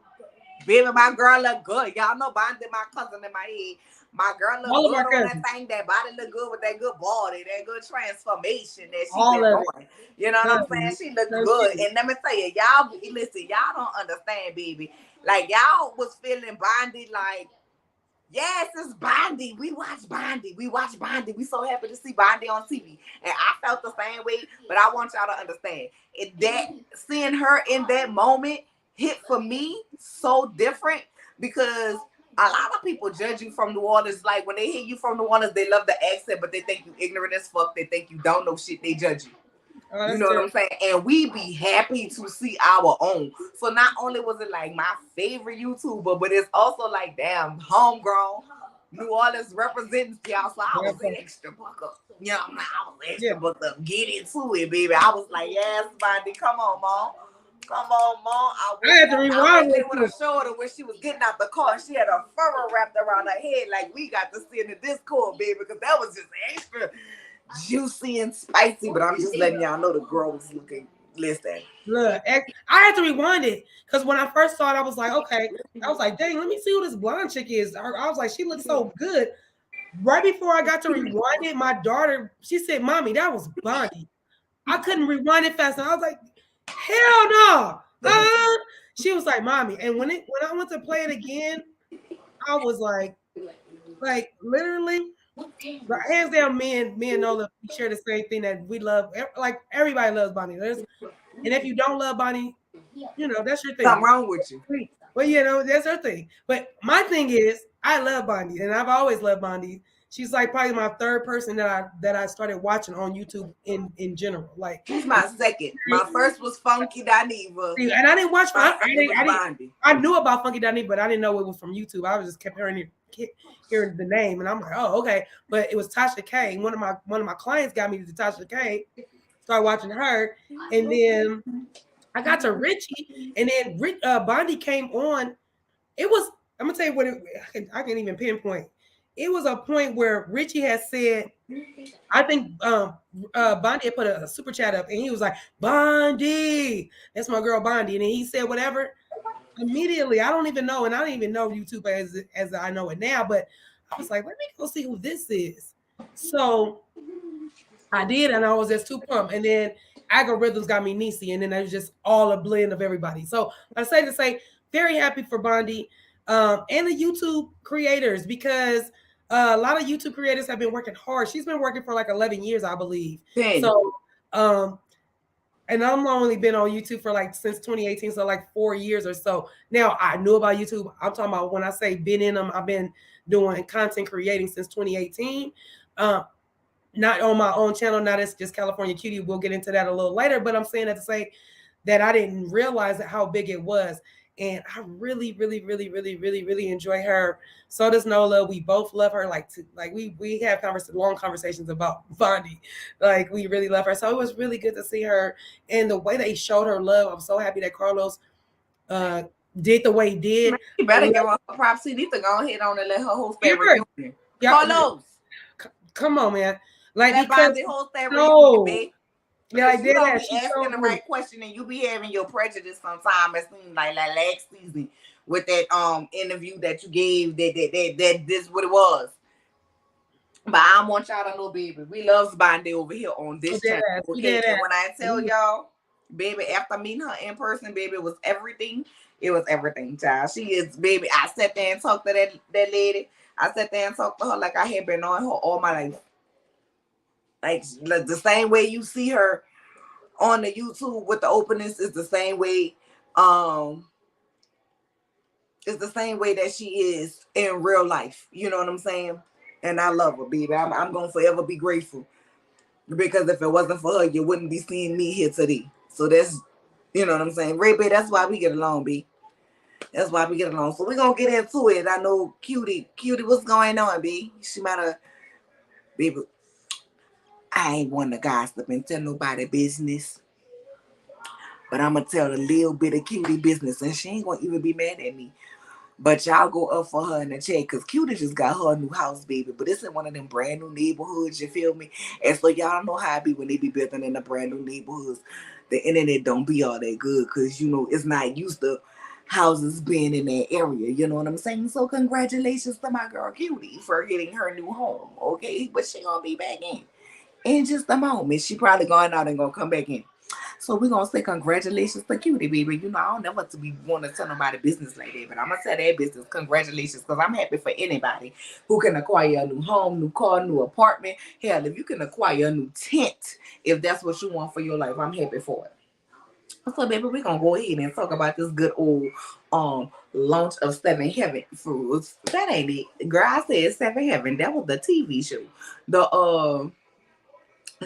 Baby, my girl look good. Y'all know Bondi, my cousin in my head. My girl look All of good our on that cousins, thing. That body look good with that good body, that good transformation that she all been of it, doing. You know what I'm saying? cousins. She look So good. cute. And let me tell you, y'all, listen, y'all don't understand, baby. Like, y'all was feeling Bondi like, yes, it's Bondi. We watch Bondi. We watch Bondi. We so happy to see Bondi on TV. And I felt the same way, but I want y'all to understand. That seeing her in that moment hit for me so different, because a lot of people judge you from New Orleans. Like, when they hear you from New Orleans, they love the accent, but they think you ignorant as fuck. They think you don't know shit. They judge you. Oh, You that's know what terrible. I'm saying? And we be happy to see our own. So not only was it like my favorite YouTuber, but it's also like, damn, homegrown. New Orleans represents y'all. So I Yeah, was extra buck up. You know, I was yeah. extra buck up. Get into it, baby. I was like, yes, Bonnie, come on, mom. Come on, mom. I had to I rewind wish they real would quick. have showed her when she was getting out the car. She had a fur wrapped around her head like we got to see in the Discord, baby, because that was just extra juicy and spicy. But I'm just letting y'all know the girl was looking. Listen, Look, I had to rewind it because when I first saw it, I was like, okay. I was like, dang, let me see who this blonde chick is. I was like, she looks so good. Right before I got to rewind it, my daughter, she said, "Mommy, that was Bonnie." I couldn't rewind it fast enough. I was like, "Hell no!" She was like, "Mommy," and when I went to play it again, I was like literally, like, hands down, me and Nola, we share the same thing that we love. Like everybody loves Bonnie. And if you don't love Bonnie, that's your something thing. wrong with you. Well, that's her thing. But my thing is, I love Bondi, and I've always loved Bondi. She's like probably my third person that I started watching on YouTube in general. Like, She's my second. My first was Funky Daniva. and I didn't watch. My second was Bondi. I knew about Funky Donnie, but I didn't know it was from YouTube. I was just kept hearing the name, and I'm like, oh, okay. But it was Tasha K. One of my clients got me to Tasha K. Started watching her, and then I got to Richie, and then Bondi came on. It was, I'm gonna tell you what I can't even pinpoint. It was a point where Richie had said, I think Bondi had put a super chat up, and he was like, "Bondi, that's my girl Bondi," and then he said whatever. Immediately, I don't even know, and I don't even know YouTube as I know it now, but I was like, let me go see who this is. So I did, and I was just too pumped, and then algorithms got me Nisi, and then it was just all a blend of everybody. So I say to say, very happy for Bondi and the YouTube creators, because a lot of YouTube creators have been working hard. She's been working for like 11 years, I believe. Dang. So, and I've only been on YouTube for like since 2018, so like 4 years or so. Now I knew about YouTube. I'm talking about when I say been in them, I've been doing content creating since 2018. Not on my own channel, not as just California Cutie. We'll get into that a little later, but I'm saying that to say that I didn't realize how big it was. And I really, really, really, really, really, really enjoy her. So does Nola. We both love her. Like we have long conversations about Bondi. Like, we really love her. So it was really good to see her, and the way they showed her love. I'm so happy that Carlos did the way he did. Man, you better give her props. She needs to go ahead on and let her host that Sure. reunion. Yeah, Carlos, come on, man. Like, let because Bobby host that reunion, no, babe. yeah, I Because you did don't that. be She asking showed the me. right question and you be having your prejudice sometime. It seems like last season with that interview that you gave that this what it was. But I want y'all to know, baby, we love Bondy over here on She this did channel. that. She Okay. did And that. when I tell y'all, baby, after meeting her in person, baby, it was everything. It was everything, child. She is, baby. I sat there and talked to that lady. I sat there and talked to her like I had been knowing her all my life. Like the same way you see her on the YouTube with the openings is the same way it's the same way that she is in real life. You know what I'm saying? And I love her, baby. I'm gonna forever be grateful. Because if it wasn't for her, you wouldn't be seeing me here today. So that's, you know what I'm saying? Ray B, that's why we get along, B. That's why we get along. So we're gonna get into it. I know Cutie, what's going on, B? She might have, baby, I ain't one to gossip and tell nobody business. But I'm gonna tell a little bit of Cutie business, and she ain't gonna even be mad at me. But y'all go up for her in the chat because Cutie just got her a new house, baby. But it's in one of them brand new neighborhoods, you feel me? And so y'all know how it be when they be building in the brand new neighborhoods. The internet don't be all that good because, you know, it's not used to houses being in that area. You know what I'm saying? So congratulations to my girl Cutie for getting her new home, okay? But she gonna be back in just a moment. She probably going out and gonna come back in. So we're gonna say congratulations to Cutie, baby. You know, I don't never to be want to tell nobody business like that, but I'm gonna tell that business congratulations because I'm happy for anybody who can acquire a new home, new car, new apartment. Hell, if you can acquire a new tent, if that's what you want for your life, I'm happy for it. So, baby, we're gonna go ahead and talk about this good old launch of Seven Heaven Foods. That ain't it. Girl, I said Seven Heaven. That was the TV show. The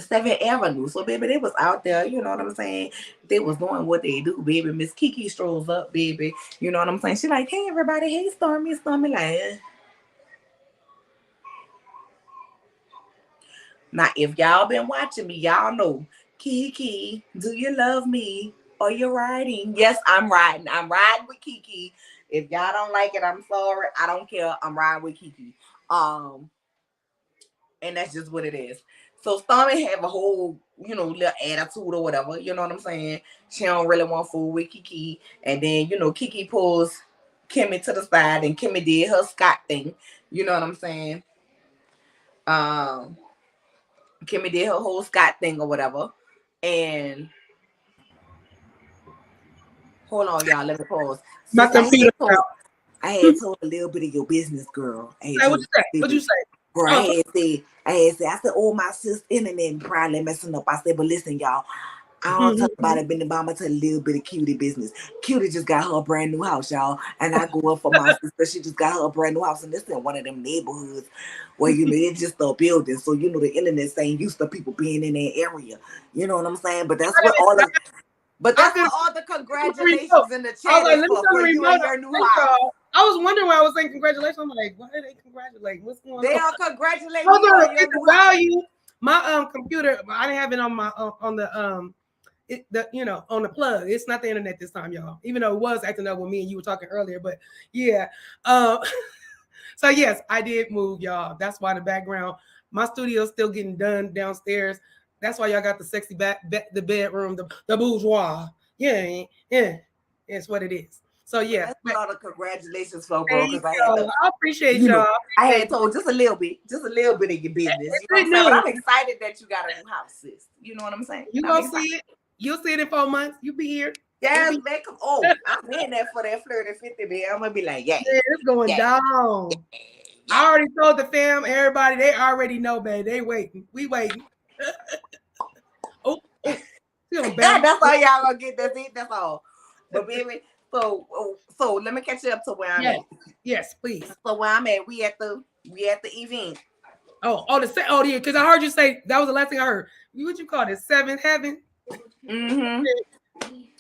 7th Avenue. So, baby, they was out there, you know what I'm saying? They was doing what they do, baby. Miss Kiki strolls up, baby. You know what I'm saying? She like, hey, everybody. Hey, Stormy. Stormy like, Now, if y'all been watching me, y'all know, Kiki, do you love me? Or you're riding? Yes, I'm riding. I'm riding with Kiki. If y'all don't like it, I'm sorry. I don't care. I'm riding with Kiki. And that's just what it is. So Stormy have a whole, you know, little attitude or whatever. You know what I'm saying? She don't really want food with Kiki. And then, you know, Kiki pulls Kimmy to the side and Kimmy did her Scott thing. You know what I'm saying? Um, Kimmy did her whole Scott thing or whatever. And hold on, y'all, let me pause. My Sis, computer. I had told a little bit of your business, girl. I had Hey, what told you say? What you business. say? Girl, Oh, I said, oh, my sis internet probably messing up. I said, but listen, y'all, I don't talk about it, Benny Bomb. I tell a little bit of Cutie business. Cutie just got her a brand new house, y'all. And I go up for my sister. She just got her a brand new house. And this in one of them neighborhoods where, you know, it's just a building. So, you know, the internet ain't used to people being in that area. You know what I'm saying? But that's what all the... But that's what all the congratulations in the chat is for you and your new house. I was wondering why I was saying congratulations. I'm like, why are they congratulating? What's going on? They are congratulating you on your new house. My computer, I didn't have it on my on the you know, on the plug. It's not the internet this time, y'all. Even though it was acting up with me and you were talking earlier, but yeah. So yes, I did move, y'all. That's why the background, my studio's still getting done downstairs. That's why y'all got the sexy the bedroom, the bourgeois. Yeah, it's what it is. So yeah, that's what all the congratulations for, girl. Because I appreciate you y'all. know, I had told just a little bit of your business. You know what I'm saying? But I'm excited that you got a new house, sis. You know what I'm saying? You gonna see it. You'll see it in 4 months. You be here. Yes, make them. Oh, I'm in there for that flirty 50, man. I'm gonna be like, yeah, it's going down. Yeah. I already told the fam, everybody, they already know, babe. They waiting. We waiting. oh. That's all y'all gonna get. That's it. That's all. But baby, so let me catch you up to where I'm at. Yes, please. So where I'm at, we at the event. Yeah, because I heard you say that was the last thing I heard. What you call it? 7th Heaven. Mm-hmm.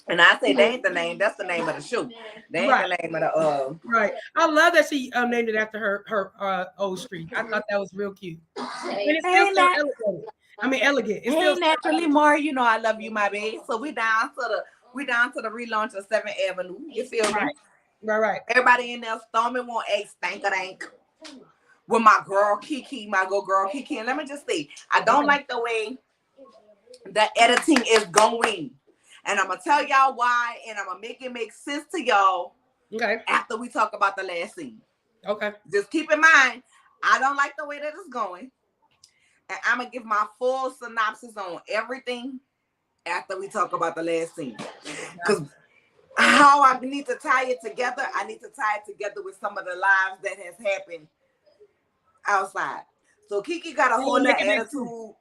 And I say that ain't the name. That's the name of the show. That ain't the name of the Right. I love that she named it after her old street. I thought that was real cute. And it's still elegant. I mean, elegant. It's still naturally more. You know, I love you, my babe. So we down to the relaunch of 7th Avenue. You feel me? Right. Everybody in there storming want a stank a dank with my girl Kiki, my good girl Kiki. And let me just say, I don't like the way the editing is going. And I'm gonna tell y'all why, and I'm gonna make it make sense to y'all after we talk about the last scene. Okay. Just keep in mind, I don't like the way that it's going. And I'm gonna give my full synopsis on everything after we talk about the last scene. Because how I need to tie it together, I need to tie it together with some of the lives that has happened outside. So Kiki got a whole lot attitude.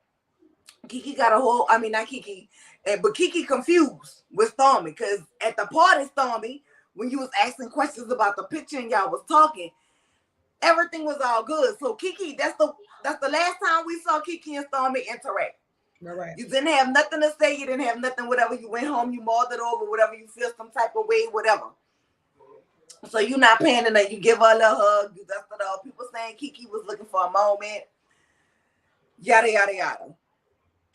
Kiki got a whole, I mean, not Kiki, but Kiki confused with Stormy. Because at the party, Stormy, when you was asking questions about the picture and y'all was talking, everything was all good. So Kiki, that's the last time we saw Kiki and Stormy interact. Right. You didn't have nothing to say. You didn't have nothing, whatever. You went home, you mauled it over, whatever. You feel some type of way, whatever. So you not paying enough. You give her a little hug. You dust it off. People saying Kiki was looking for a moment. Yada, yada, yada.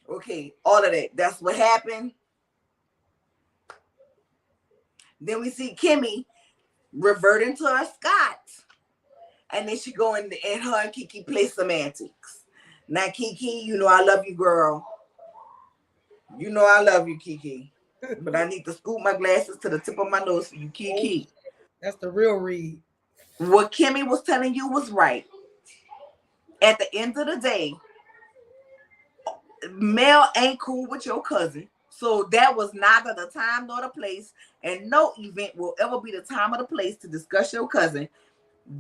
Okay, all of that. That's what happened. Then we see Kimmy reverting to her Scott. And then she go in and her and Kiki play some antics. Now, Kiki, you know I love you, girl. You know I love you, Kiki. But I need to scoot my glasses to the tip of my nose for you, Kiki. That's the real read. What Kimmy was telling you was right. At the end of the day, Mel ain't cool with your cousin. So that was neither the time nor the place. And no event will ever be the time or the place to discuss your cousin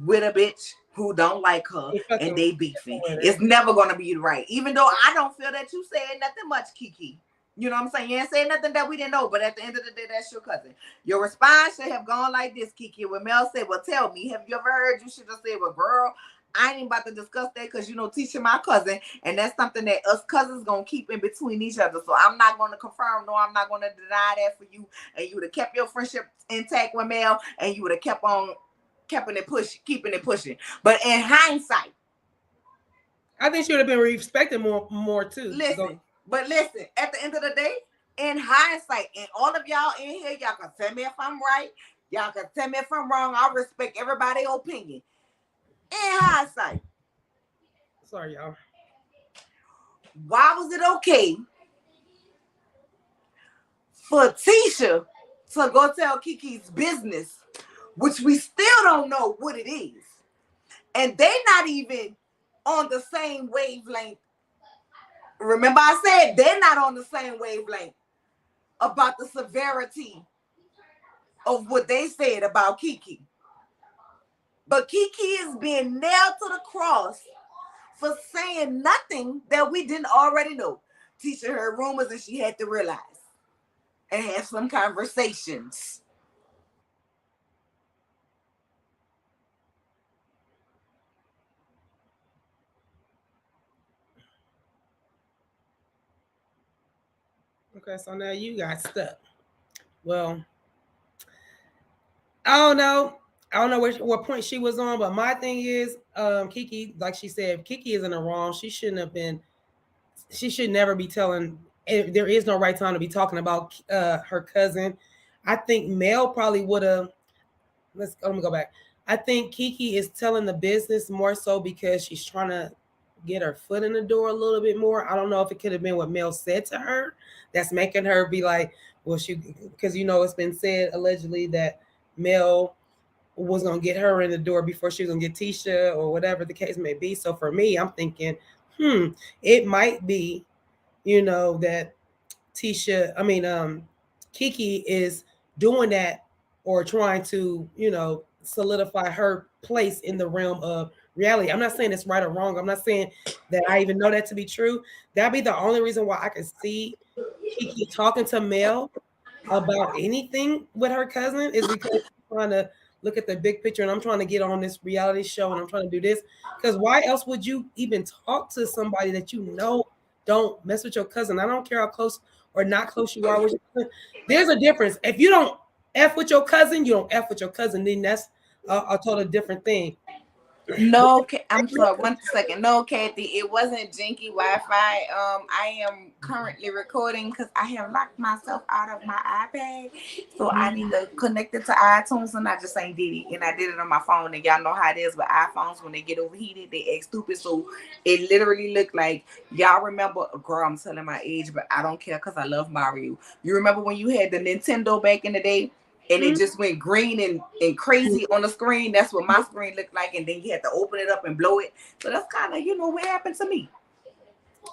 with a bitch who don't like her and they beefing. It's never going to be right. Even though I don't feel that you said nothing much, Kiki. You know what I'm saying? You ain't saying nothing that we didn't know, but at the end of the day, that's your cousin. Your response should have gone like this, Kiki. When Mel said, well, tell me, have you ever heard? You should have said, well, girl, I ain't about to discuss that because, you know, Tisha my cousin, and that's something that us cousins going to keep in between each other. So I'm not going to confirm, no, I'm not going to deny that for you. And you would have kept your friendship intact with Mel, and you would have keeping it pushing. But in hindsight, I think she would have been respected more too. Listen, at the end of the day, in hindsight, and all of y'all in here, y'all can tell me if I'm right, y'all can tell me if I'm wrong. I respect everybody's opinion. In hindsight, sorry, y'all. Why was it okay for Tisha to go tell Kiki's business, which we still don't know what it is, and they not even on the same wavelength? Remember I said they're not on the same wavelength about the severity of what they said about Kiki. But Kiki is being nailed to the cross for saying nothing that we didn't already know. Tisha heard rumors and she had to realize and have some conversations. Okay, so now you got stuck. Well, I don't know what point she was on, but my thing is, Kiki, like she said, Kiki is in the wrong. She should never be telling. There is no right time to be talking about her cousin. I think Mel probably would have. Let me go back. I think Kiki is telling the business more so because she's trying to get her foot in the door a little bit more. I don't know if it could have been what Mel said to her that's making her be like, well, because it's been said allegedly that Mel was going to get her in the door before she was going to get Tisha or whatever the case may be. So for me, I'm thinking, it might be, that Kiki is doing that or trying to, solidify her place in the realm of reality. I'm not saying it's right or wrong. I'm not saying that I even know that to be true. That'd be the only reason why I could see Kiki talking to Mel about anything with her cousin is because she's trying to look at the big picture, and I'm trying to get on this reality show and I'm trying to do this. Because why else would you even talk to somebody that don't mess with your cousin? I don't care how close or not close you are with your cousin. There's a difference. If you don't F with your cousin, you don't F with your cousin, then that's a totally different thing. No, I'm sorry. 1 second. No, Kathy, it wasn't janky Wi-Fi. I am currently recording because I have locked myself out of my iPad, so I need to connect it to iTunes, and I just ain't did it. And I did it on my phone, and y'all know how it is with iPhones when they get overheated, they act stupid. So it literally looked like y'all remember. Girl, I'm telling my age, but I don't care because I love Mario. You remember when you had the Nintendo back in the day? And it just went green and crazy on the screen. That's what my screen looked like. And then you had to open it up and blow it. So that's kind of, what happened to me.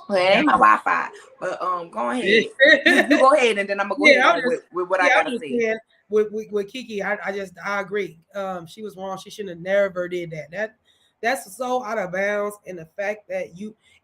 Well, it ain't my Wi-Fi. But go ahead. You go ahead, and then I'm gonna go ahead on with what I gotta say. With Kiki, I agree. She was wrong. She shouldn't have never did that. That's so out of bounds. And the fact that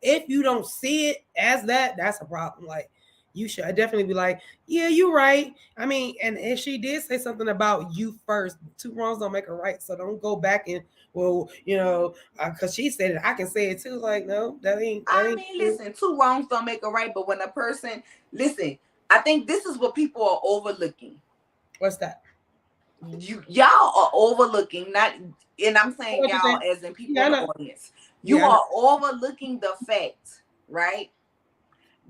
if you don't see it as that, that's a problem. Like, you should definitely be like, yeah, you're right. I mean, and if she did say something about you first, two wrongs don't make a right. So don't go back and, well, because she said it, I can say it too. Like, no, that ain't. I mean, listen, two wrongs don't make a right. But when a person, listen, I think this is what people are overlooking. What's that? Y'all are overlooking, not, and I'm saying y'all as in people in the audience. You are overlooking the fact, right,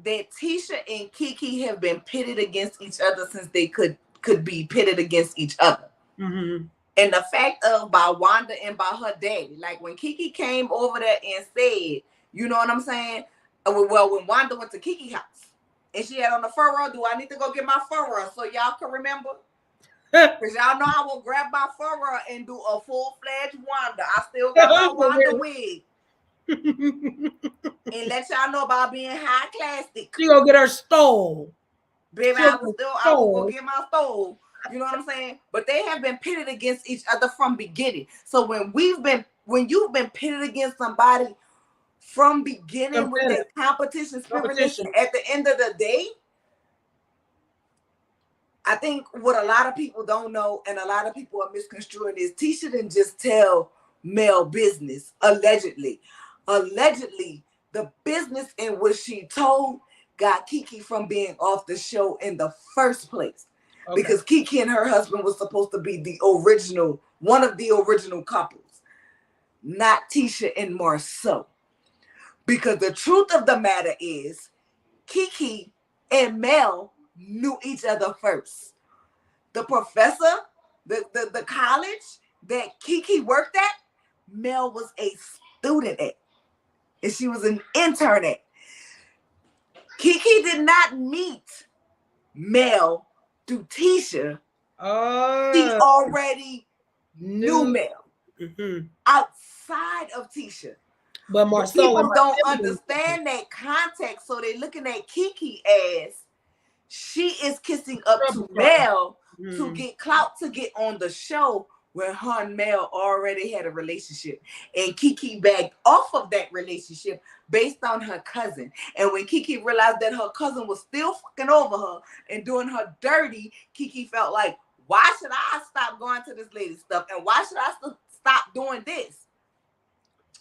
that Tisha and Kiki have been pitted against each other since they could be pitted against each other. Mm-hmm. And the fact of by Wanda and by her daddy, like when Kiki came over there and said, you know what I'm saying? Well, when Wanda went to Kiki's house and she had on the furrow, do I need to go get my furrow so y'all can remember? Because y'all know I will grab my furrow and do a full-fledged Wanda. I still got my Wanda wig. And let y'all know about being high classic. She gonna get her stole. Baby, I will go get my stole. You know what I'm saying? But they have been pitted against each other from beginning. So when you've been pitted against somebody from beginning with that competition spirit, at the end of the day, I think what a lot of people don't know and a lot of people are misconstruing is Tisha didn't just tell Mel business, allegedly. Allegedly, the business in which she told got Kiki from being off the show in the first place. Okay. Because Kiki and her husband was supposed to be one of the original couples, not Tisha and Marsau. Because the truth of the matter is, Kiki and Mel knew each other first. The professor, the college that Kiki worked at, Mel was a student at. And she was an intern at. Kiki did not meet Mel through Tisha. She already knew Mel outside of Tisha. But people don't understand that context, so they're looking at Kiki as she is kissing up to Mel to get clout to get on the show, where her and Mel already had a relationship. And Kiki backed off of that relationship based on her cousin. And when Kiki realized that her cousin was still fucking over her and doing her dirty, Kiki felt like, why should I stop going to this lady's stuff? And why should I stop doing this?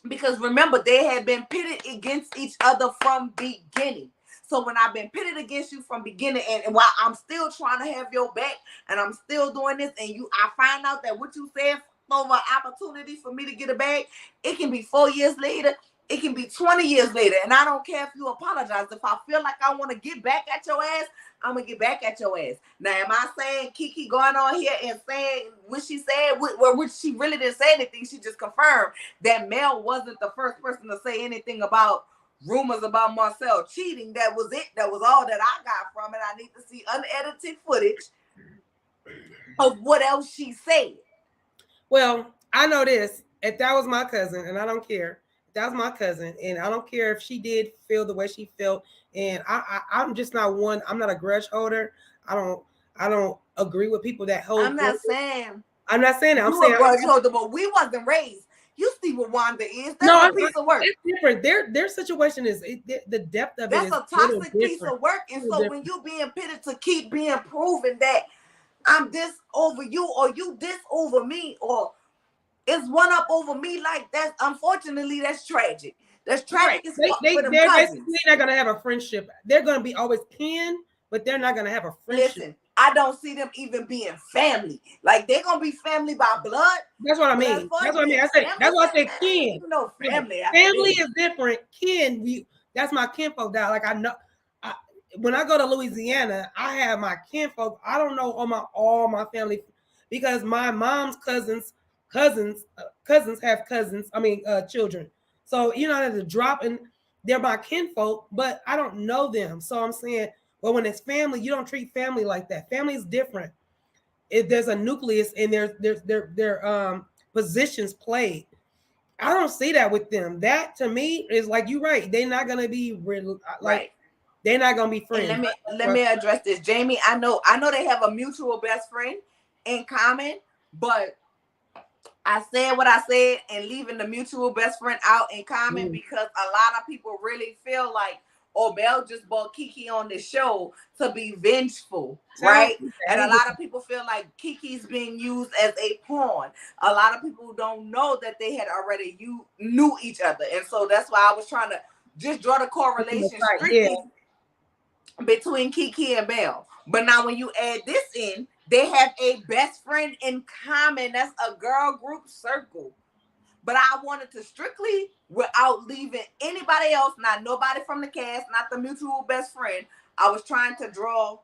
Because remember, they had been pitted against each other from beginning. So when I've been pitted against you from beginning, and while I'm still trying to have your back, and I'm still doing this, and I find out that what you said over an opportunity for me to get a bag, it can be 4 years later, it can be 20 years later, and I don't care if you apologize. If I feel like I want to get back at your ass, I'm gonna get back at your ass. Now, am I saying Kiki going on here and saying what she said, which she really didn't say anything? She just confirmed that Mel wasn't the first person to say anything about rumors about Marcel cheating. That was it. That was all that I got from it. I need to see unedited footage of what else she said. Well, I know this. If that was my cousin, and I don't care, that was my cousin, and I don't care if she did feel the way she felt. And I'm just not one. I'm not a grudge holder. I don't agree with people that hold. I'm not saying that. I'm saying a grudge holder, but we wasn't raised. You see what Wanda is? That's a piece of work. It's different. Their situation is the depth of it. That's a toxic piece of work. And so when you being pitted to keep being proven that I'm this over you, or you this over me, or it's one up over me, like that. Unfortunately, that's tragic. That's tragic. Right. They're basically not gonna have a friendship. They're gonna be always kin, but they're not gonna have a friendship. Listen, I don't see them even being family. Like they're gonna be family by blood. That's what I mean. That's what I mean. I said that's why I said kin. Even though family, family is different. Kin, that's my kinfolk down. Like I know, when I go to Louisiana, I have my kinfolk. I don't know all my family because my mom's cousins have cousins. I mean, children. So you know, there's a drop and they're my kinfolk, but I don't know them. So I'm saying, well, when it's family, you don't treat family like that. Family is different. There's a nucleus and their positions played. I don't see that with them. That to me is like you're right. They're not gonna be like they're not gonna be friends. And let me address this, Jamie. I know they have a mutual best friend in common, but I said what I said and leaving the mutual best friend out in common because a lot of people really feel like, oh, Mel just bought Kiki on the show to be vengeful, right? And a lot of people feel like Kiki's being used as a pawn. A lot of people don't know that they had already knew each other. And so that's why I was trying to just draw the correlation strictly between Kiki and Mel. But now when you add this in, they have a best friend in common. That's a girl group circle. But I wanted to strictly, without leaving anybody else, not nobody from the cast, not the mutual best friend, I was trying to draw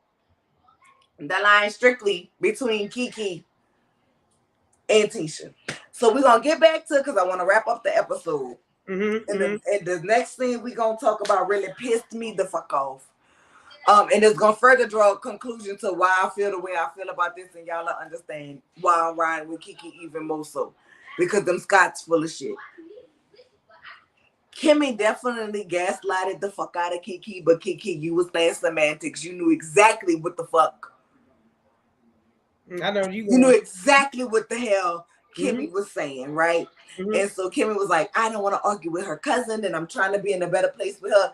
the line strictly between Kiki and Tisha. So we're going to get back to, because I want to wrap up the episode. And the next thing we're going to talk about really pissed me the fuck off. And it's going to further draw a conclusion to why I feel the way I feel about this, and y'all understand why I'm riding with Kiki even more so. Because them Scots full of shit. Kimmy definitely gaslighted the fuck out of Kiki, but Kiki, you was playing semantics. You knew exactly what the fuck. I know you knew exactly what the hell Kimmy was saying, right? And so Kimmy was like, I don't want to argue with her cousin, and I'm trying to be in a better place with her.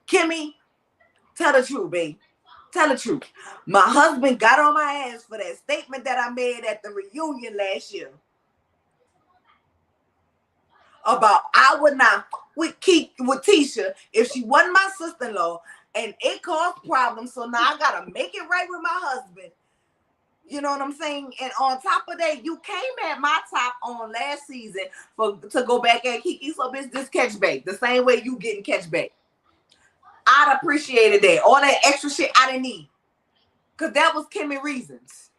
Kimmy, tell the truth, babe. Tell the truth. My husband got on my ass for that statement that I made at the reunion last year. About I would not with Tisha if she wasn't my sister-in-law, and it caused problems. So now I gotta make it right with my husband. You know what I'm saying? And on top of that, you came at my top on last season to go back at Kiki. So bitch, this catch back the same way you getting catch back. I'd appreciated that. All that extra shit I didn't need, cause that was Kimmy reasons.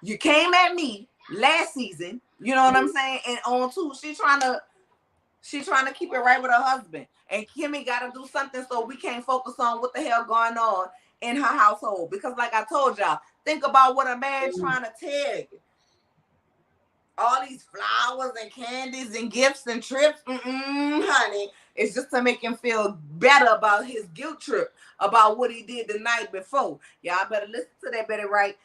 You came at me last season. You know what I'm saying? And on two, she's trying to keep it right with her husband. And Kimmy got to do something so we can't focus on what the hell going on in her household. Because like I told y'all, think about what a man trying to tell you. All these flowers and candies and gifts and trips, honey, it's just to make him feel better about his guilt trip, about what he did the night before. Y'all better listen to that better, right?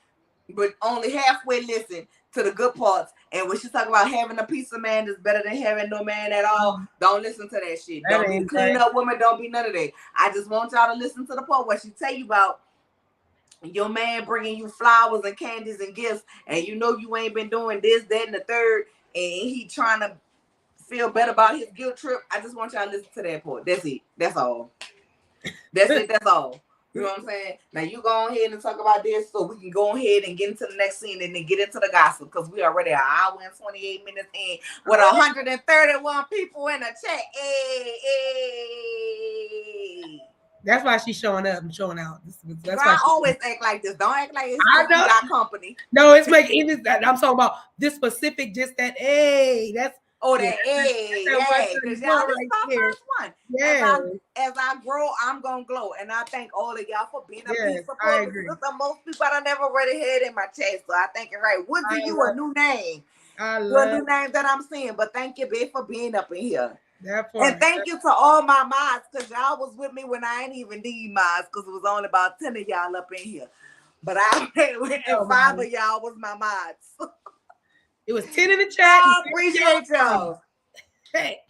But only halfway listen to the good parts. And when she talk about having a piece of man is better than having no man at all, don't listen to that shit. Don't be clean up woman, don't be none of that. I just want y'all to listen to the part where she tell you about your man bringing you flowers and candies and gifts, and you know you ain't been doing this, that, and the third, and he trying to feel better about his guilt trip. I just want y'all to listen to that part. That's it. That's all. That's it. That's all. You know what I'm saying? Now you go ahead and talk about this so we can go ahead and get into the next scene and then get into the gossip, because we already an hour and 28 minutes in with 131 people in the chat. Hey. That's why she's showing up and showing out. That's why I always act like this. Don't act like it's got company. No, it's making it. I'm talking about this specific, just that. Hey, that's. Oh, that because y'all right my first one. Yeah. As I grow, I'm gonna glow, and I thank all of y'all for being a piece of support. Because the most people I never already had in my chest, so I think it right. Woodsy, you a new name. You're a new name that I'm seeing, but thank you, babe, for being up in here. And thank you to all my mods, because y'all was with me when I ain't even need mods, because it was only about 10 of y'all up in here. But I and 5 of y'all was my mods. It was 10 in the chat. I appreciate y'all. Hey,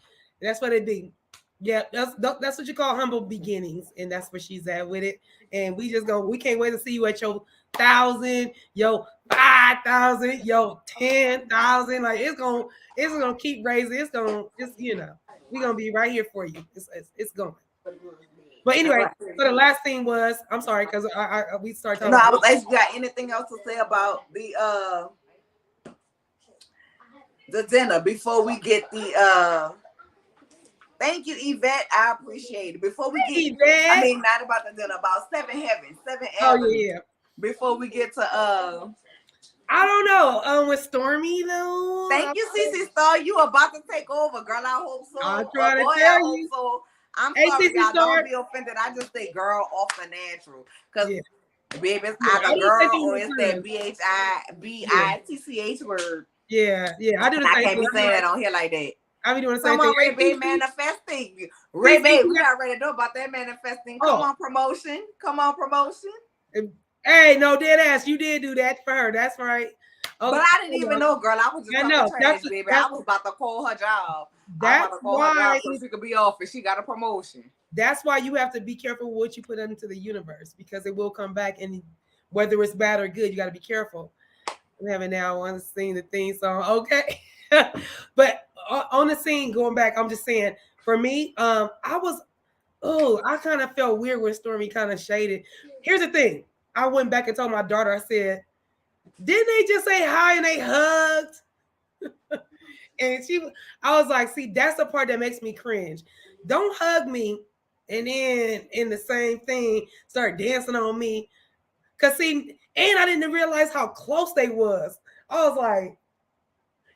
that's what it be. Yeah, that's what you call humble beginnings, and that's where she's at with it. And we can't wait to see you at your 1,000, your 5,000, your 10,000. Like it's gonna keep raising. It's gonna just we're gonna be right here for you. It's going. But All anyway, right. so the last thing was, I'm sorry, because we started talking No, I about. was asking, you got anything else to say about the dinner before we get the thank you, Yvette. I appreciate it. Before we get, Hey, Dad. not about the dinner, about Seven Heavens, Seven Oh Avenue. yeah. Before we get to I don't know. With Stormy though. thank you, CC Star. You about to take over, girl. I hope so. I'm Boy, trying to I tell hope you. so. I'm Hey, sorry, CC y'all. Don't Star. be offended. I just say girl off the natural. Cause Yeah. baby, it's Yeah. I either do the same girl thing or with it's my that son. Yeah. BITCH word. Yeah. Yeah. I do And the I same can't thing. be saying that on here like that. I be doing the same Come thing. on, Ray Hey, Bay, CC. manifesting. Ray CC, Bay, we already know about that manifesting. Come on, promotion. Come on, promotion. Hey, no, dead ass. You did do that for her. That's right. But Okay. I didn't even know, girl. I was just I talking know. trash, baby. I was about to call her job. I was about That's to call her why job so she could be off and she got a promotion. that's why you have to be careful what you put into the universe, because it will come back, and whether it's bad or good, you got to be careful. I'm having now on the scene the theme song. Okay. But on the scene, going back, I'm just saying, for me, I kind of felt weird when Stormy kind of shaded. Here's the thing. I went back and told my daughter, I said, didn't they just say hi and they hugged? And I was like, see, that's the part that makes me cringe. Don't hug me and then in the same thing start dancing on me. Cause see, and I didn't realize how close they was. I was like,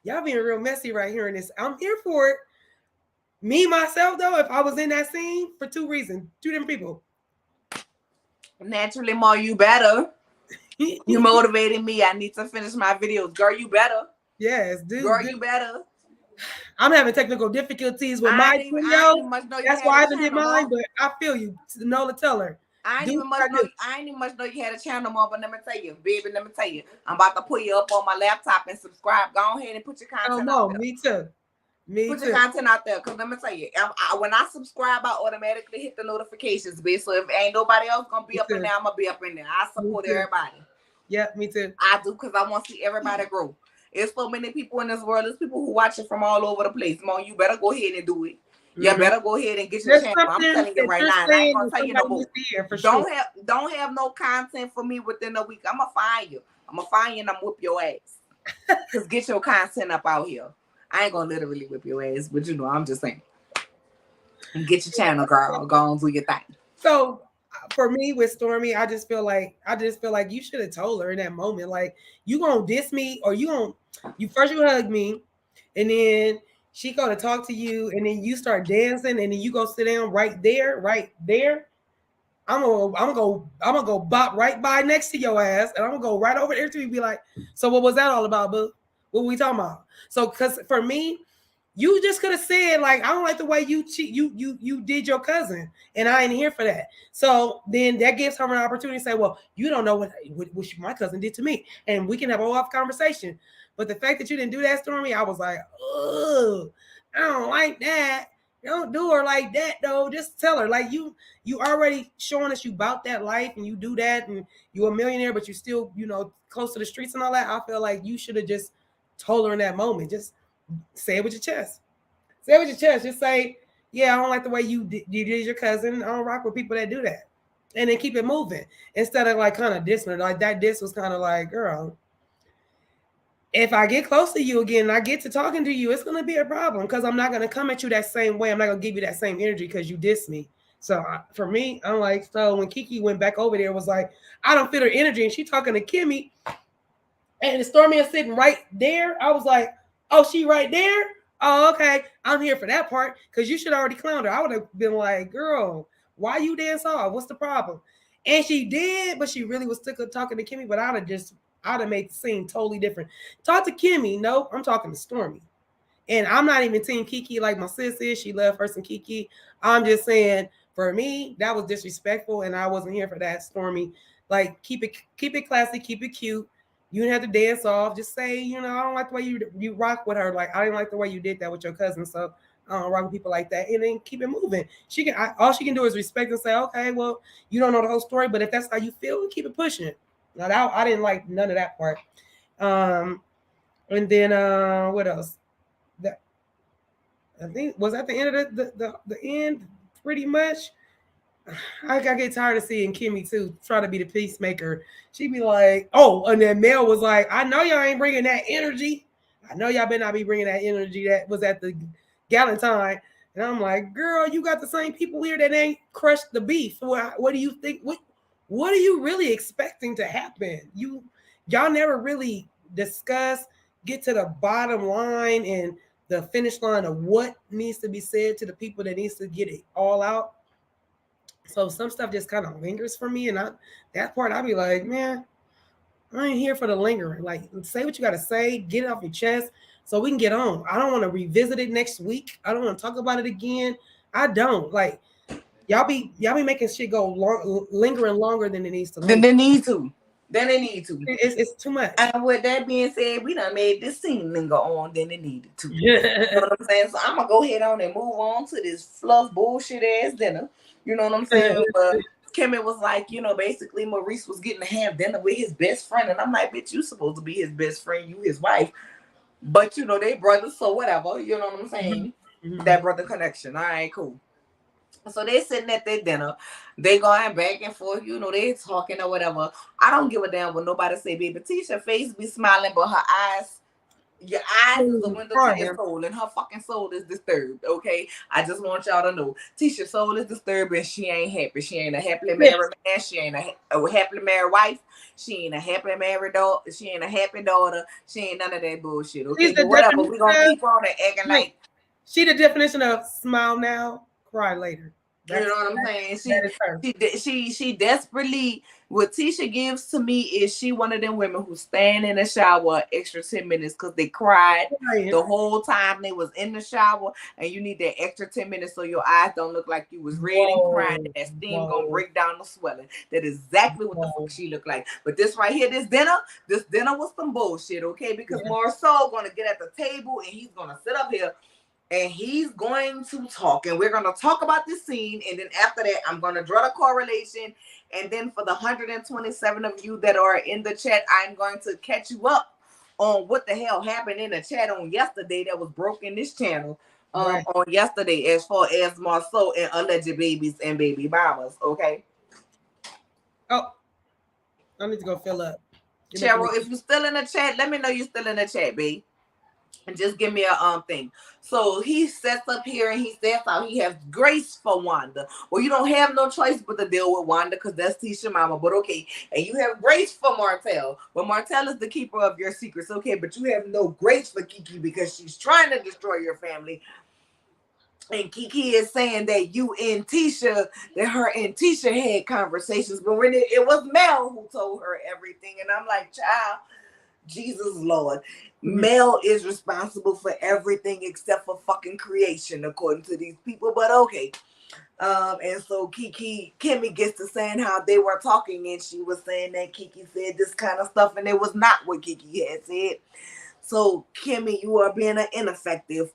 y'all being real messy right here in this. I'm here for it. Me, myself, though, if I was in that scene, for two reasons, two different people. Naturally, Ma, you better. You motivated me. I need to finish my videos. Girl, you better. Yes, dude. Girl, you better. I'm having technical difficulties with I my ain't even video. much know you That's had why I a haven't did channel, mine, Ma. but I feel you. Nola, tell her. I ain't even much know you had a channel, Ma, but let me tell you, baby, let me tell you. I'm about to put you up on my laptop and subscribe. Go ahead and put your content out there. Me too. Put your content out there, because let me tell you, when I subscribe, I automatically hit the notifications, bitch. So if ain't nobody else gonna be up in there, I'm gonna be up in there. I support everybody. Yeah, me too. I do, because I want to see everybody grow. There's so many people in this world. There's people who watch it from all over the place. Mom, you better go ahead and do it. You better go ahead and get your channel. I'm telling you right now. And I ain't gonna tell you no more. Don't have no content for me within a week. I'm gonna find you. I'm gonna find you and I'm whip your ass. Just get your content up out here. I ain't gonna literally whip your ass, but you know, I'm just saying. And get your channel, girl. Go on, do your thing. So for me with Stormy, I just feel like you should have told her in that moment, like, you gonna diss me, or you first you hug me, and then she gonna talk to you, and then you start dancing, and then you go sit down right there. I'm gonna go bop right by next to your ass, and I'm gonna go right over there to you and be like, so what was that all about, boo? What were we talking about? So, because for me, you just could have said, like, I don't like the way you cheat, you did your cousin, and I ain't here for that. So then that gives her an opportunity to say, well, you don't know what my cousin did to me, and we can have a whole off conversation. But the fact that you didn't do that, Stormy, I was like, oh, I don't like that. Don't do her like that, though. Just tell her, like, you already showing us you about that life, and you do that, and you're a millionaire, but you still, close to the streets and all that. I feel like you should have just told her in that moment. Just say it with your chest. Say it with your chest. Just say, yeah, I don't like the way you did your cousin. I don't rock with people that do that. And then keep it moving. Instead of like kind of dissing her. Like that diss was kind of like, girl, if I get close to you again and I get to talking to you, it's going to be a problem, because I'm not going to come at you that same way. I'm not going to give you that same energy because you diss me. So for me, I'm like, so when Kiki went back over there, was like, I don't feel her energy. And she talking to Kimmy, and Stormy is sitting right there. I was like, oh, she right there? Oh, okay. I'm here for that part, because you should already clowned her. I would have been like, girl, why you dance off? What's the problem? And she did, but she really was still talking to Kimmy. But I'd have made the scene totally different. Talk to Kimmy. No, I'm talking to Stormy. And I'm not even team Kiki like my sis is. She loved her some Kiki. I'm just saying, for me, that was disrespectful, and I wasn't here for that, Stormy. Like, keep it classy, keep it cute. You didn't have to dance off. Just say, I don't like the way you rock with her. Like, I didn't like the way you did that with your cousin. So I don't rock with people like that. And then keep it moving. All she can do is respect and say, okay, well, you don't know the whole story, but if that's how you feel, keep it pushing. Now, I didn't like none of that part. And then what else? I think was at the end of the end, pretty much. I get tired of seeing Kimmy too try to be the peacemaker. She be like, "Oh," and then Mel was like, "I know y'all ain't bringing that energy. I know y'all better not be bringing that energy that was at the Galentine." And I'm like, "Girl, you got the same people here that ain't crushed the beef. What do you think? What are you really expecting to happen? Y'all never really discuss, get to the bottom line and the finish line of what needs to be said to the people that needs to get it all out." So some stuff just kind of lingers for me, and that part I'll be like, man, I ain't here for the lingering. Like, say what you got to say, get it off your chest, so we can get on. I don't want to revisit it next week. I don't want to talk about it again. I don't like y'all be making shit go lingering longer than it needs to Then linger. they need to. Then they need to. It's too much. And with that being said, we done made this scene linger on than it needed to. You Yeah. know what I'm saying? So I'm gonna go ahead on and move on to this fluff bullshit ass dinner. You know what I'm saying? But Kimmy was like, basically Maurice was getting to have dinner with his best friend. And I'm like, bitch, you supposed to be his best friend, you his wife. But they brothers, so whatever. You know what I'm saying? That brother connection. All right, cool. So they sitting at their dinner, they going back and forth, they talking or whatever. I don't give a damn what nobody say, baby. Tisha face be smiling, but her eyes, your eyes is the window to your soul, and her fucking soul is disturbed. Okay, I just want y'all to know, Tisha's soul is disturbed, and she ain't happy. She ain't a happily married man. She ain't a happily married wife. She ain't a happily married daughter. She ain't a happy daughter. She ain't none of that bullshit. Okay, but whatever. We gonna keep on and acting like she the definition of smile now, cry later. You know what I'm saying? She desperately, what Tisha gives to me is she one of them women who stand in the shower extra 10 minutes because they cried the whole time they was in the shower, and you need that extra 10 minutes so your eyes don't look like you was red and crying, and that steam gonna break down the swelling. That is exactly what the fuck she looked like. But this right here, this dinner was some bullshit, okay? Because Marsau gonna get at the table and he's gonna sit up here and he's going to talk, and we're going to talk about this scene, and then after that, I'm going to draw the correlation, and then for the 127 of you that are in the chat, I'm going to catch you up on what the hell happened in the chat on yesterday that was broke in this channel on yesterday as far as Marsau and alleged babies and baby mamas, okay? Oh, I need to go fill up. Cheryl, if you're still in the chat, let me know you're still in the chat, babe. And just give me a thing. So he sets up here and he says how he has grace for Wanda. Well, you don't have no choice but to deal with Wanda because that's Tisha mama. But okay, and you have grace for Marital. But Marital is the keeper of your secrets. Okay, but you have no grace for Kiki because she's trying to destroy your family. And Kiki is saying that you and Tisha, that her and Tisha had conversations, but when it was Mel who told her everything. And I'm like, child, Jesus Lord. Mel is responsible for everything except for fucking creation, according to these people. But okay. And so Kimmy gets to saying how they were talking, and she was saying that Kiki said this kind of stuff, and it was not what Kiki had said. So Kimmy, you are being an ineffective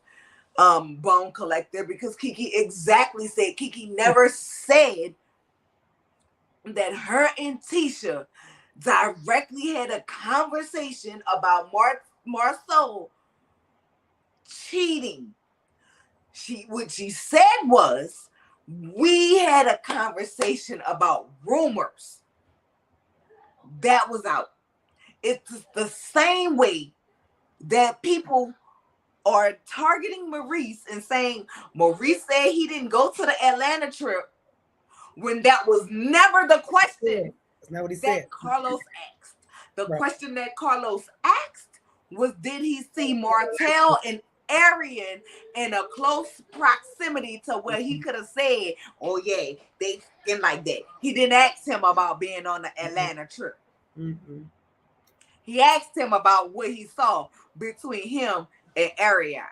bone collector because Kiki exactly said, Kiki never said that her and Tisha directly had a conversation about Marsau cheating. What she said was, we had a conversation about rumors. That was out. It's the same way that people are targeting Maurice and saying Maurice said he didn't go to the Atlanta trip when that was never the question. That's not what he said. Carlos asked. The question that Carlos asked was, did he see Marital and Arian in a close proximity to where he could have said, oh yeah, they fucking like that. He didn't ask him about being on the Atlanta trip. He asked him about what he saw between him and Arian.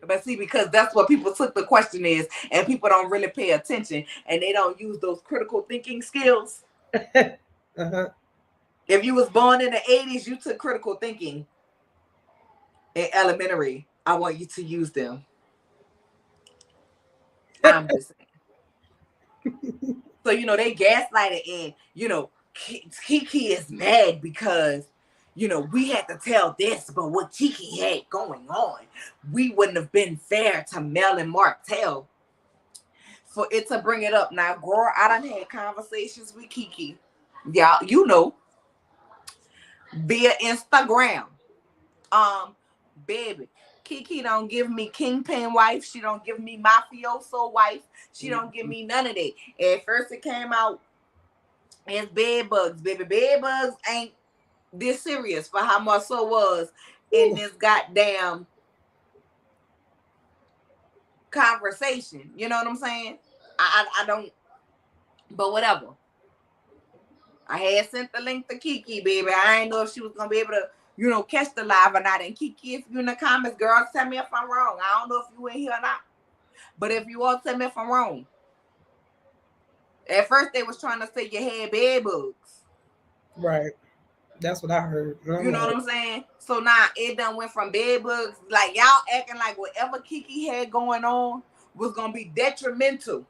But see, because that's what people took the question is, and people don't really pay attention, and they don't use those critical thinking skills. If you was born in the 80s, you took critical thinking in elementary. I want you to use them. I'm just saying. So, they gaslighted, and, Kiki is mad because, we had to tell this, but what Kiki had going on, we wouldn't have been fair to Mel and Marital. for it to bring it up. Now, girl, I done had conversations with Kiki. Y'all, via Instagram. Baby, Kiki don't give me kingpin wife. She don't give me mafioso wife. She don't give me none of that. At first it came out as bed bugs. Baby, bed bugs ain't this serious for how Marsau was in this goddamn conversation. You know what I'm saying? I don't, but whatever. I had sent the link to Kiki, baby. I ain't know if she was gonna be able to, catch the live or not. And Kiki, if you in the comments, girl, tell me if I'm wrong. I don't know if you in here or not. But if you all, tell me if I'm wrong. At first, they was trying to say you had bed bugs. Right. That's what I heard. You know what I'm saying? So now it done went from bed bugs. Like, y'all acting like whatever Kiki had going on was gonna be detrimental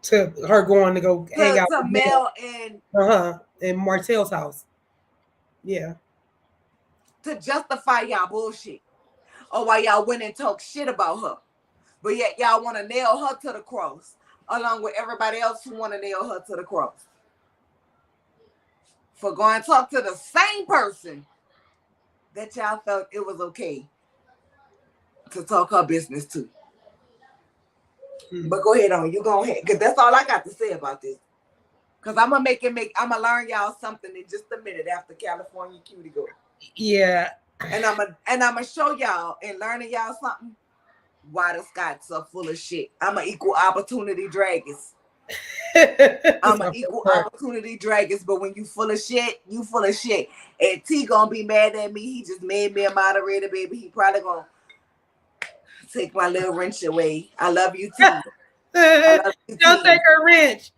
to her going to go hang out to with Mel and in Martel's house. Yeah. To justify y'all bullshit. Or why y'all went and talk shit about her. But yet y'all want to nail her to the cross. Along with everybody else who want to nail her to the cross. For going to talk to the same person that y'all felt it was okay to talk her business to. But go ahead on. You go ahead. Because that's all I got to say about this. Because I'm going to I'm going to learn y'all something in just a minute after California Cutie go. Yeah. And I'm going to show y'all and learning y'all something why the Scots are full of shit. I'm an equal opportunity dragons. I'm an equal opportunity dragons, but when you full of shit, you full of shit. And T gonna be mad at me. He just made me a moderator, baby. He probably gonna take my little wrench away. I love you, T. Don't take her wrench.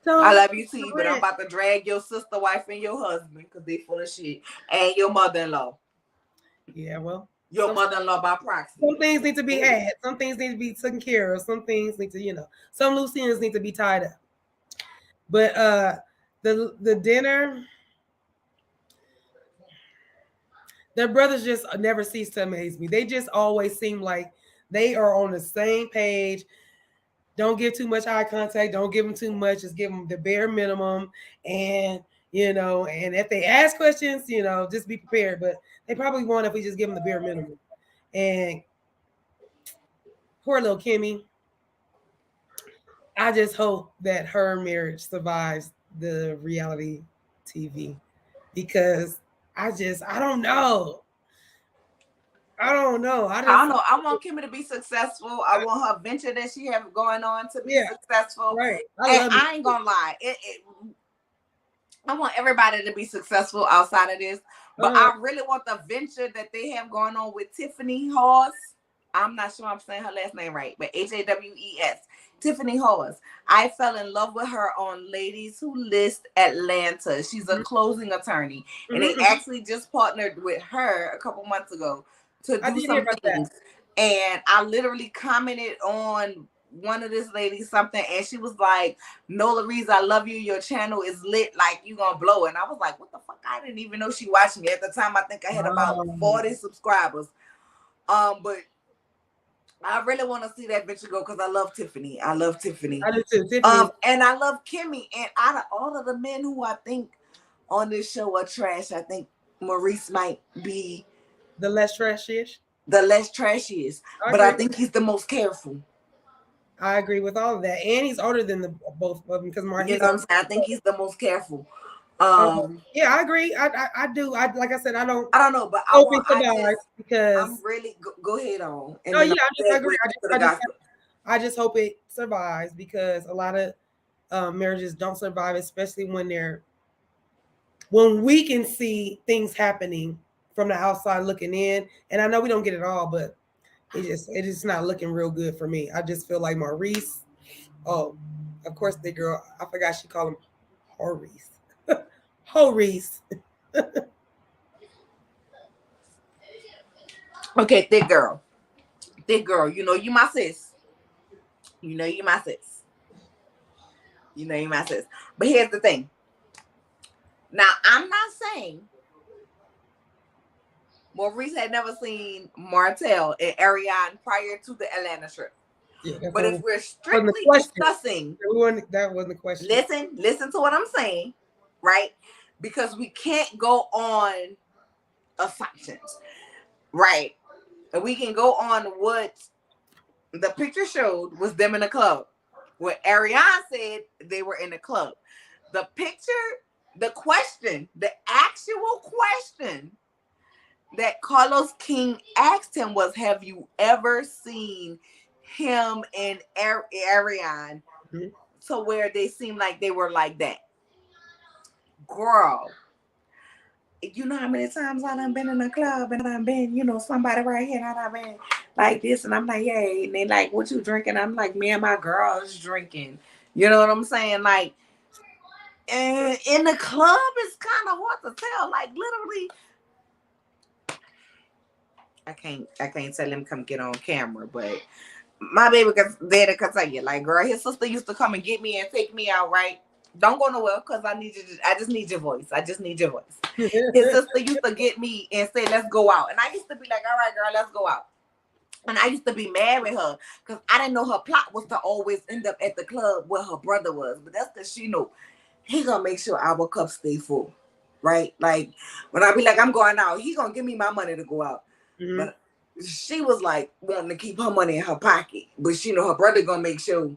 I love you, T, but I'm about to drag your sister, wife, and your husband because they full of shit. And your mother-in-law. Yeah, well. Your mother-in-law by proxy. Some things need to be had. Some things need to be taken care of. Some things need to, some loose ends need to be tied up. But the dinner, their brothers just never cease to amaze me. They just always seem like they are on the same page. Don't give too much eye contact. Don't give them too much. Just give them the bare minimum. And, and if they ask questions, just be prepared. But they probably won't if we just give them the bare minimum. And poor little Kimmy, I just hope that her marriage survives the reality TV because I don't know. I don't know. I don't know. I want Kimmy to be successful. I want her venture that she have going on to be successful. Right. I ain't gonna lie. I want everybody to be successful outside of this. But I really want the venture that they have going on with Tiffany Hawes. I'm not sure I'm saying her last name right, but Hawes. Tiffany Hawes. I fell in love with her on Ladies Who List Atlanta. She's a closing attorney. And they actually just partnered with her a couple months ago to do some things. And I literally commented on one of this ladies something, and she was like, "Nola Reese, I love you. Your channel is lit. Like, you gonna blow." And I was like, "What the fuck?" I didn't even know she watched me. At the time, I think I had about 40 subscribers. But I really want to see that venture go because I love Tiffany. I love Tiffany. I do too. Tiffany. And I love Kimmy. And out of all of the men who I think on this show are trash, I think Maurice might be the less trashiest. The less trashiest. But I think he's the most careful. I agree with all of that. And he's older than both of them because Maurice. I think he's the most careful. Yeah, I agree. I do. Like I said, I don't know, but because I'm really go ahead on. And yeah, I agree. I just hope it survives because a lot of marriages don't survive, especially when we can see things happening from the outside looking in. And I know we don't get it all, but it is not looking real good for me. I just feel like Maurice. Oh, of course, the girl. I forgot she called him Maurice. Maurice. Okay, thick girl. You my sis. You my sis. You my sis. But here's the thing. Now, I'm not saying Maurice had never seen Marital and Ariane prior to the Atlanta trip. Yeah, But if we're wasn't the strictly question. discussing, That wasn't the question. listen to what I'm saying, right? Because we can't go on assumptions, right? And we can go on what the picture showed was them in a club. What Ariane said they were in a club. The picture, the question, the actual question that Carlos King asked him was, have you ever seen him and Ariane to where they seemed like they were like that? Girl, you know how many times I done been in a club and I done been, you know, somebody right here and I done been like this and I'm like, hey, and they like, what you drinking? I'm like, me and my girls drinking. You know what I'm saying? Like, and in the club, it's kind of hard to tell. Like, literally, I can't tell him come get on camera, but my baby daddy can tell you, like, girl, his sister used to come and get me and take me out, right? Don't go nowhere because I just need your voice. I just need your voice. His sister used to get me and say, let's go out. And I used to be like, all right, girl, let's go out. And I used to be mad with her because I didn't know her plot was to always end up at the club where her brother was. But that's because she knew he gonna make sure our cup stay full, right? Like when I be like, I'm going out, he gonna give me my money to go out. Mm-hmm. But she was like wanting to keep her money in her pocket, but she know her brother gonna make sure.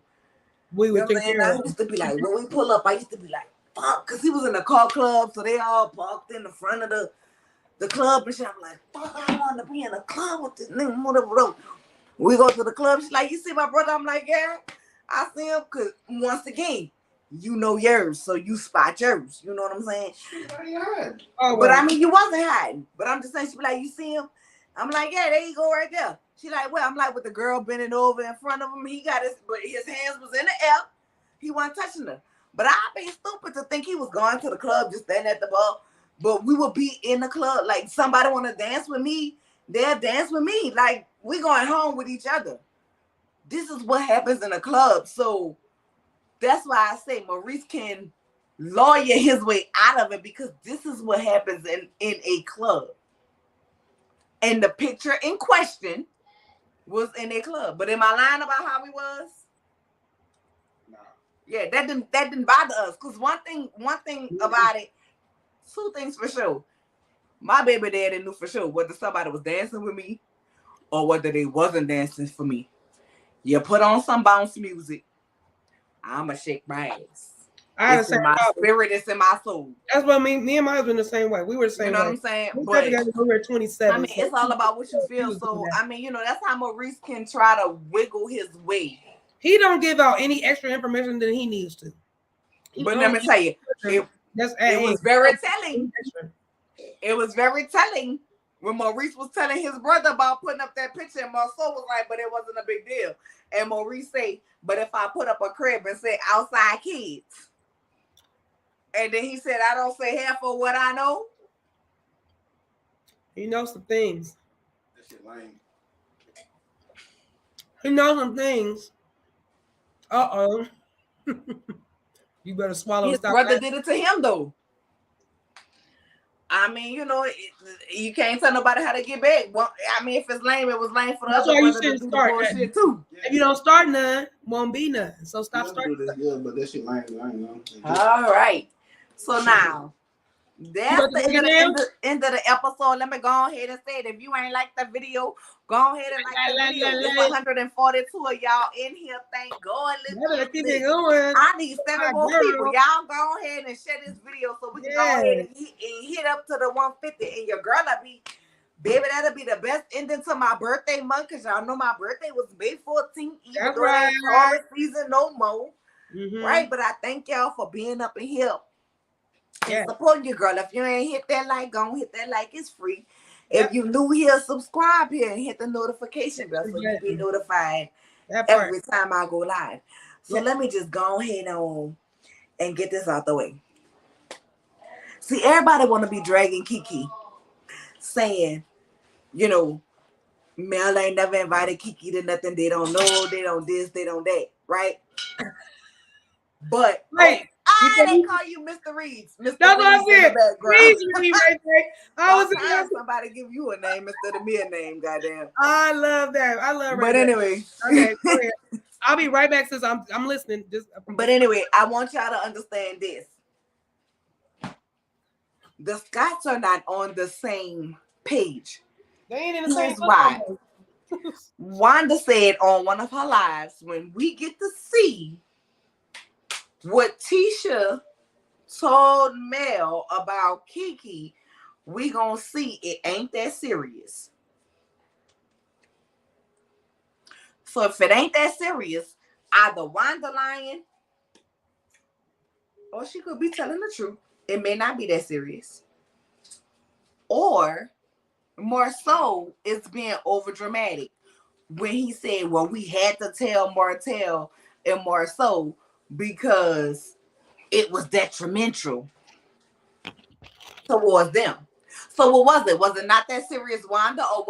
We would think I used to be like, when we pull up, I used to be like, fuck, because he was in the car club, so they all parked in the front of the club and shit. I'm like, fuck, I want to be in a club with this nigga, whatever. We go to the club, she's like, you see my brother? I'm like, yeah, I see him, because once again, you know yours, so you spot yours. You know what I'm saying? Oh, well. But I mean, you wasn't hiding. But I'm just saying, she be like, you see him? I'm like, yeah, there you go right there. She like, well, I'm like with the girl bending over in front of him. He got his hands was in the air. He wasn't touching her. But I been stupid to think he was going to the club, just standing at the bar. But we would be in the club. Like somebody want to dance with me, they'll dance with me. Like we going home with each other. This is what happens in a club. So that's why I say Maurice can lawyer his way out of it because this is what happens in a club. And the picture in question was in a club. But am I lying about how we was? No. Yeah, that didn't bother us. Cause one thing about it, two things for sure. My baby daddy knew for sure whether somebody was dancing with me or whether they wasn't dancing for me. You put on some bounce music, I'ma shake my ass. It's in my spirit, it's in my soul. That's what me and my husband the same way. We were the same way. You know what I'm saying? But we were 27. I mean, it's all about what you feel. So I mean, you know, that's how Maurice can try to wiggle his way. He don't give out any extra information than he needs to. But let me tell you, it was very telling. It was very telling when Maurice was telling his brother about putting up that picture, and Marsau was like, but it wasn't a big deal. And Maurice say, but if I put up a crib and say outside kids, and then he said, I don't say half of what I know. He knows some things. That shit lame. He knows some things. Uh-oh. You better swallow. His brother did it to him, though. I mean, you know, you can't tell nobody how to get back. Well, I mean, if it's lame, it was lame for the other brother to do the bullshit too. If you don't start none, won't be none. So stop starting. Yeah, but that shit lame. I know. All right. So now, that's the end of the episode. Let me go ahead and say it. If you ain't like the video, go ahead and like the video. There's 142 of y'all in here. Thank God. I need 7 more people. Y'all go ahead and share this video so we can go ahead and hit up to the 150. And your girl baby, that'll be the best ending to my birthday month because y'all know my birthday was May 14th. Even though it ain't forest season no more. Mm-hmm. Right? But I thank y'all for being up in here. And support your girl. If you ain't hit that like, go hit that like. It's free. If you new here, subscribe here and hit the notification bell so you be notified every time I go live. So let me just go ahead and get this out the way. See, everybody want to be dragging Kiki, saying, you know, Mel ain't never invited Kiki to nothing. They don't know. They don't this. They don't that. Right? But Why they call you Mr. Reeds? Mr. That's what I Reeds in the said. background. Reeds Reed right there. I was About time somebody give you a name instead of me a name, goddamn. I love that. I love But anyway. Okay, go ahead. I'll be right back since I'm listening. But anyway, I want y'all to understand this. The Scotts are not on the same page. They ain't in the Here's same why. Wanda said on one of her lives, when we get to see what Tisha told Mel about Kiki, we gonna see it ain't that serious. So if it ain't that serious, either Wanda lying or she could be telling the truth. It may not be that serious. Or Marsau is being over dramatic when he said, well, we had to tell Marital and Marsau because it was detrimental towards them. So what was it? Was it not that serious, Wanda, or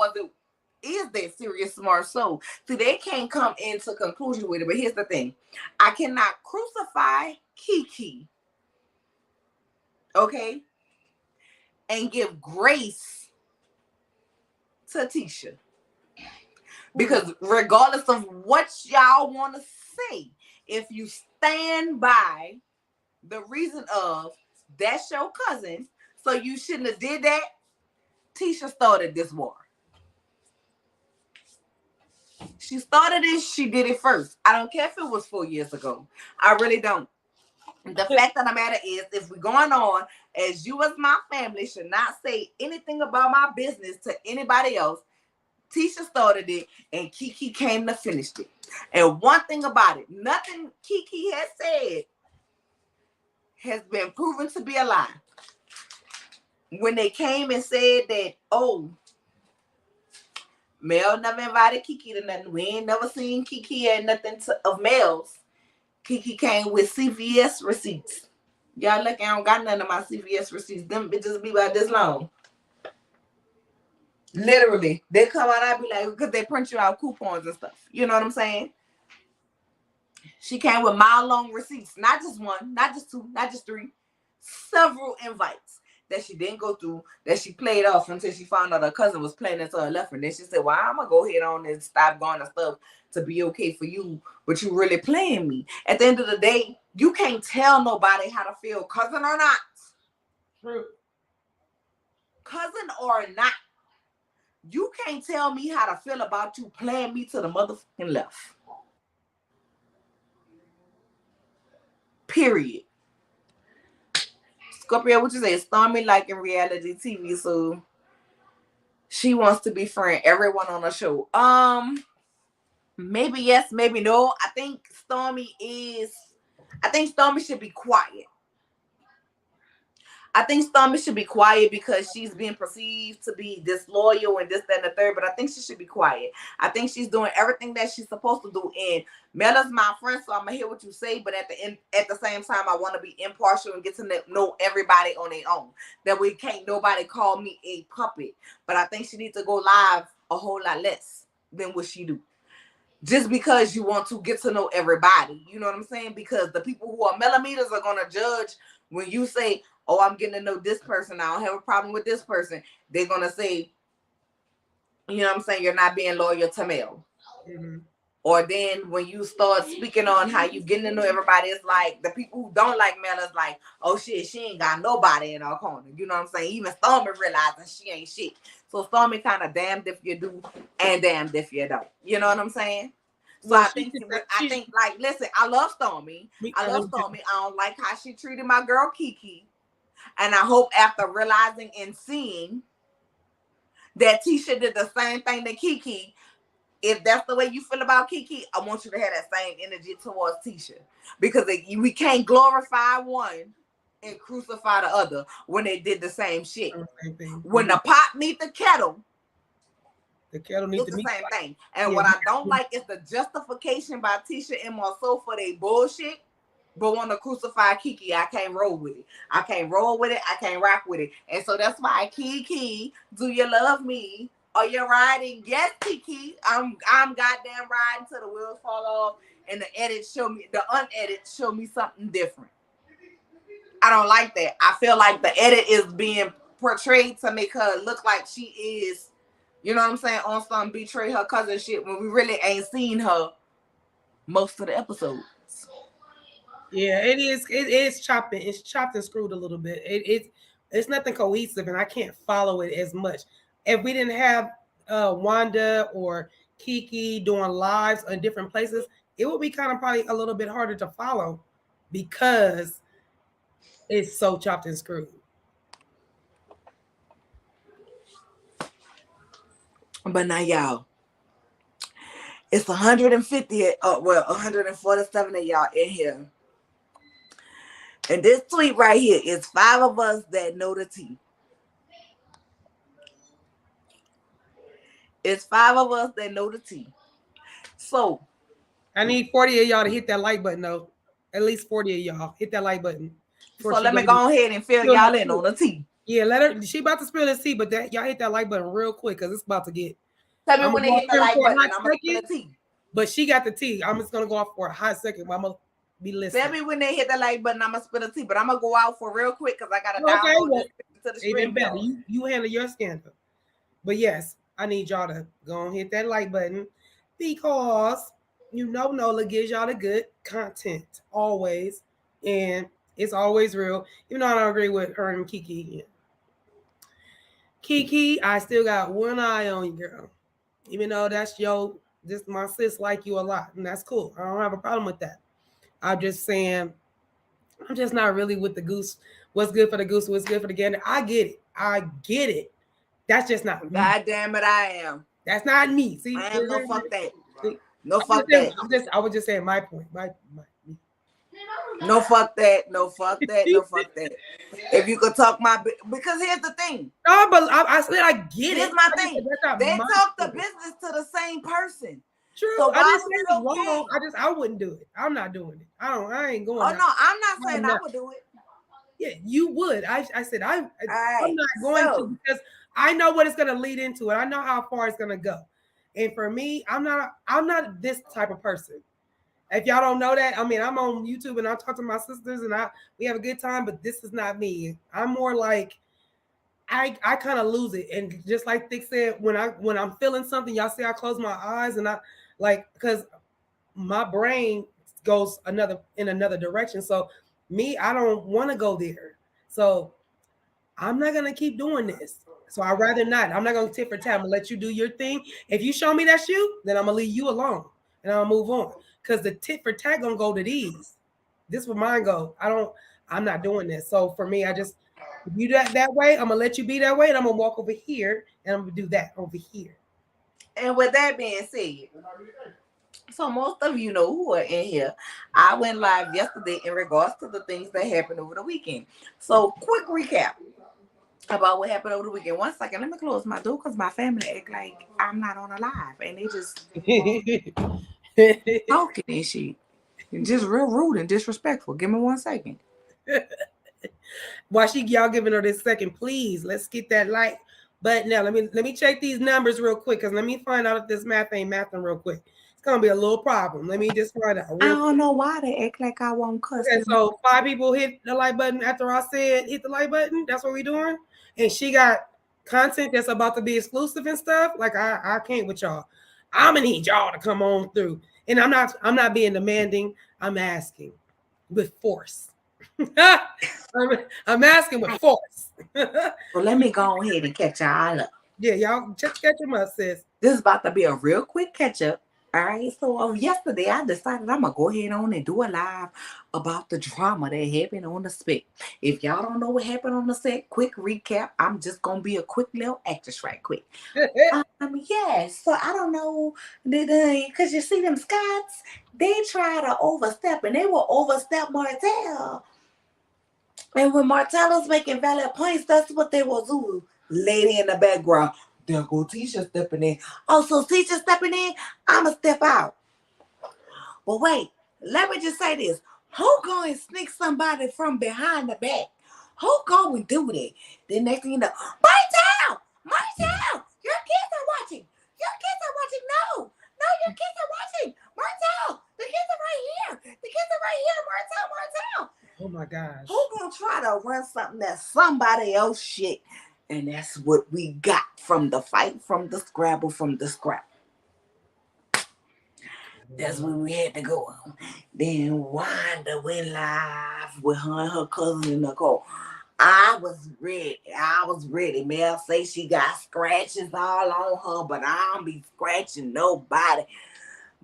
is that serious, Marsau? See, they can't come into conclusion with it, but here's the thing. I cannot crucify Kiki, okay, and give grace to Tisha. Because regardless of what y'all want to say, if you stand by the reason of that's your cousin, so you shouldn't have did that, Tisha started this war. She started it, she did it first. I don't care if it was 4 years ago. I really don't. The fact of the matter is, if we're going on, as you as my family should not say anything about my business to anybody else, Tisha started it and Kiki came to finish it. And one thing about it, nothing Kiki has said has been proven to be a lie. When they came and said that, oh, Mel never invited Kiki to nothing. We ain't never seen Kiki at nothing of Mel's. Kiki came with CVS receipts. Y'all lucky I don't got none of my CVS receipts. Them bitches be about this long. Literally. They come out, I be like, because they print you out coupons and stuff. You know what I'm saying? She came with mile-long receipts. Not just one, not just two, not just three. Several invites that she didn't go through, that she played off until she found out her cousin was playing into her left. And then she said, well, I'm going to go ahead on and stop going to stuff to be okay for you, but you really playing me. At the end of the day, you can't tell nobody how to feel, cousin or not. True. Cousin or not. You can't tell me how to feel about you playing me to the motherfucking left. Period. Scorpio, what you say? Stormy like in reality TV, so she wants to befriend everyone on the show. Maybe yes, maybe no. I think Stormy should be quiet. I think Stormy should be quiet because she's being perceived to be disloyal and this, that, and the third. But I think she should be quiet. I think she's doing everything that she's supposed to do. And Mella's my friend, so I'm gonna hear what you say. But at the same time, I want to be impartial and get to know everybody on their own. That way, can't nobody call me a puppet. But I think she needs to go live a whole lot less than what she do. Just because you want to get to know everybody, you know what I'm saying? Because the people who are millimeters are gonna judge when you say, oh, I'm getting to know this person. I don't have a problem with this person. They're going to say, you know what I'm saying? You're not being loyal to Mel. Mm-hmm. Or then when you start speaking on how you getting to know everybody, it's like the people who don't like Mel is like, oh shit, she ain't got nobody in her corner. You know what I'm saying? Even Stormy realizing she ain't shit. So Stormy kind of damned if you do and damned if you don't. You know what I'm saying? So well, I think, like, listen, I love Stormy. I don't like how she treated my girl Kiki. And I hope after realizing and seeing that Tisha did the same thing to Kiki, if that's the way you feel about Kiki, I want you to have that same energy towards Tisha. Because we can't glorify one and crucify the other when they did the same shit. When the pot meet the kettle needs the same thing. And what I don't like is the justification by Tisha and Marsau for their bullshit. But want to crucify Kiki, I can't roll with it. I can't roll with it. I can't rock with it. And so that's why Kiki, do you love me? Are you riding? Yes, Kiki. I'm goddamn riding till the wheels fall off and the unedit show me something different. I don't like that. I feel like the edit is being portrayed to make her look like she is, you know what I'm saying, on some betray her cousin shit when we really ain't seen her most of the episodes. Yeah, it is. It is chopping. It's chopped and screwed a little bit. It's nothing cohesive, and I can't follow it as much. If we didn't have Wanda or Kiki doing lives in different places, it would be kind of probably a little bit harder to follow because it's so chopped and screwed. But now, y'all, it's 150, 147 of y'all in here. And this tweet right here is 5 of us that know the tea. It's 5 of us that know the tea. So I need 40 of y'all to hit that like button, though. At least 40 of y'all hit that like button. So let me go ahead and fill y'all in on the tea. Yeah, let her. She about to spill the tea, but that y'all hit that like button real quick because it's about to get. Tell me when they hit the like button, I'm gonna spill the tea. But she got the tea. I'm just gonna go off for a hot second. But I'm gonna be listening. Tell me when they hit the like button, I'm gonna spill the tea. But I'm gonna go out for real quick because I gotta download this to the stream. Even better. You handle your scandal. But yes, I need y'all to go and hit that like button because you know Nola gives y'all the good content always, and it's always real. Even though I don't agree with her and Kiki. Kiki, I still got one eye on you, girl. Even though that's just my sis like you a lot, and that's cool. I don't have a problem with that. I'm just saying, I'm just not really with the goose. What's good for the goose? What's good for the gander? I get it. That's just not me. God damn it, I am. That's not me. See, I am no fuck that. No fuck that. I was just saying my point. No fuck that. No fuck that. No fuck that. If you could talk because here's the thing. No, but I said I get it. Here's my thing. They talk the business to the same person. True. So I wouldn't do it. I'm not doing it. I ain't going. Oh no, I'm not saying I would do it. Yeah, you would. I said I'm not going to because I know what it's gonna lead into and I know how far it's gonna go. And for me, I'm not this type of person. If y'all don't know that, I mean, I'm on YouTube and I talk to my sisters and we have a good time, but this is not me. I'm more like I kind of lose it. And just like Thick said, when I'm feeling something, y'all see I close my eyes and I like because my brain goes in another direction. So me, I don't want to go there. So I'm not gonna keep doing this. So I'd rather not. I'm not gonna tit for tat. I'm gonna let you do your thing. If you show me that's you, then I'm gonna leave you alone and I'll move on. Because the tit for tat gonna go to these. This will mine go. I'm not doing this. So for me, I just if you that way, I'm gonna let you be that way, and I'm gonna walk over here and I'm gonna do that over here. And with that being said, so most of you know who are in here. I went live yesterday in regards to the things that happened over the weekend. So quick recap about what happened over the weekend. 1 second, let me close my door because my family act like I'm not on a live and they just talking and shit. Just real rude and disrespectful. Give me 1 second. While y'all giving her this second, please let's get that like button now. Let me check these numbers real quick because let me find out if this math ain't mathing real quick. It's gonna be a little problem. Let me just find out. I don't know why they act like I won't cuss. Okay, so 5 people hit the like button after I said hit the like button. That's what we're doing. And she got content that's about to be exclusive and stuff. Like I can't with y'all. I'm gonna need y'all to come on through. And I'm not being demanding. I'm asking with force. I'm asking with force. Well, let me go ahead and catch y'all up. Yeah, y'all catch them up, sis. This is about to be a real quick catch up. All right. So yesterday I decided I'm gonna go ahead on and do a live about the drama that happened on the set. If y'all don't know what happened on the set, quick recap. I'm just gonna be a quick little actress right quick. Yes. So I don't know, because you see them Scots, they try to overstep and they will overstep Martel. And when Martel was making valid points, that's what they will do. Lady in the background. There go Tisha stepping in. Also, Tisha stepping in, I'ma step out. But wait, let me just say this. Who going to sneak somebody from behind the back? Who going to do that? The next thing you know, Martel! Your kids are watching. No, your kids are watching. Martel, the kids are right here. Martel. Oh my gosh. Who going to try to run something that's somebody else shit. And that's what we got from the fight, from the scrabble, from the scrap. That's when we had to go on. Then Wanda went live with her and her cousin Nicole. I was ready. I was ready. Mel say she got scratches all on her, but I don't be scratching nobody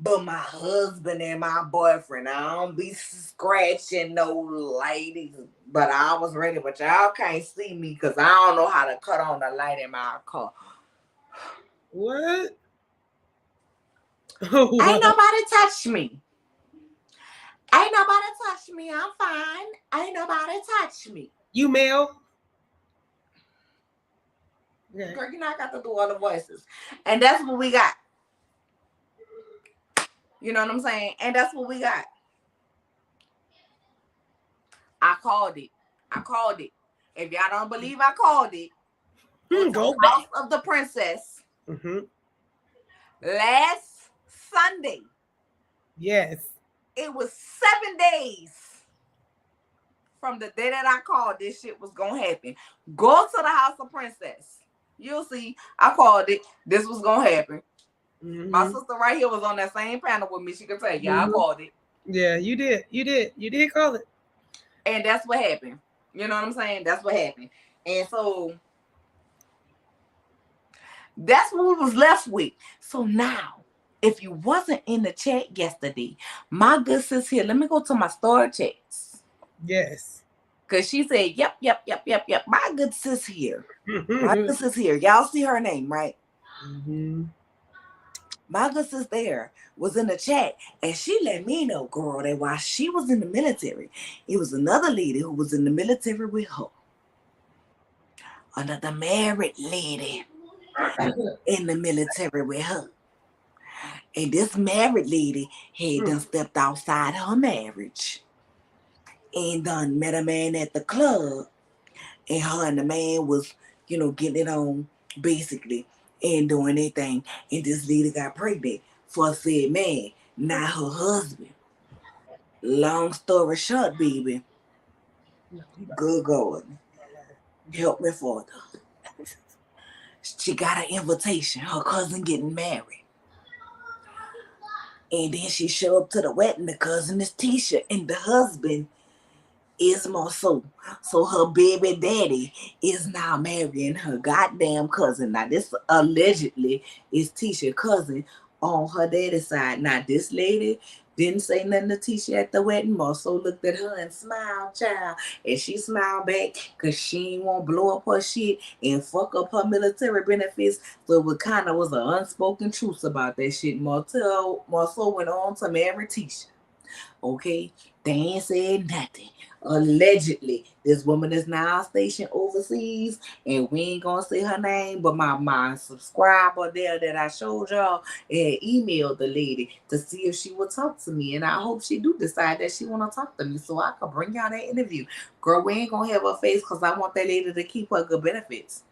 but my husband and my boyfriend. I don't be scratching no ladies. But I was ready. But y'all can't see me because I don't know how to cut on the light in my car. What? Ain't nobody touch me. Ain't nobody touch me. I'm fine. Ain't nobody touch me. You male? Yeah. Girl, you know I got to do all the voices. And that's what we got. You know what I'm saying? And that's what we got. I called it. I called it. If y'all don't believe I called it, go back. House of the Princess. Mm-hmm. Last Sunday. Yes. It was 7 days from the day that I called this shit was going to happen. Go to the House of Princess. You'll see. I called it. This was going to happen. Mm-hmm. My sister right here was on that same panel with me. She could tell you, I called it. Yeah, you did. You did call it. And that's what happened. You know what I'm saying? That's what happened. And so that's what we was left with. So now, if you wasn't in the chat yesterday, my good sis here, let me go to my story chats. Yes. Because she said, yep. My good sis here. My good sis here. Y'all see her name, right? Mm-hmm. My good sis there was in the chat, and she let me know, girl, that while she was in the military, it was another lady who was in the military with her. Another married lady in the military with her. And this married lady had done stepped outside her marriage and done met a man at the club. And her and the man was, getting it on, basically, and doing their thing. And this lady got pregnant for said man, not her husband. Long story short, baby. Good going. Help me further. She got an invitation. Her cousin getting married. And then she show up to the wedding. The cousin is Tisha. And the husband is Marsau. So her baby daddy is now marrying her goddamn cousin. Now this allegedly is Tisha's cousin on her daddy's side. Now this lady didn't say nothing to Tisha at the wedding. Marsau looked at her and smiled, child. And she smiled back because she ain't want to blow up her shit and fuck up her military benefits. So it kind of was an unspoken truth about that shit. Marsau went on to marry Tisha. Okay? They ain't said nothing. Allegedly, this woman is now stationed overseas, and we ain't gonna say her name, but my subscriber there that I showed y'all and emailed the lady to see if she would talk to me, and I hope she do decide that she want to talk to me so I can bring y'all that interview. Girl, we ain't gonna have her face because I want that lady to keep her good benefits.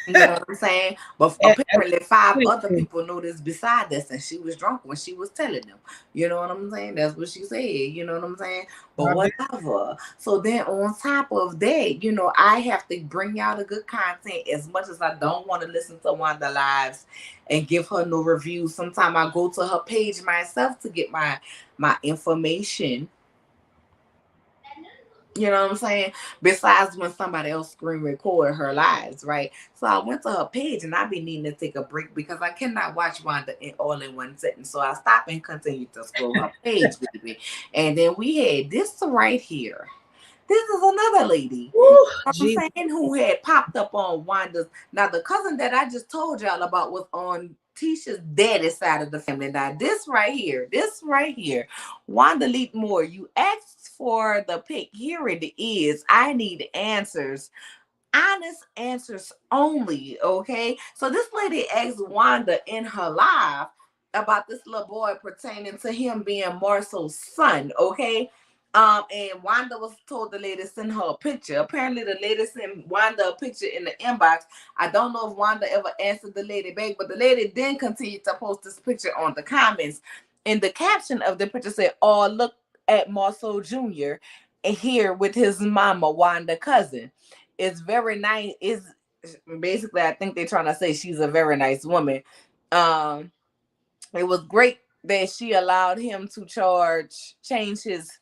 You know what I'm saying? But apparently 5 other people know this beside us, and she was drunk when she was telling them. You know what I'm saying? That's what she said. You know what I'm saying? But whatever. So then on top of that, I have to bring y'all the good content as much as I don't want to listen to Wanda lives and give her no reviews. Sometimes I go to her page myself to get my information. You know what I'm saying? Besides when somebody else screen record her lives, right? So I went to her page and I be needing to take a break because I cannot watch Wanda all in one sitting. So I stopped and continued to scroll her page, baby. And then we had this right here. This is another lady, I'm saying, who had popped up on Wanda's. Now, the cousin that I just told y'all about was on Tisha's daddy side of the family. Now, this right here, Wanda Leetmore, you asked for the pic. Here it is. I need answers. Honest answers only, okay? So this lady asked Wanda in her live about this little boy pertaining to him being Marsau's son, okay? And Wanda was told the lady send her a picture. Apparently, the lady sent Wanda a picture in the inbox. I don't know if Wanda ever answered the lady back, but the lady then continued to post this picture on the comments. And the caption of the picture said, "Oh, look at Marsau Jr." here with his mama, Wanda cousin. It's very nice. Is basically, I think they're trying to say she's a very nice woman. Um, it was great that she allowed him to change his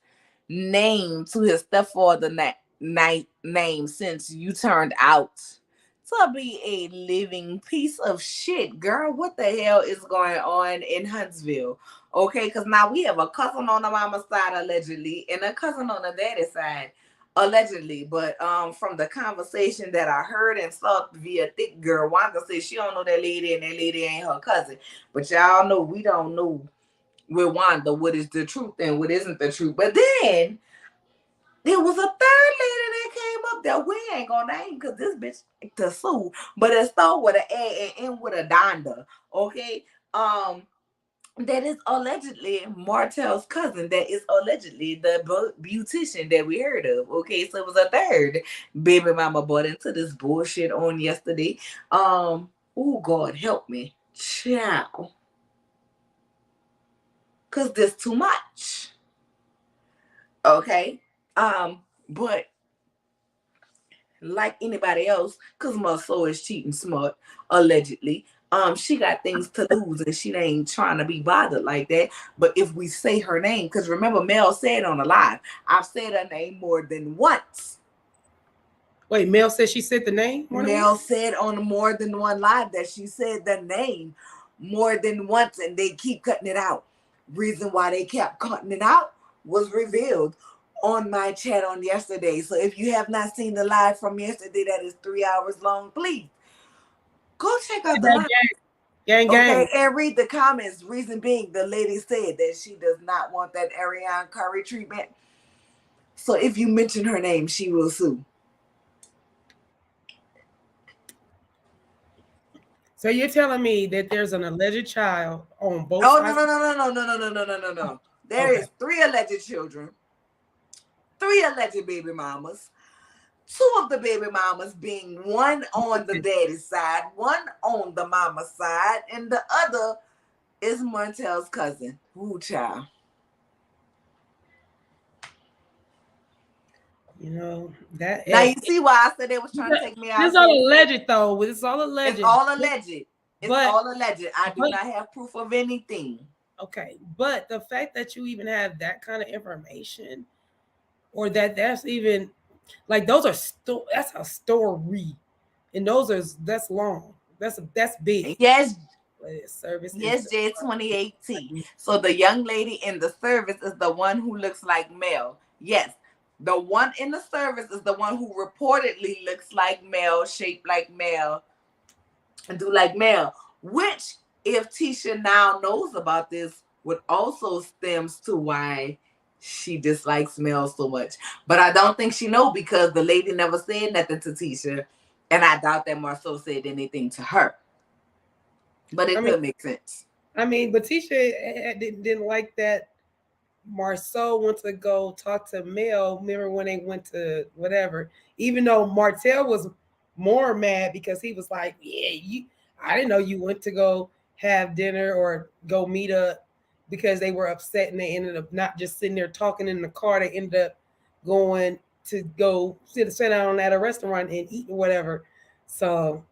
name to his stepfather name, since you turned out to be a living piece of shit, girl. What the hell is going on in Huntsville? Okay, because now we have a cousin on the mama side allegedly and a cousin on the daddy side allegedly. But from the conversation that I heard and saw via Thick Girl, Wanda said she don't know that lady and that lady ain't her cousin. But y'all know we don't know with Wanda what is the truth and what isn't the truth. But then there was a third lady that came up there. We ain't gonna name because this bitch to sue, but it started with an A and end with a Donda. Okay. That is allegedly Martel's cousin. That is allegedly the beautician that we heard of. Okay, so it was a third baby mama bought into this bullshit on yesterday. Oh God help me. Ciao. Cause there's too much. Okay. But like anybody else, because Marsau is cheating smart, allegedly. She got things to lose and she ain't trying to be bothered like that. But if we say her name, because remember, Mel said on the live, I've said her name more than once. Wait, Mel said she said the name? Mel said on more than one live that she said the name more than once and they keep cutting it out. Reason why they kept cutting it out was revealed on my chat on yesterday. So if you have not seen the live from yesterday, that is 3 hours long, please go check out the live. Gang. Okay, and read the comments. Reason being, the lady said that she does not want that Ariane Curry treatment. So if you mention her name, she will sue. So you're telling me that there's an alleged child on both sides? No. There is 3 alleged children, 3 alleged baby mamas. 2 of the baby mamas being one on the daddy side, one on the mama side, and the other is Martel's cousin. Ooh, child. You know that. Now you see why I said they was trying to take me out. It's all alleged, though. It's all alleged. It's all alleged. It's all alleged. I do not have proof of anything. Okay, but the fact that you even have that kind of information, or that's even like those are that's a story, and that's long. That's big. Yes. Service. Yes, J 2018. So the young lady in the service is the one who looks like Mel. Yes. The one in the service is the one who reportedly looks like Mel, shaped like Mel, and do like Mel. Which, if Tisha now knows about this, would also stems to why she dislikes Mel so much. But I don't think she knows because the lady never said nothing to Tisha, and I doubt that Marsau said anything to her. But it could make sense. I mean, but Tisha didn't like that. Marsau went to go talk to Mel. Remember when they went to whatever? Even though Martel was more mad because he was like, "Yeah, I didn't know you went to go have dinner or go meet up," because they were upset and they ended up not just sitting there talking in the car. They ended up going to go sit down at a restaurant and eat or whatever. So,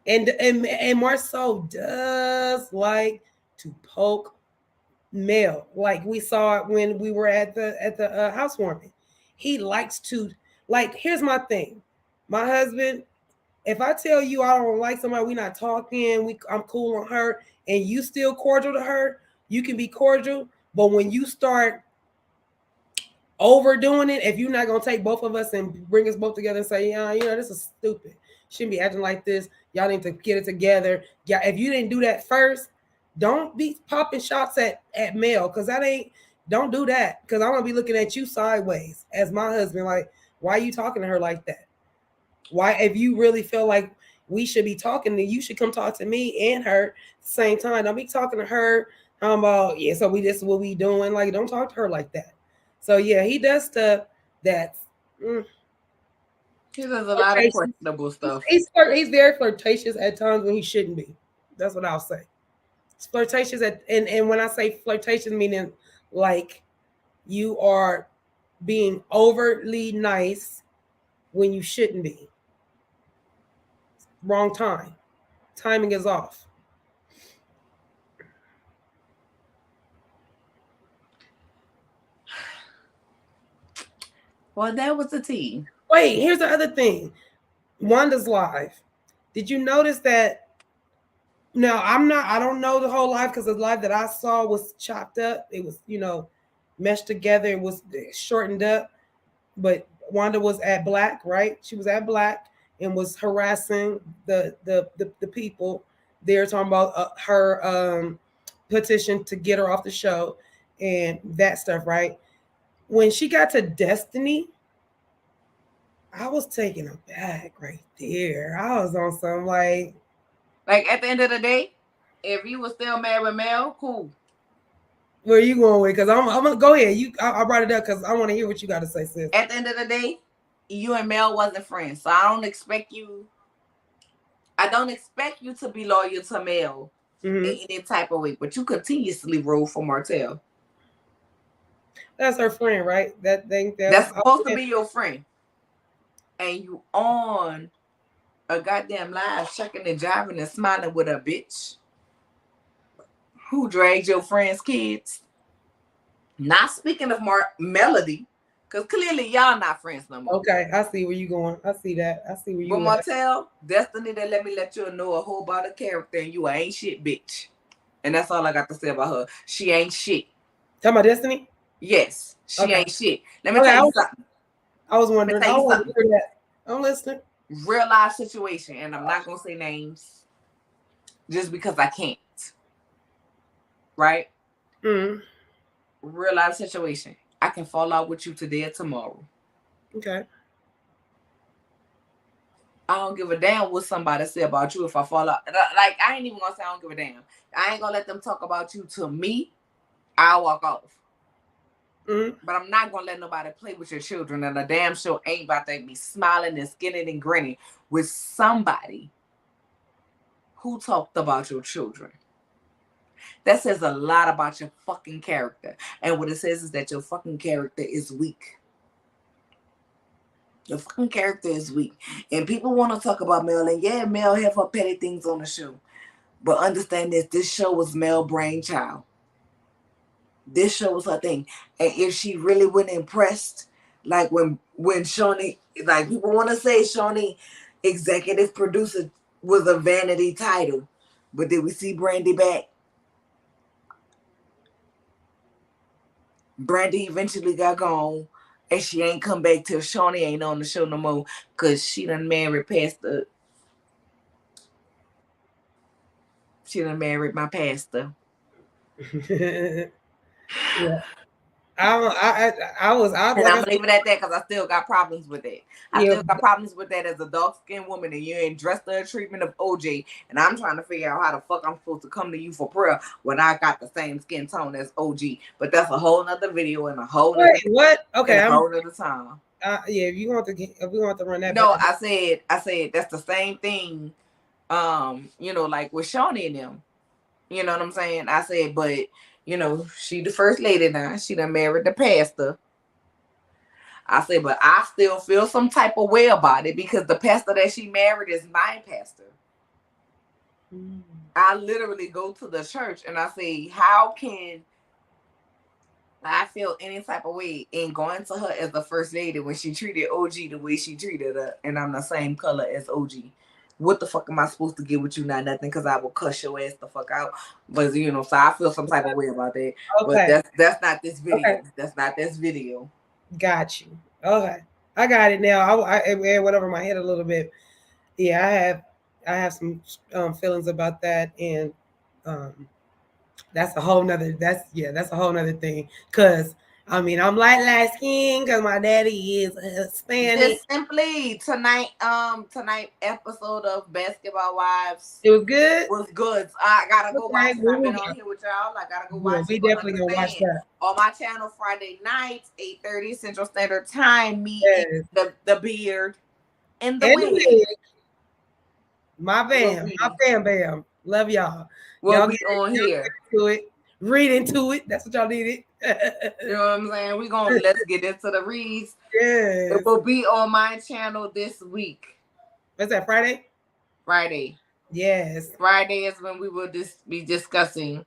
and Marsau does like to poke Mel, like we saw it when we were at the housewarming. He likes to, like, here's my thing. My husband, if I tell you I don't like somebody, we're not talking, I'm cool on her, and you still cordial to her, you can be cordial. But when you start overdoing it, if you're not gonna take both of us and bring us both together and say, yeah, this is stupid. Shouldn't be acting like this. Y'all need to get it together. Yeah, if you didn't do that first, don't be popping shots at Mel, because don't do that, because I'm gonna be looking at you sideways as my husband, like, why are you talking to her like that? Why, if you really feel like we should be talking, then you should come talk to me and her at the same time. Don't be talking to her about, so this is what we doing. Like, don't talk to her like that. So yeah, he does stuff that's he does a lot of questionable stuff. He's very flirtatious at times when he shouldn't be. That's what I'll say. Flirtatious and when I say flirtatious, meaning like you are being overly nice when you shouldn't be. Wrong time. Timing is off. Well, that was the tea. Wait, here's the other thing. Wanda's live. Did you notice that? Now, I don't know the whole live because the live that I saw was chopped up. It was, meshed together. It was shortened up. But Wanda was at Black, right? She was at Black and was harassing the people there, talking about her petition to get her off the show and that stuff, right? When she got to Destiny, I was taken aback right there. I was on some like at the end of the day, if you were still mad with Mel, cool. Where are you going with? Because I'm gonna go ahead. I brought it up because I want to hear what you got to say, sis. At the end of the day, you and Mel wasn't friends, so I don't expect you to be loyal to Mel in any type of way. But you continuously roll for Martel. That's her friend, right? That's supposed to be your friend, and you on a goddamn live checking and jiving and smiling with a bitch who dragged your friend's kids. Not speaking of Melody, because clearly y'all not friends no more. Okay, I see where you going. I see that. I see where you going. But Martel, Destiny, that let you know a whole about the character, and you ain't shit, bitch. And that's all I got to say about her. She ain't shit. Talking about Destiny? Yes, she ain't shit. Let me tell you something. I was wondering. I want to hear that. I'm listening. Real life situation, and I'm not gonna say names just because I can't. Right? Mm. Real life situation. I can fall out with you today or tomorrow. Okay. I don't give a damn what somebody say about you if I fall out. Like, I ain't even gonna say I don't give a damn. I ain't gonna let them talk about you to me. I'll walk off. Mm-hmm. But I'm not gonna let nobody play with your children, and a damn sure ain't about to be smiling and skinning and grinning with somebody who talked about your children. That says a lot about your fucking character. And what it says is that your fucking character is weak. Your fucking character is weak. And people want to talk about Mel, and yeah, Mel have her petty things on the show. But understand this show was Mel brainchild. This show was her thing. And if she really wasn't impressed, like when Shawnee, like people want to say Shawnee executive producer was a vanity title. But did we see Brandy back? Brandy eventually got gone, and she ain't come back till Shawnee ain't on the show no more because she done married my pastor. Yeah. I'm gonna leave it at that because I still got problems with it. I still got problems with that as a dark-skinned woman, and you ain't dressed the treatment of OJ, and I'm trying to figure out how the fuck I'm supposed to come to you for prayer when I got the same skin tone as OG. But that's a whole nother video and a whole okay, a whole nother time. Yeah, if we want to run that. No, I said that's the same thing. Like with Shawnee and them. You know what I'm saying? I said, but she the first lady now. She done married the pastor. I said, but I still feel some type of way about it because the pastor that she married is my pastor. Mm. I literally go to the church and I say, how can I feel any type of way in going to her as the first lady when she treated OG the way she treated her, and I'm the same color as OG? What the fuck am I supposed to get with you? Not nothing, because I will cuss your ass the fuck out. But so I feel some type of way about that. Okay. But that's not this video. Okay. That's not this video. Got you. Okay, I got it now. I went over my head a little bit. Yeah, I have some feelings about that, and that's a whole nother. That's a whole nother thing. Cause I mean, I'm light skin because my daddy is Hispanic. Just simply tonight episode of Basketball Wives. It was good. Was good. I gotta go watch it. I've been on here with y'all. I gotta go watch it. We definitely gonna watch that on my channel Friday nights, 8:30 Central Standard Time. Me, the beard, and the wig. My bam, bam. Love y'all. We'll be on here. To it. read into it. That's what y'all needed. You know what I'm saying? Let's get into the reads. Yes. It will be on my channel this week. What's that, Friday? Friday. Yes. Friday is when we will be discussing.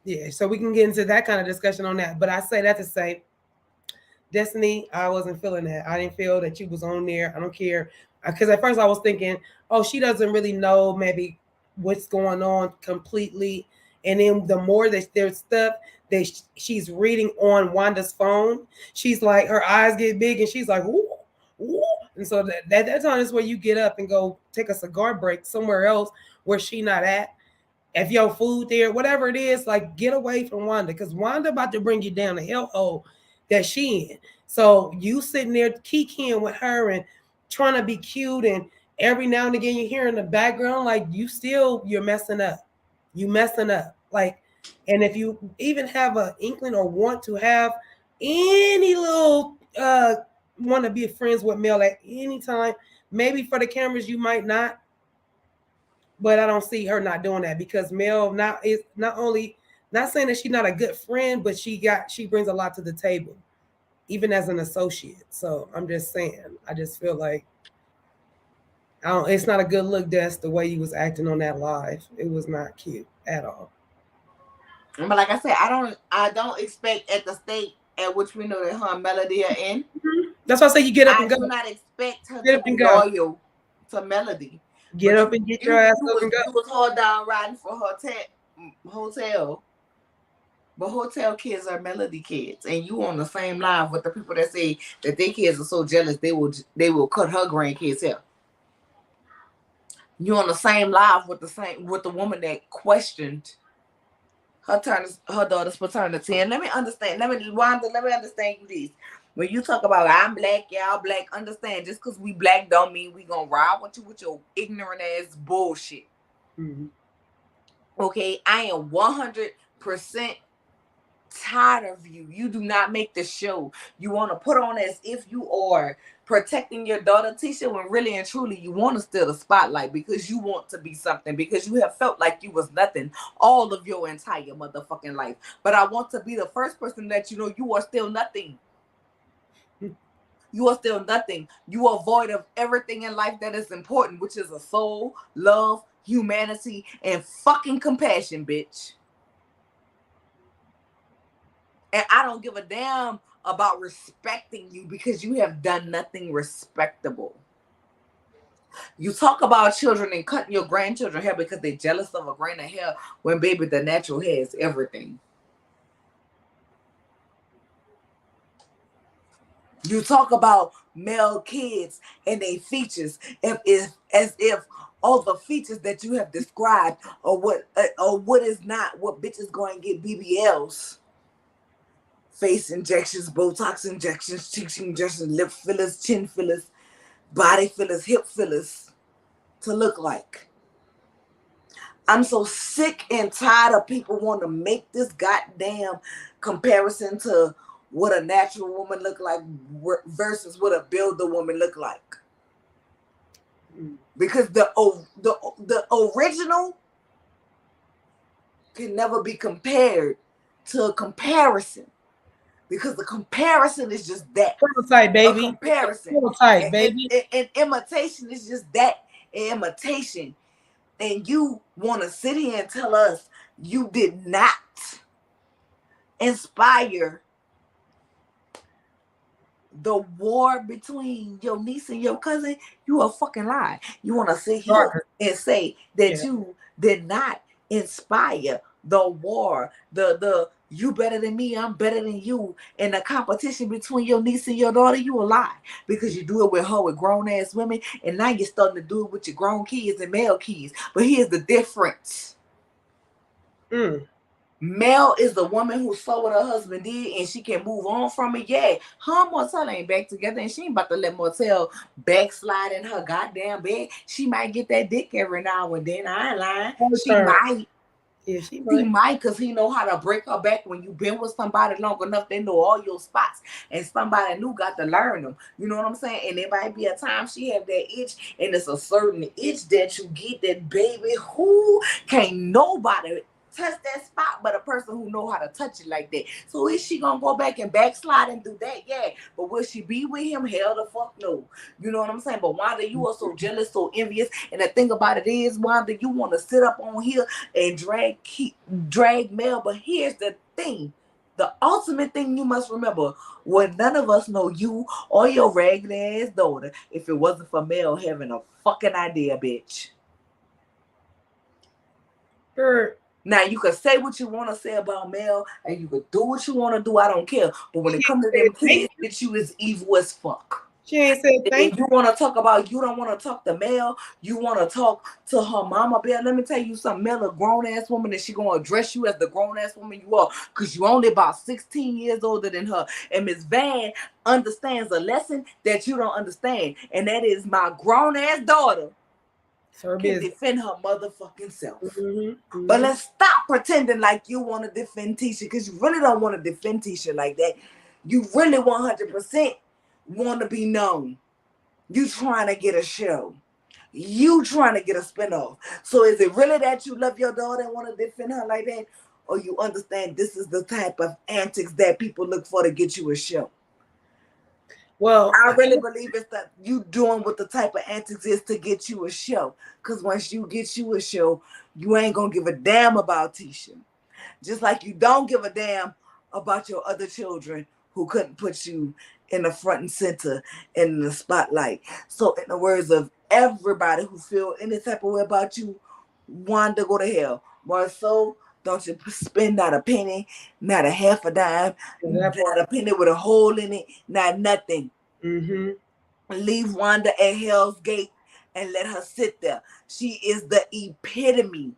Yeah, so we can get into that kind of discussion on that. But I say that to say, Destiny, I wasn't feeling that. I didn't feel that you was on there. I don't care. Because at first I was thinking, oh, she doesn't really know maybe what's going on completely. And then the more that there's stuff that she's reading on Wanda's phone, she's like, her eyes get big and she's like, ooh, ooh. And so that time is where you get up and go take a cigar break somewhere else where she not at. If your food there, whatever it is, like get away from Wanda. Because Wanda about to bring you down the hellhole that she in. So you sitting there kikiing with her and trying to be cute, and every now and again you hear in the background like you're messing up. You messing up. Like, and if you even have an inkling or want to have any little want to be friends with Mel at any time, maybe for the cameras you might not, but I don't see her not doing that because Mel is not only not saying that she's not a good friend, but she brings a lot to the table, even as an associate. So I'm just saying, I just feel like it's not a good look, Des, the way you was acting on that live. It was not cute at all. But like I said, I don't expect at the state at which we know that her and Melody are in. Mm-hmm. That's why I say you get up and go. I do not expect her to be loyal to Melody. Get up and get your ass up and go. You was hard down riding for hotel. But hotel kids are Melody kids, and you on the same line with the people that say that their kids are so jealous they will cut her grandkids hair. You on the same live with the woman that questioned her daughter's paternity. And let me understand you this. When you talk about I'm black, y'all black, understand just because we black don't mean we gonna ride with you with your ignorant ass bullshit. Mm-hmm. Okay, I am 100% tired of you. You do not make the show. You want to put on as if you are protecting your daughter Tisha when really and truly you want to steal the spotlight because you want to be something, because you have felt like you was nothing all of your entire motherfucking life. But I want to be the first person that you are still nothing. You are still nothing. You are void of everything in life that is important, which is a soul, love, humanity, and fucking compassion, bitch. And I don't give a damn about respecting you because you have done nothing respectable. You talk about children and cutting your grandchildren hair because they're jealous of a grain of hair when, baby, the natural hair is everything. You talk about male kids and their features as if all the features that you have described or what is not what bitches going to get BBLs. Face injections, Botox injections, cheek injections, lip fillers, chin fillers, body fillers, hip fillers to look like. I'm so sick and tired of people wanting to make this goddamn comparison to what a natural woman look like versus what a builder woman look like. Because the original can never be compared to a comparison. Because the comparison is just that. Prototype, baby. A comparison. Prototype, baby. And imitation is just that. An imitation. And you want to sit here and tell us you did not inspire the war between your niece and your cousin? You a fucking lie. You want to sit here and say that you did not inspire the war, the you better than me, I'm better than you, and the competition between your niece and your daughter? You a lie, because you do it with her with grown ass women, and now you're starting to do it with your grown kids and male kids. But here's the difference. Mel is the woman who saw what her husband did and she can move on from it. Yeah, her and Martel ain't back together, and she ain't about to let Martel backslide in her goddamn bed. She might get that dick every now and then. I ain't lying. She might. Yeah, she might, because he know how to break her back. When you've been with somebody long enough, they know all your spots, and somebody new got to learn them. You know what I'm saying? And there might be a time she have that itch, and it's a certain itch that you get that, baby, who can't nobody touch that spot, but a person who know how to touch it like that. So is she gonna go back and backslide and do that? Yeah. But will she be with him? Hell the fuck no. You know what I'm saying? But Wanda, you are so jealous, so envious. And the thing about it is, Wanda, you want to sit up on here and drag Mel. But here's the thing. The ultimate thing you must remember, when none of us know you or your regular ass daughter, if it wasn't for Mel having a fucking idea, bitch. Now you can say what you want to say about Mel, and you can do what you want to do. I don't care. But when it comes to them kids, bitch, you is evil as fuck. She ain't said thank you. Want to talk about, you don't want to talk to Mel. You want to talk to her mama, Bill. Let me tell you something. Mel, a grown ass woman, and she gonna address you as the grown ass woman you are, cause you only about 16 years older than her. And Miss Van understands a lesson that you don't understand, and that is my grown ass daughter can defend her motherfucking self. But let's stop pretending like you want to defend Tisha, because you really don't want to defend Tisha like that. You really 100% want to be known. You trying to get a show. You trying to get a spinoff. So is it really that you love your daughter and want to defend her like that? Or you understand this is the type of antics that people look for to get you a show? Well, I really believe it's that you doing what the type of antics is to get you a show. Because once you get you a show, you ain't going to give a damn about Tisha. Just like you don't give a damn about your other children who couldn't put you in the front and center in the spotlight. So in the words of everybody who feel any type of way about you, Wanda, go to hell. Marsau, don't you spend not a penny, not a half a dime, not a penny with a hole in it, not nothing. Leave Wanda at Hell's Gate and let her sit there. She is the epitome.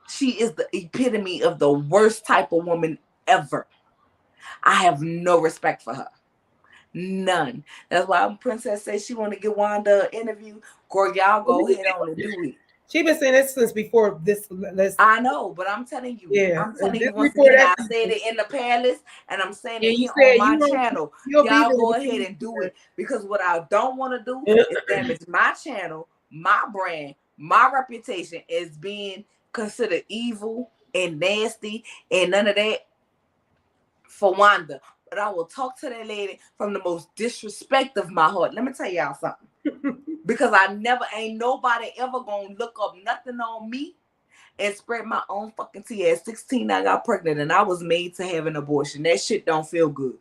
She is the epitome of the worst type of woman ever. I have no respect for her. None. That's why Princess says she want to get Wanda an interview. Girl, y'all go ahead on and do it. She been saying this since before this. I know, but I'm telling you. Yeah. I'm telling you once again, I said it in the palace, and I'm saying it here on my channel. Y'all go ahead and do it. Because what I don't want to do is damage my channel, my brand, my reputation as being considered evil and nasty and none of that for Wanda. But I will talk to that lady from the most disrespect of my heart. Let me tell y'all something. Because ain't nobody ever gonna look up nothing on me and spread my own fucking tea. At 16, I got pregnant and I was made to have an abortion. That shit don't feel good.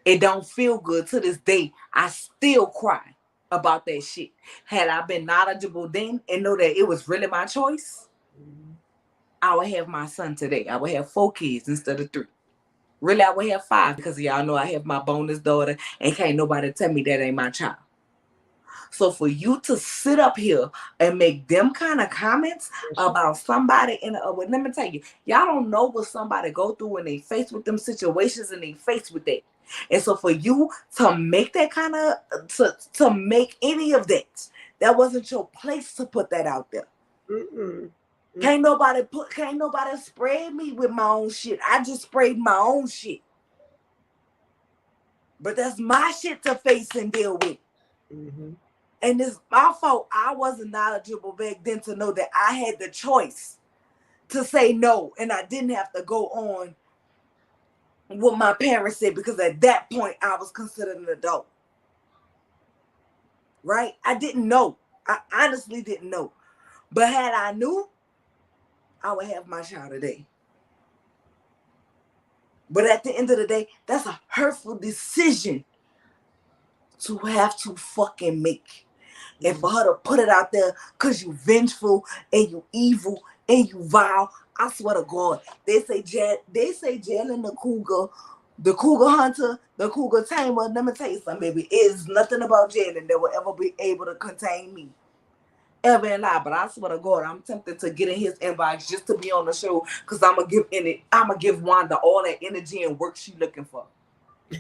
It don't feel good. To this day, I still cry about that shit. Had I been knowledgeable then and know that it was really my choice, I would have my son today. I would have 4 kids instead of 3. Really, I would have 5 because y'all know I have my bonus daughter and can't nobody tell me that ain't my child. So for you to sit up here and make them kind of comments about somebody let me tell you, y'all don't know what somebody go through when they face with them situations and they face with that. And so for you to make that kind of, to make any of that wasn't your place to put that out there. Can't nobody spray me with my own shit. I just sprayed my own shit. But that's my shit to face and deal with. And it's my fault. I wasn't knowledgeable back then to know that I had the choice to say no. And I didn't have to go on what my parents said, because at that point I was considered an adult. Right? I didn't know. I honestly didn't know. But had I knew, I would have my child today. But at the end of the day, that's a hurtful decision to have to fucking make. And for her to put it out there because you vengeful and you evil and you vile, I swear to God, they say Jalen the cougar hunter, the cougar tamer. Let me tell you something, baby. It is nothing about Jalen that will ever be able to contain me. Ever in life. But I swear to God, I'm tempted to get in his inbox just to be on the show, because I'm gonna give Wanda all that energy and work she looking for.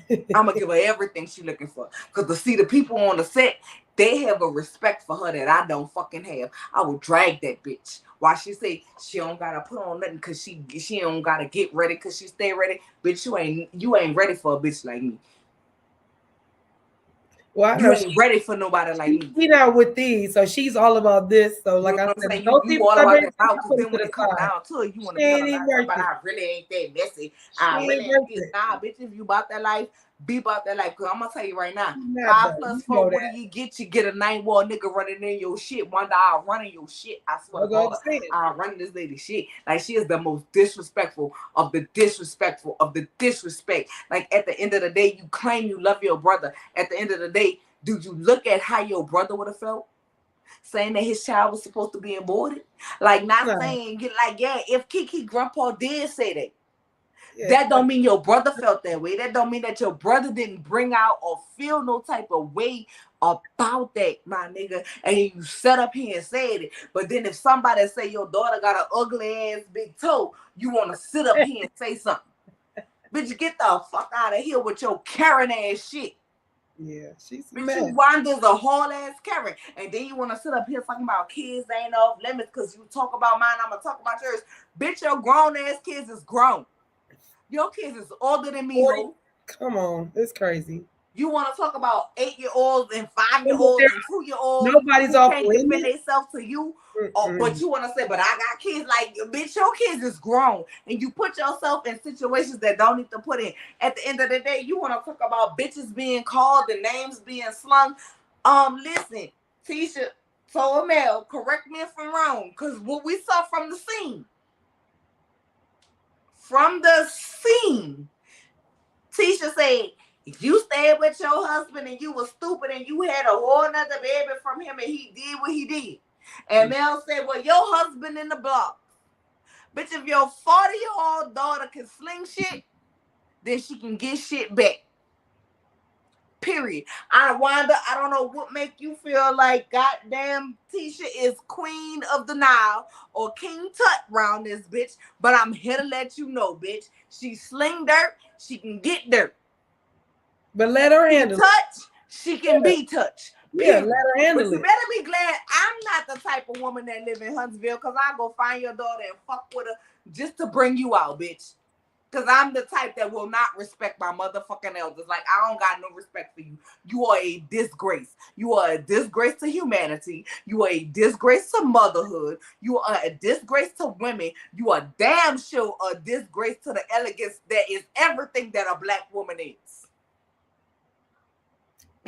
I'm gonna give her everything she looking for. Because to see the people on the set, they have a respect for her that I don't fucking have. I will drag that bitch. Why she say she don't gotta put on nothing because she don't gotta get ready because she stay ready. Bitch, you ain't ready for a bitch like me. Well, I You know ain't ready for nobody like me. she not with these, so she's all about this. So, You like know I what I'm said, saying? those You people all come about in, that mouth, because put them then to when the it come side. down to it, you want to She tell ain't a even lie, worth but it. I really ain't that messy. She I ain't really ain't worth this. it. Nah, bitch, if you about that life, be about that life. Because I'm going to tell you right now, She's not 5 though. plus You 4, know what do that. you get? You get a 9-wall nigga running in your shit. Wanda, I'll run in your shit. I swear to That's what I'm God, saying. I'll run this lady shit. Like, she is the most disrespectful of the disrespectful of the disrespect. Like, at the end of the day, you claim you love your brother. At the end of the day, do you look at how your brother would have felt? Saying that his child was supposed to be aborted? Like, not No. saying, like, yeah, if Kiki grandpa did say that, Yeah, that don't mean your brother felt that way. That don't mean that your brother didn't bring out or feel no type of way about that, my nigga. And you set up here and said it. But then if somebody say your daughter got an ugly ass big toe, you want to sit up here and say something. Bitch, get the fuck out of here with your Karen ass shit. yeah, she's a Bitch, mess. you Wanda's a whole ass Karen. And then you want to sit up here talking about kids ain't off limits because you talk about mine, I'm going to talk about yours. Bitch, your grown ass kids is grown. Your kids is older than me, 40. ho. Come on, it's crazy. You want to talk about 8-year-olds and And look, 5-year-olds and 2-year-olds nobody's who off can't defend limits. themselves to you? But Mm-mm. you want to say, but I got kids. Like, bitch, your kids is grown. And you put yourself in situations that don't need to put in. At the end of the day, you want to talk about bitches being called and names being slung. Listen, Tisha, so Mel, correct me if I'm wrong, because what we saw from the scene, Tisha said, if you stayed with your husband and you was stupid and you had a whole nother baby from him and he did what he did. And Mel said, well, your husband in the block. Bitch, if your 40-year-old daughter can sling shit, then she can get shit back. Period. Wanda, I don't know what make you feel like goddamn Tisha is queen of the Nile or King Tut round this bitch, but I'm here to let you know, bitch. She sling dirt, she can get dirt. But let her She handle it. touch, she can be touched. Yeah, Period. let her handle But you it. better be glad I'm not the type of woman that live in Huntsville, because I go find your daughter and fuck with her just to bring you out, bitch. Because I'm the type that will not respect my motherfucking elders. Like, I don't got no respect for you. You are a disgrace. You are a disgrace to humanity. You are a disgrace to motherhood. You are a disgrace to women. You are damn sure a disgrace to the elegance that is everything that a black woman is.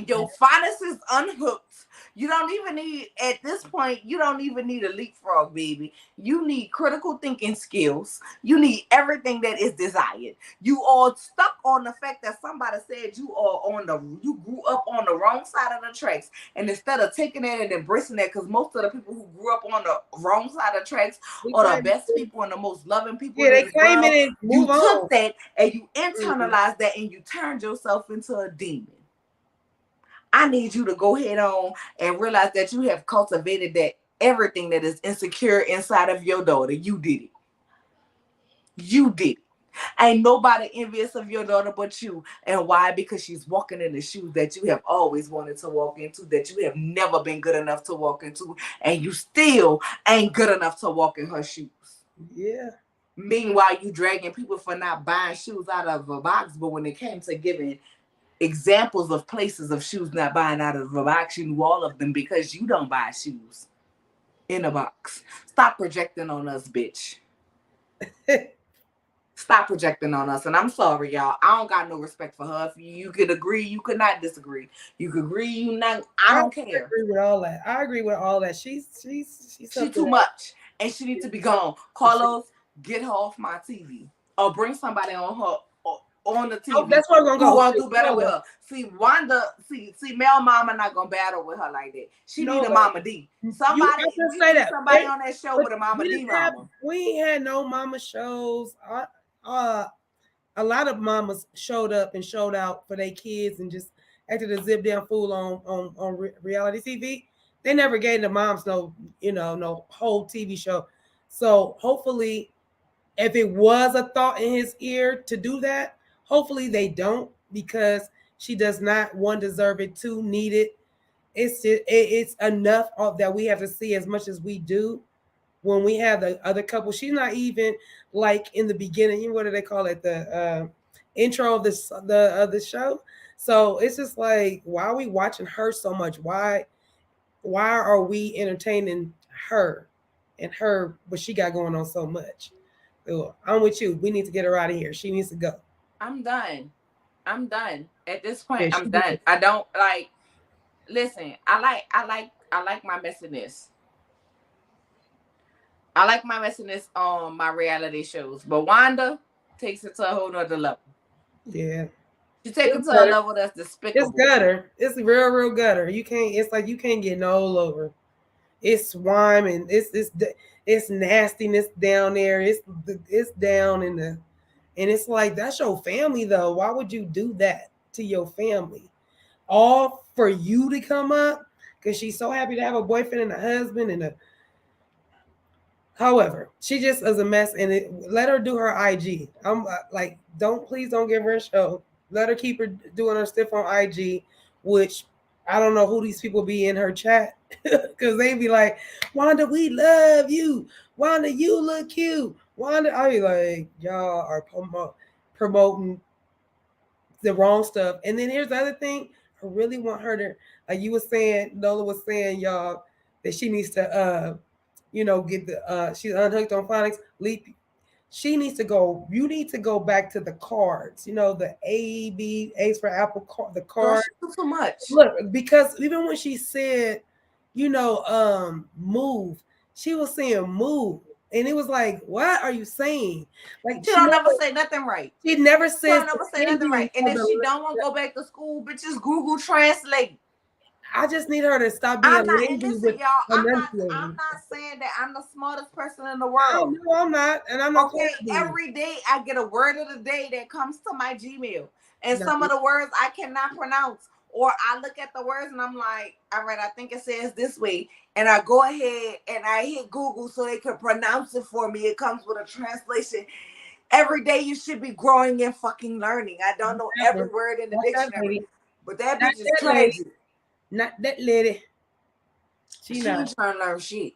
Your finest is unhooked. You don't even need, at this point, you don't even need a leapfrog, baby. You need critical thinking skills. You need everything that is desired. You are stuck on the fact that somebody said you grew up on the wrong side of the tracks. And instead of taking that and embracing that, because most of the people who grew up on the wrong side of the tracks are the best people and the most loving people Yeah, in they this claim world. it and You move took on. that and you internalized that and you turned yourself into a demon. I need you to go head on and realize that you have cultivated that everything that is insecure inside of your daughter. You did it. You did it. Ain't nobody envious of your daughter but you. And why? Because she's walking in the shoes that you have always wanted to walk into, that you have never been good enough to walk into, and you still ain't good enough to walk in her shoes. Yeah. Meanwhile, you dragging people for not buying shoes out of a box, but when it came to giving examples of places of shoes not buying out of a box, you knew all of them because you don't buy shoes in a box. Stop projecting on us, bitch. Stop projecting on us. And I'm sorry, y'all. I don't got no respect for her. If you could agree, you could not disagree. You could agree, you not. I don't care. Agree with all that. I agree with all that. She's She something too else. much, and she needs to be gone. Carlos, get her off my TV, or bring somebody on her on the TV. Oh, that's where we're gonna Who go. gonna do better with her? See, Wanda, see, Mel Mama not gonna battle with her like that. She need a way. Mama D. Somebody, we need somebody on that show with a Mama D mama. We ain't had no mama shows. A lot of mamas showed up and showed out for their kids and just acted a zip down fool on reality TV. They never gave the moms no whole TV show. So hopefully, if it was a thought in his ear to do that, hopefully they don't, because she does not, one, deserve it, two, need it. It's enough of that we have to see as much as we do when we have the other couple. She's not even like in the beginning. What do they call it? The intro of the show. So it's just like, why are we watching her so much? Why are we entertaining her and her what she got going on so much? So I'm with you. We need to get her out of here. She needs to go. I'm done. I'm done. At this point, Yeah, I'm she done. did. I don't like listen, I like my messiness. I like my messiness on my reality shows. But Wanda takes it to a whole nother level. Yeah. She take it It's to a gutter. level that's It's despicable. gutter. It's real gutter. You can't. It's like you can't get no over. It's swine and it's nastiness down there. It's down in the and it's like that's your family though. Why would you do that to your family? All for you to come up because she's so happy to have a boyfriend and a husband and a. However, she just is a mess and let her do her IG. I'm like, don't give her a show. Let her keep her doing her stuff on IG, which I don't know who these people be in her chat because they be like, Wanda, we love you. Wanda, you look cute. Wanda, I be like, y'all are promoting the wrong stuff. And then here's the other thing. I really want her to, like you was saying, Nola was saying, y'all, that she needs to, get the, she's unhooked on phonics. Leap. She needs to go. You need to go back to the cards. The A's for Apple card, the Girl, card. she do too much. Look, because even when she said, move, she was saying move. And it was like, what are you saying? Like She don't never say nothing right. she never She says don't never the say nothing ending right. And of if she don't want to go back to school, bitches Google Translate. I just need her to stop being I'm not, and lazy listen, with y'all, I'm enunciating. not saying that I'm the smartest person in the I world. know I'm not, and I'm not going Okay, to be. every day I get a word of the day that comes to my Gmail. And No. some of the words I cannot pronounce. Or I look at the words and I'm like, all right, I think it says this way. And I go ahead and I hit Google so they can pronounce it for me. It comes with a translation. Every day you should be growing and fucking learning. I don't know every word in the Not that dictionary. lady. But that Not bitch is that lady. tragic. Not that lady. She She not. ain't trying to learn shit.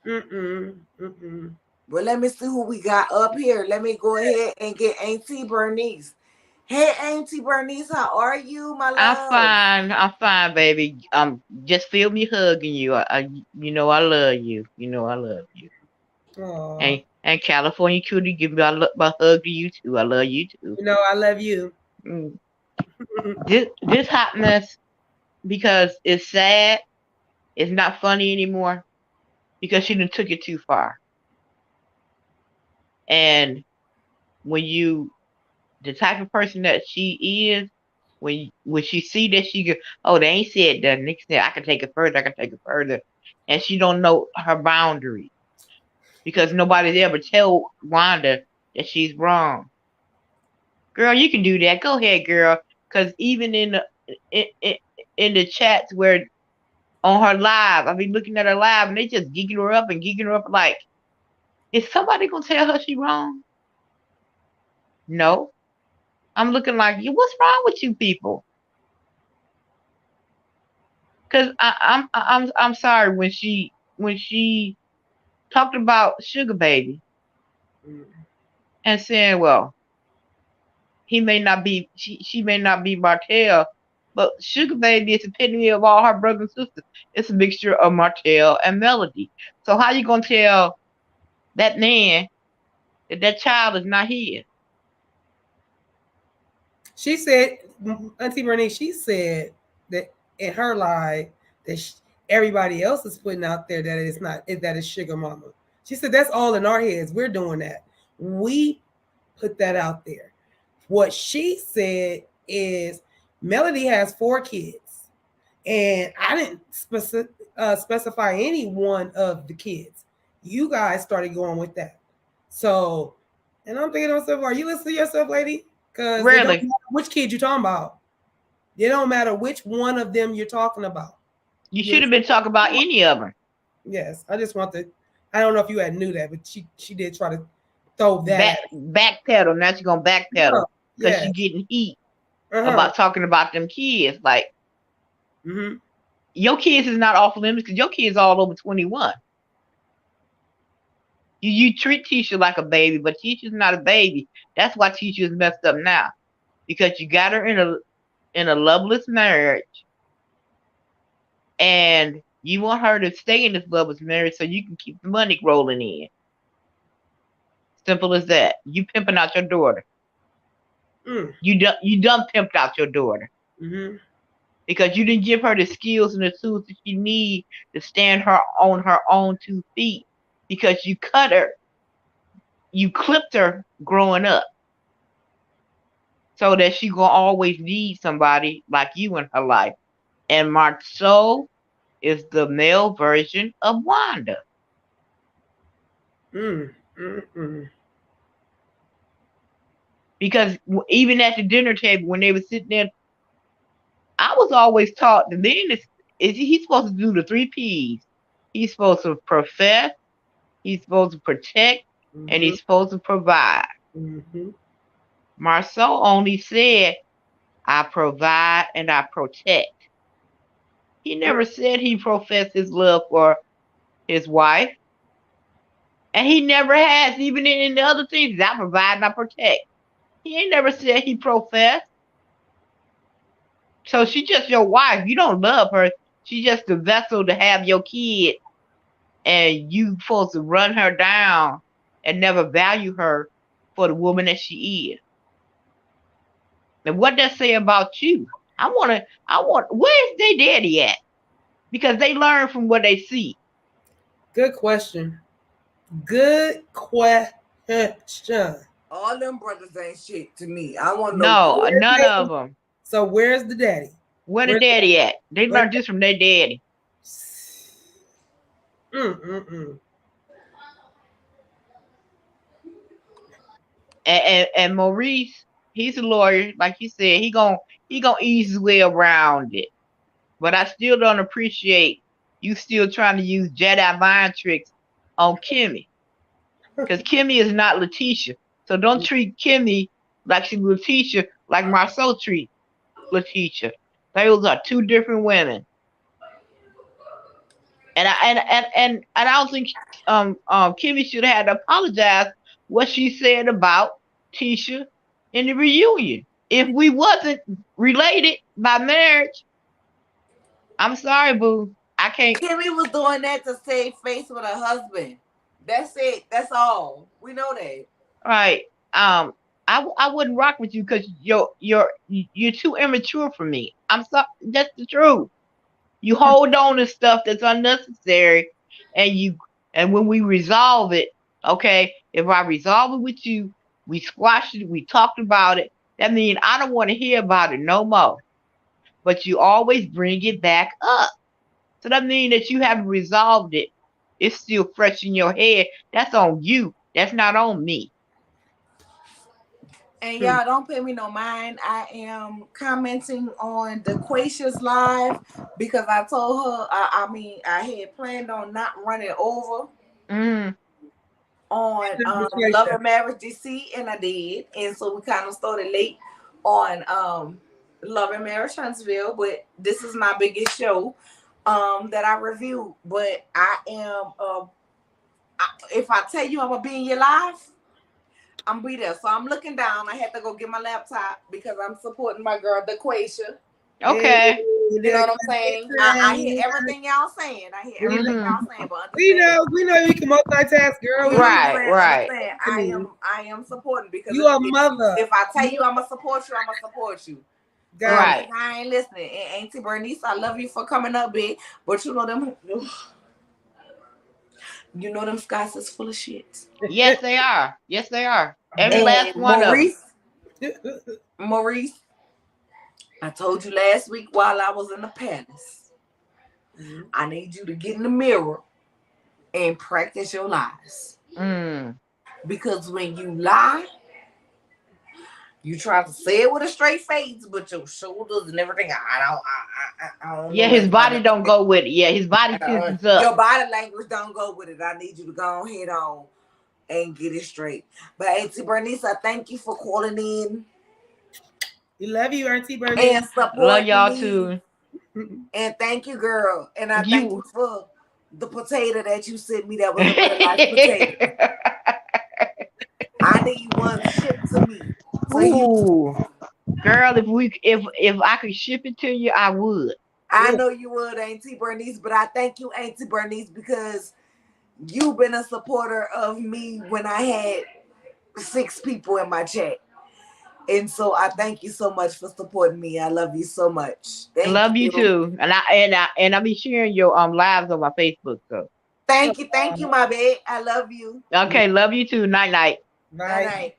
Mm-mm. Mm-mm. But let me see who we got up here. Let me go ahead and get Auntie Bernice. Hey, Auntie Bernice, how are you, my I'm love? fine. I'm fine, baby. Just feel me hugging you. I love you. I love you. Aw. And California cutie, give me my hug to you too. I love you too. I love you. Mm. This hot mess because it's sad. It's not funny anymore because she done took it too far. And when the type of person that she is, when she see that she go, oh, they ain't said that. Next thing I can take it further. I can take it further, and she don't know her boundaries because nobody's ever tell Wanda that she's wrong. Girl, you can do that. Go ahead, girl. Because even in, in the chats where on her live, I be looking at her live and they just geeking her up and geeking her up. Like, is somebody gonna tell her she wrong? No. I'm looking like you. What's wrong with you people? Because I'm sorry when she talked about Sugar Baby and saying, well, he may not be she may not be Martell, but Sugar Baby is the epitome of all her brothers and sisters. It's a mixture of Martell and Melody. So how you gonna tell that man that child is not his? She said, Auntie Bernice, she said that in her life that everybody else is putting out there that it's not that it's sugar mama. She said that's all in our heads. We're doing that. We put that out there. What she said is Melody has 4 kids, and I didn't specify any one of the kids. You guys started going with that. So, and I'm thinking to myself, are you listening to yourself, lady? Because it don't Really? matter which kid you're talking about. It don't matter which one of them you're talking about. You You should have been talking about any of them. Yes, I just want to. I don't know if you had knew that, but she did try to throw that at Backpedal. Now she's gonna backpedal her. because Yeah. she's getting heat Uh-huh. about talking about them kids. Like Mm-hmm. your kids is not off limits because your kids all over 21. You treat Tisha like a baby, but Tisha's not a baby. That's why Tisha is messed up now because you got her in a loveless marriage, and you want her to stay in this loveless marriage so you can keep the money rolling in. Simple as that. You pimping out your daughter. Mm. You done pimped out your daughter Mm-hmm. because you didn't give her the skills and the tools that she need to stand her on her own 2 feet. Because you cut her, you clipped her growing up, so that she gonna always need somebody like you in her life. And Marsau is the male version of Wanda. Mm. Mm-mm. Because even at the dinner table, when they were sitting there, I was always taught the man is he's supposed to do the 3 P's. He's supposed to profess, he's supposed to protect, and Mm-hmm. he's supposed to provide. Mm-hmm. Marsau only said, I provide and I protect. He never said he professed his love for his wife. And he never has, even in the other things. I provide and I protect. He ain't never said he professed. So she just your wife. You don't love her. She's just the vessel to have your kid. And you supposed to run her down and never value her for the woman that she is. And what that say about you? Where's their daddy at? Because they learn from what they see. Good question. Good question. All them brothers ain't shit to me. I want to know No, where none of them. So where's the daddy? Where the Where's daddy at? They where- learned this from their daddy. Mm-mm-mm. And Maurice, he's a lawyer, like you said. He gonna ease his way around it. But I still don't appreciate you still trying to use Jedi mind tricks on Kimmy, because Kimmy is not Letitia. So don't treat Kimmy like she's Letitia, like Marsau treat Letitia. Those are 2 different women. And I don't think Kimmy should have had to apologize what she said about Tisha in the reunion. If we wasn't related by marriage, I'm sorry, boo. I can't. Kimmy was doing that to save face with her husband. That's it. That's all. We know that. Right. I wouldn't rock with you because you're too immature for me. I'm sorry. That's the truth. You hold on to stuff that's unnecessary, and when we resolve it, okay. If I resolve it with you, we squashed it. We talked about it. That means I don't want to hear about it no more. But you always bring it back up. So that means that you haven't resolved it. It's still fresh in your head. That's on you. That's not on me. And y'all don't pay me no mind. I am commenting on DeQuacia's live because I told her, I had planned on not running over Mm. on Love and Marriage DC, and I did. And so we kind of started late on Love and Marriage Huntsville, but this is my biggest show that I reviewed. But I am, if I tell you I'm going to be in your life, I'm be there. So I'm looking down. I had to go get my laptop because I'm supporting my girl DeQuacia. Okay. You know what I'm saying? I hear everything y'all saying. I hear everything y'all saying. But we know you can multitask, girl. You know Right, what I'm right. saying? I am supporting because You a mother. if I tell you I'm gonna support you, I'm gonna support you. Right. I ain't listening. And Auntie Bernice, I love you for coming up big, but you know them. You know them Scots is full of shit. Yes, they are. Yes, they are. Every last one Maurice, of them. Maurice, I told you last week while I was in the palace, I need you to get in the mirror and practice your lies. Mm. Because when you lie, you try to say it with a straight face, but your shoulders and everything, I don't Yeah, know. his body don't go with it. Yeah, his body tenses up. Your body language don't go with it. I need you to go ahead on and get it straight. But Auntie Bernice, I thank you for calling in. We love you, Auntie Bernice. And supporting Love y'all me. too. And thank you, girl. And I thank you for the potato that you sent me that was a real life potato. I need one shipped to me. So Ooh. Girl, if I could ship it to you, I would. I Ooh, know you would, Auntie Bernice, but I thank you, Auntie Bernice, because you've been a supporter of me when I had 6 people in my chat. And so I thank you so much for supporting me. I love you so much. Thank Love you you. too. And I be sharing your lives on my Facebook. So Thank you. Thank you, my babe. I love you. okay, love you too. Night night. Night right. night.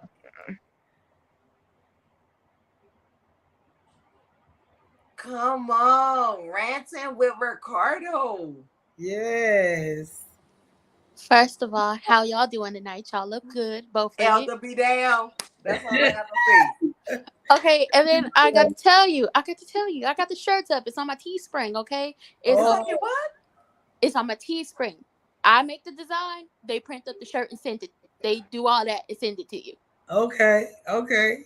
Come on, ranting with Ricardo. Yes. First of all, how y'all doing tonight? Y'all look good, both of you. Elder be down. That's all I got to say. Okay, and then I got the shirts up. It's on my Teespring, okay? It's Oh, on your what? It's on my Teespring. I make the design, they print up the shirt and send it. They do all that and send it to you. okay. Okay.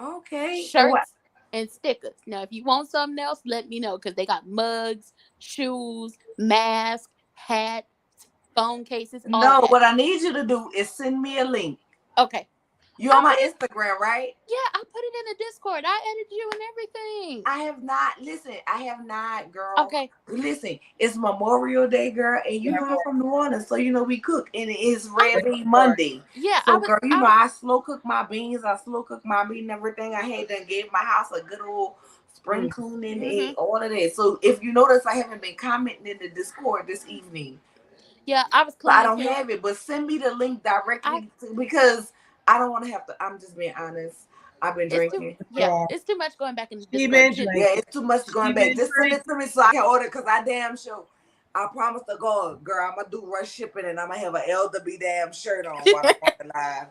Okay. And what? Shirts and stickers. Now, if you want something else, let me know because they got mugs, shoes, masks, hats, phone cases, all No, that. what I need you to do is send me a link. Okay. You I on my put it, Instagram, right? yeah, I put it in the Discord. I edited you and everything. I have not. Listen, I have not, girl. Okay. Listen, it's Memorial Day, girl, and you know I'm from New Orleans, so you know we cook, and it is I Red was Bean Monday. yeah, So, girl, you know I slow cook my beans, I slow cook my meat and everything. I had done gave my house a good old spring Mm. cleaning Mhm. and all of that. So, if you notice, I haven't been commenting in the Discord this evening. Yeah, I was So I cleaning don't too. have it, but send me the link I directly because I don't want to have to. I'm just being honest. I've been drinking. Oh, it's too much going back in the she Discord. been You should Yeah, drinking. it's too much She going back. been Just send drinking. it to me so I can order because I damn sure. I promise to God, girl, I'm gonna do rush shipping and I'm gonna have an Elder be damn shirt on while I'm on the live.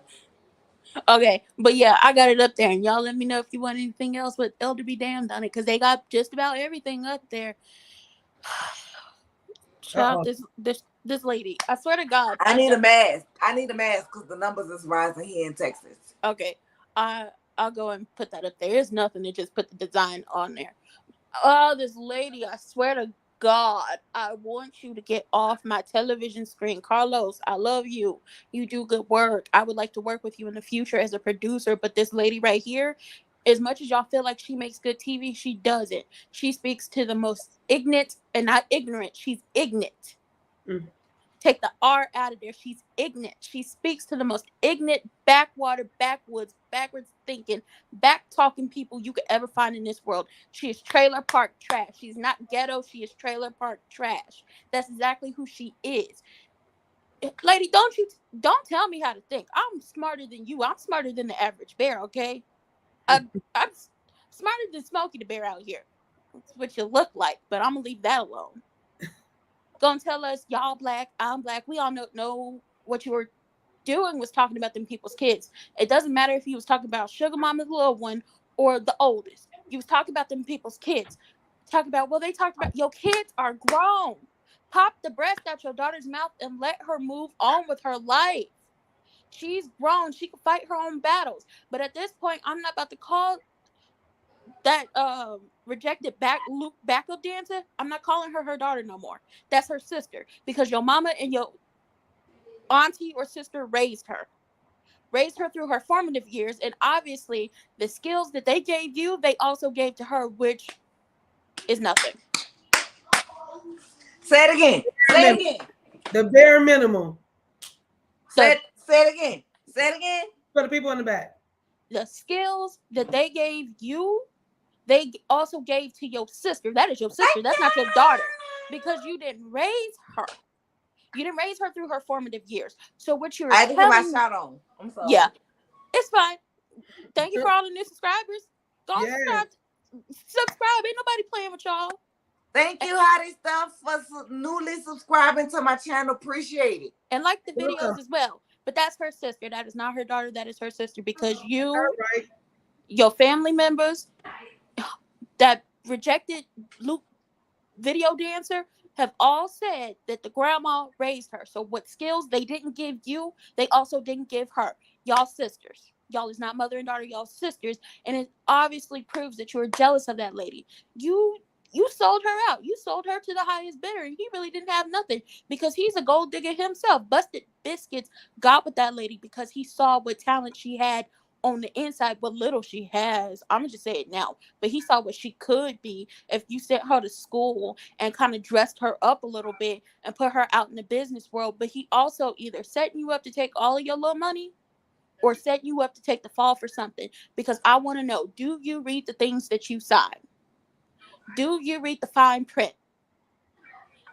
Okay, but yeah, I got it up there, and y'all let me know if you want anything else with Elder Be Damned on it, because they got just about everything up there. Child, Uh-oh. this lady, I swear to God, I need a mask. I need a mask because the numbers is rising here in Texas. okay, I'll go and put that up there. There's nothing to just put the design on there. Oh, this lady, I swear to God, I want you to get off my television screen. Carlos, I love you. You do good work. I would like to work with you in the future as a producer, but this lady right here, as much as y'all feel like she makes good TV, she doesn't. She speaks to the most ignorant, and not ignorant, she's ignorant. Mm. Take the R out of there. She's ignorant. She speaks to the most ignorant, backwater, backwoods, backwards thinking, back talking people you could ever find in this world. She is trailer park trash. She's not ghetto. She is trailer park trash. That's exactly who she is. Lady, don't tell me how to think. I'm smarter than you. I'm smarter than the average bear, okay? I'm smarter than Smokey the Bear out here. That's what you look like, but I'm gonna leave that alone. Gonna tell us y'all black, I'm black. We all know what you were doing was talking about them people's kids. It doesn't matter if you was talking about sugar mama's little one or the oldest. You was talking about them people's kids. Talk about, well, they talked about your kids are grown. Pop the breast out your daughter's mouth and let her move on with her life. She's grown. She can fight her own battles. But at this point, I'm not about to call that rejected Luke backup dancer. I'm not calling her daughter no more. That's her sister because your mama and your auntie or sister raised her through her formative years, and obviously the skills that they gave you, they also gave to her, which is nothing. Say it again. Say it again. The bare minimum Say it again. Say it again. for the people in the back. The skills that they gave you, they also gave to your sister. That is your sister. That's not your daughter because you didn't raise her. You didn't raise her through her formative years. So what you're I had to get my telling, shot on. I'm sorry. yeah, it's fine. Thank you for all the new subscribers. Go Yes. subscribe. Ain't nobody playing with y'all. Thank you, Hottie Stuff, for newly subscribing to my channel. Appreciate it. And like the videos Welcome. as well. But that's her sister. That is not her daughter. That is her sister because you, All right. your family members that rejected Luke video dancer have all said that the grandma raised her. So what skills they didn't give you, they also didn't give her. Y'all sisters. Y'all is not mother and daughter, y'all sisters. And it obviously proves that you were jealous of that lady. You sold her out. You sold her to the highest bidder, and he really didn't have nothing because he's a gold digger himself. Busted biscuits got with that lady because he saw what talent she had on the inside what little she has. I'm gonna just say it now. But he saw what she could be if you sent her to school and kind of dressed her up a little bit and put her out in the business world. But he also either setting you up to take all of your little money or set you up to take the fall for something. Because I want to know, do you read the things that you sign? Do you read the fine print?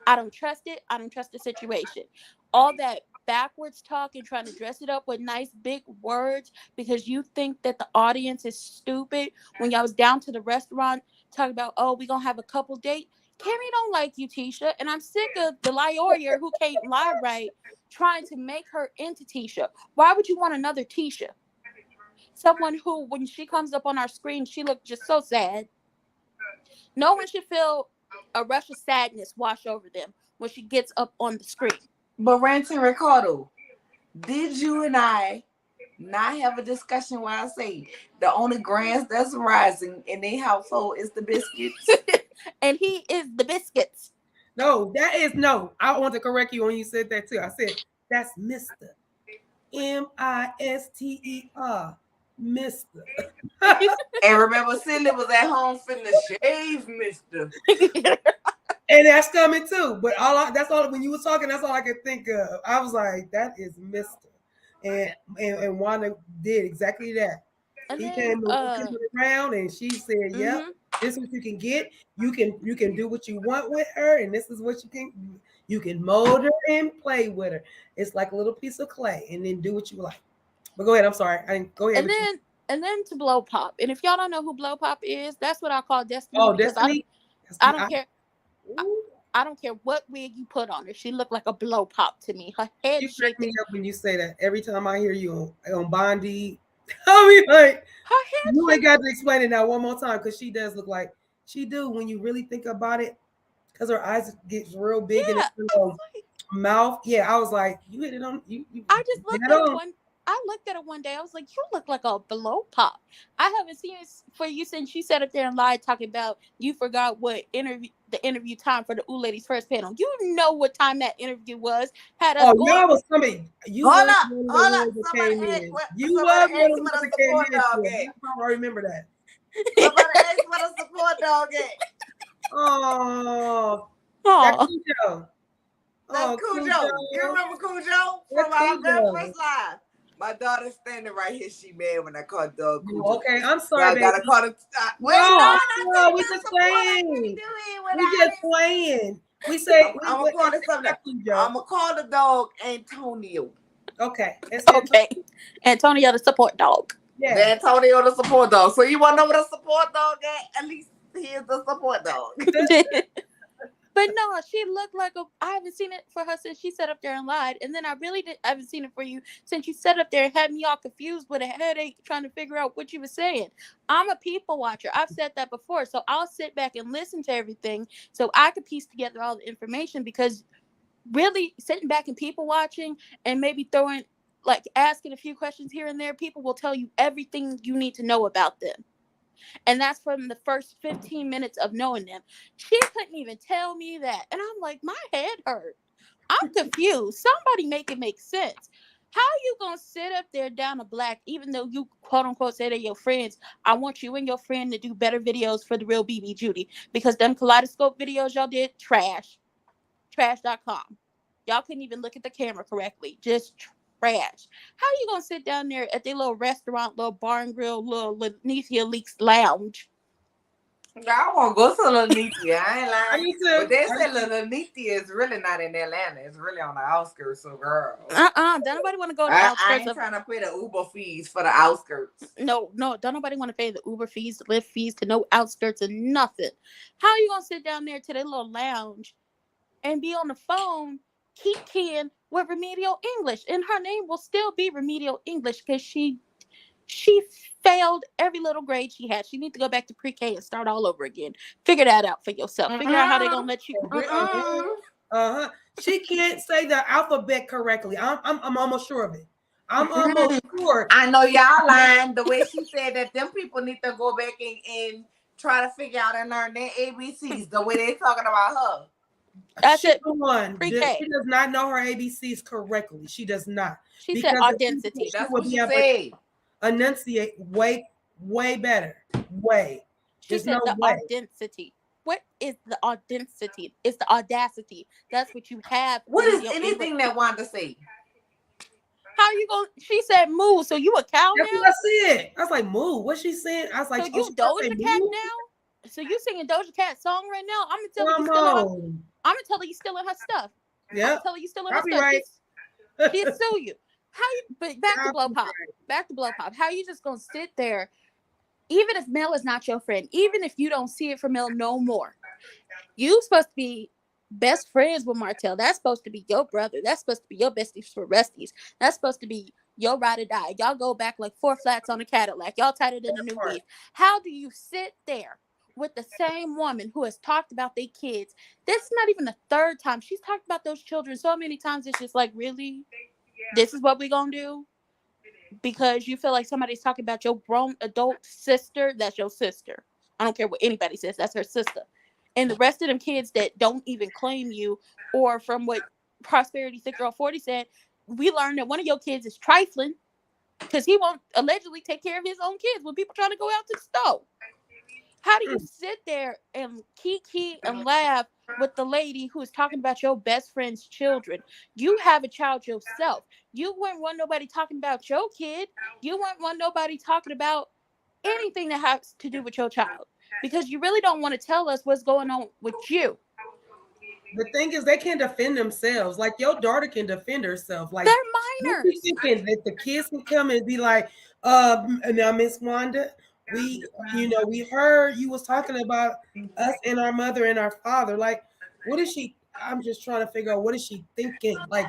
I don't trust it. I don't trust the situation. All that backwards talk and trying to dress it up with nice big words because you think that the audience is stupid. When y'all was down to the restaurant talking about, oh, we gonna have a couple date. Carrie don't like you, Tisha, and I'm sick of the liar who can't lie right trying to make her into Tisha. Why would you want another Tisha? Someone who, when she comes up on our screen, she looked just so sad. No one should feel a rush of sadness wash over them when she gets up on the screen. But Ranting Ricardo, did you and I not have a discussion where I say the only grants that's rising in their household is the biscuits? And he is the biscuits. No, that is no. I want to correct you when you said that too. I said that's Mr. Mister. Mister. And remember, Cindy was at home finna shave Mister. And that's coming too. But that's all when you were talking, that's all I could think of. I was like, that is Mr. And Wanda did exactly that. And He then, came around and she said, yep, this is what you can get. You can do what you want with her, and this is what you can mold her and play with her. It's like a little piece of clay, and then do what you like. But go ahead. I'm sorry. Go ahead. And then to Blow Pop. And if y'all don't know who Blow Pop is, that's what I call Destiny. Oh, Destiny. I don't care. I don't care what wig you put on her. She looked like a Blow Pop to me. Her head You shaking. crack me up when you say that. Every time I hear you on Bondi, I mean, like, her head. You ain't got to explain it now one more time because she does look like she do when you really think about it. Because her eyes get real big in her mouth. Yeah, I was like, you hit it on. I just looked at it one. I looked at it one day. I was like, you look like a Blow Pop. I haven't seen it for you since you sat up there and lied talking about you forgot what the interview time for the Ooh Ladies first panel. You know what time that interview was. Had us y'all was coming. You hold up. Somebody asked you was one of the support dog at. I remember that. Somebody asked what a support dog at. Oh. That's Cujo. That's Cujo. You remember Cujo from our very first live? My daughter's standing right here. She mad when I call dog Cujo. Okay, I'm sorry. I gotta call it. No, we just playing. We just playing. We say I'm gonna call it something. I'm gonna call the dog Antonio. Okay. Okay. Antonio the support dog. Yeah. The Antonio the support dog. So you wanna know what a support dog at? At least he is the support dog. But no, she looked like I haven't seen it for her since she sat up there and lied. And then I haven't seen it for you since you sat up there and had me all confused with a headache trying to figure out what you were saying. I'm a people watcher. I've said that before. So I'll sit back and listen to everything so I could piece together all the information, because really sitting back and people watching and maybe asking a few questions here and there, people will tell you everything you need to know about them. And that's from the first 15 minutes of knowing them. She couldn't even tell me that. And I'm like, my head hurt. I'm confused. Somebody make it make sense. How you going to sit up there down a black, even though you quote unquote say they're your friends? I want you and your friend to do better videos for the real BB Judy, because them kaleidoscope videos y'all did, trash. Trash.com. Y'all couldn't even look at the camera correctly. Just trash. How you gonna sit down there at their little restaurant, little bar and grill, little Lanitia Leaks lounge? I won't go to Lanitia. I ain't lying. But they said say Lanitia is really not in Atlanta. It's really on the outskirts. So girl. Don't nobody want to go to the outskirts. I ain't trying to pay the Uber fees for the outskirts. No, don't nobody want to pay the Uber fees, the Lyft fees to no outskirts and nothing. How you gonna sit down there to their little lounge and be on the phone keep keying with Remedial English, and her name will still be Remedial English because she failed every little grade she had. She needs to go back to pre-K and start all over again. Figure that out for yourself. Figure out how they're gonna let you. She can't say the alphabet correctly. I'm almost sure of it. I'm almost sure. I know y'all lying. The way she said that them people need to go back and try to figure out and learn their ABCs. The way they're talking about her. That's it. One. She does not know her ABCs correctly. She does not. She said identity. That's what she said. enunciate way better. Way. She There's said no the way. audacity. What is the audacity? It's the audacity. That's what you have. What in is your anything that Wanda say? How you going? She said move. So you a cow That's now? what I said. I was like, move. What's she saying? I was like, So oh, you she trying to say Doja Cat move? now? So you singing Doja Cat song right now? I'm gonna tell her you Come stealing her. on. I'm gonna tell her you stealing her stuff. I'm Yep. gonna tell her you stealing her stuff. Copyright. She'll sue you. How you? But back to blow pop. Copyright. Back to blow pop. How you just gonna sit there? Even if Mel is not your friend, even if you don't see it from Mel no more, you supposed to be best friends with Martell. That's supposed to be your brother. That's supposed to be your besties for resties. That's supposed to be your ride or die. Y'all go back like 4 flats on a Cadillac. Y'all tighter than a new weave. How do you sit there with the same woman who has talked about their kids? This is not even the third time. She's talked about those children so many times. It's just like, really? This is what we gonna do? Because you feel like somebody's talking about your grown adult sister. That's your sister. I don't care what anybody says. That's her sister. And the rest of them kids that don't even claim you, or from what Prosperity Thick Girl 40 said, we learned that one of your kids is trifling because he won't allegedly take care of his own kids when people trying to go out to the store. How do you sit there and kiki and laugh with the lady who is talking about your best friend's children? You have a child yourself. You wouldn't want nobody talking about your kid. You wouldn't want nobody talking about anything that has to do with your child, because you really don't want to tell us what's going on with you. The thing is, they can defend themselves. Like your daughter can defend herself. Like They're you minors. thinking that the kids can come and be like, now Miss Wanda, we heard you was talking about us and our mother and our father. Like, what is she? I'm just trying to figure out what is she thinking. Like,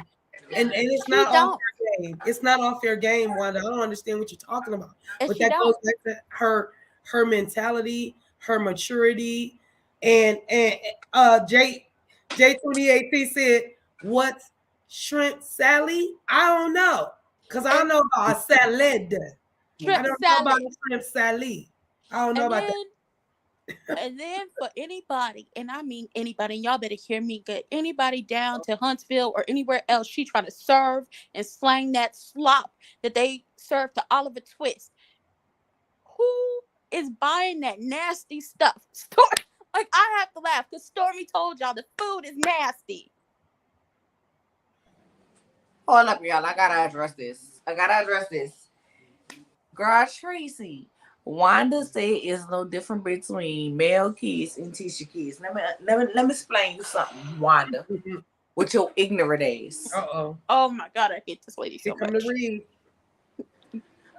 and it's She not all don't. fair game. It's not all fair game, Wanda. I don't understand what you're talking about. And But she that goes don't. back to her mentality, her maturity, and J28T said, "What's shrimp Sally? I don't know, cause I don't know about a salad. I Shrimp don't know about salad. a shrimp Sally. I don't know And about that." then And then for anybody, and I mean anybody, and y'all better hear me good, anybody down to Huntsville or anywhere else, she trying to serve and slang that slop that they serve to Oliver Twist. Who is buying that nasty stuff? Like, I have to laugh because Stormy told y'all the food is nasty. Hold up, y'all. I gotta address this. Girl, Tracy. Wanda said it's no different between male kids and teacher kids. Let me explain you something, Wanda, with your ignorant ass. Uh-oh. Oh my God, I hate this lady Here so come much. the read.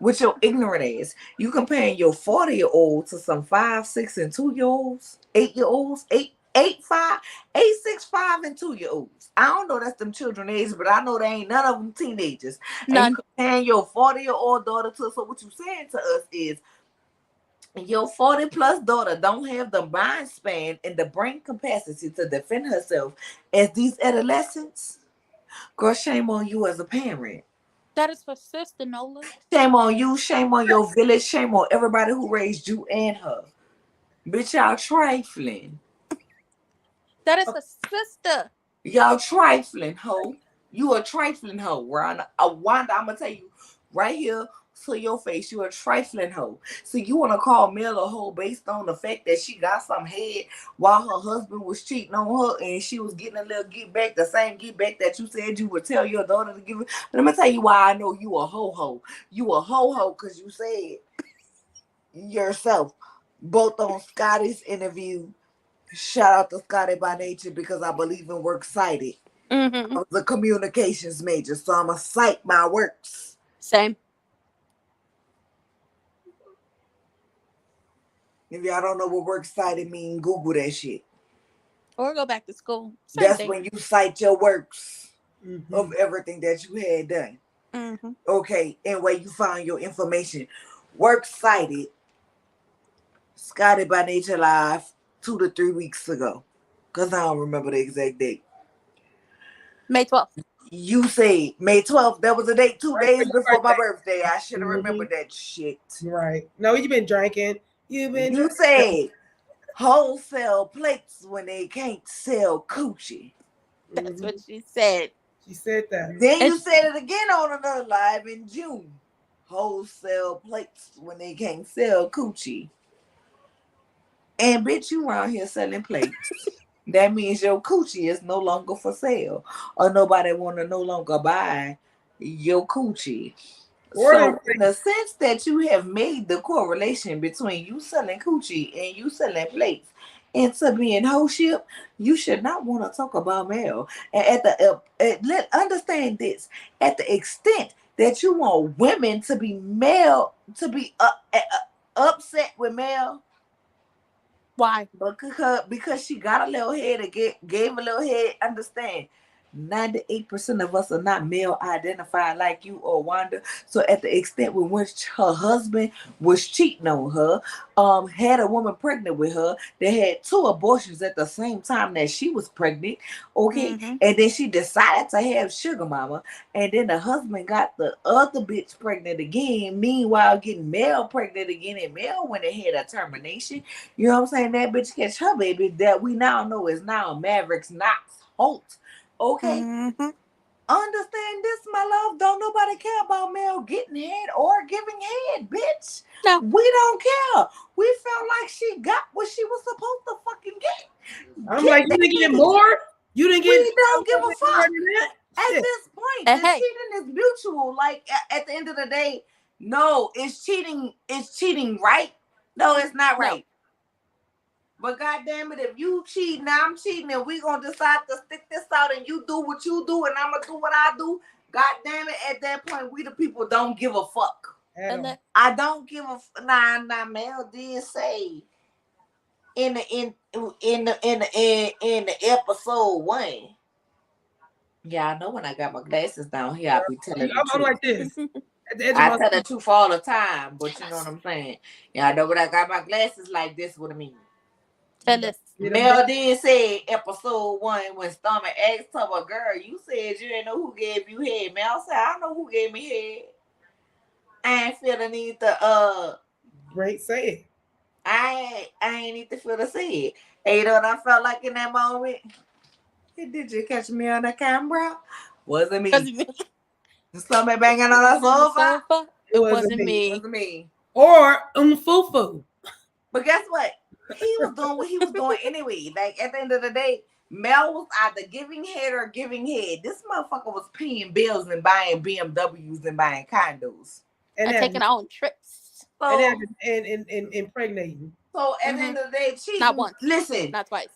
With your ignorant ass. You comparing your 40-year-old to some 5, 6, and 2-year-olds, 8-year-olds, 8, 5, 8, 6, 5, and 2-year-olds. I don't know that's them children age, but I know they ain't none of them teenagers. And you None. comparing your 40-year-old daughter to, so what you saying to us is your 40-plus daughter don't have the mind span and the brain capacity to defend herself as these adolescents. Girl, shame on you as a parent. That is for Sister Nola. Shame on you, shame on your village, shame on everybody who raised you and her. Bitch, y'all trifling. That is a sister. Y'all trifling, hoe. You a trifling hoe, Wanda. Wanda, I'm gonna tell you right here to your face, you a trifling hoe. So you wanna call Mel a hoe based on the fact that she got some head while her husband was cheating on her and she was getting a little get back, the same get back that you said you would tell your daughter to give it. Let me tell you why I know you a ho-ho. You a ho-ho because you said yourself, both on Scotty's interview. Shout out to Scotty by nature because I believe in works cited. Mm-hmm. I was a communications major, so I'm going to cite my works. Same. If y'all don't know what works cited mean, Google that shit. Or go back to school. Same That's thing. when you cite your works Mhm. of everything that you had done. Mm-hmm. Okay, and where you find your information. Works cited, Scotty by nature live 2 to 3 weeks ago. Because I don't remember the exact date. May 12th. You say May 12th. That was a date 2 Right days for your before my birthday. birthday. I should have Mhm. remembered that shit. Right. No, you've been drinking. You've been You drinking. said wholesale plates when they can't sell coochie. That's Mhm. what she said. She said that. Then And you said it again on another live in June. wholesale plates when they can't sell coochie. And bitch, you around here selling plates. That means your coochie is no longer for sale, or nobody want to no longer buy your coochie. So, in the sense that you have made the correlation between you selling coochie and you selling plates into being hoeship, you should not want to talk about male. And let understand this: at the extent that you want women to be male, to be upset with male. Why? Because she got a little head and gave a little head. Understand, 98% of us are not male identified like you or Wanda. So at the extent with which her husband was cheating on her, had a woman pregnant with her, they had 2 abortions at the same time that she was pregnant. Okay, and then she decided to have sugar mama, and then the husband got the other bitch pregnant again. Meanwhile, getting Mel pregnant again, and Mel went ahead of termination. You know what I'm saying? That bitch catch her baby that we now know is now Mavericks Knox Holt. Okay? Understand this, my love. Don't nobody care about male getting head or giving head, bitch. No. We don't care. We felt like she got what she was supposed to fucking get. I'm like, you didn't get more? You didn't get We don't give a fuck. At Shit. this point, the cheating is mutual. Like at the end of the day, no, it's cheating. It's cheating, right? No, it's not right. But goddamn it, if you cheat, now I'm cheating, and we gonna decide to stick this out, and you do what you do, and I'm gonna do what I do. Goddamn it, at that point, we the people don't give a fuck. I don't give a nah. Mel did say in the episode 1. Yeah, I know when I got my glasses down here, I be telling the truth. I'm like this. I tell the truth all the time, but you know what I'm saying. Yeah, I know when I got my glasses like this, what I mean. Tell us. Mel did say episode 1 when Stomach asked her, "Well, girl, you said you didn't know who gave you head." Mel said, "I know who gave me head. I ain't feel the need to Great say it. I ain't need to feel the say it. And you know what I felt like in that moment? Did you catch me on the camera? Wasn't me. The stomach banging on the sofa. It wasn't me. It wasn't me. Or fufu. But guess what? He was doing what he was doing anyway. Like at the end of the day, Mel was either giving head or giving head. This motherfucker was paying bills and buying BMWs and buying condos. And taking our own trips. So, and impregnating. So at the end of the day, cheating. Not once. Listen. Not twice.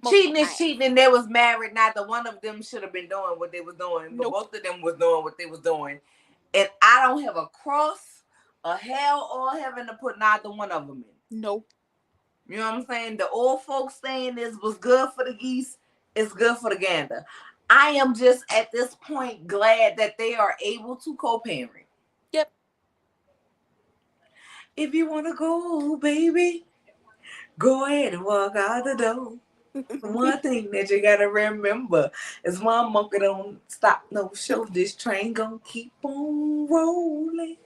Cheating is cheating, and they was married. Neither one of them should have been doing what they was doing, but both of them was doing what they was doing. And I don't have a cross, a hell, or heaven to put neither one of them in. Nope. You know what I'm saying? The old folks saying this was good for the geese, it's good for the gander. I am just at this point glad that they are able to co-parent. Yep. If you want to go, baby, go ahead and walk out the door. One thing that you gotta remember is one monkey don't stop no show. This train gonna keep on rolling.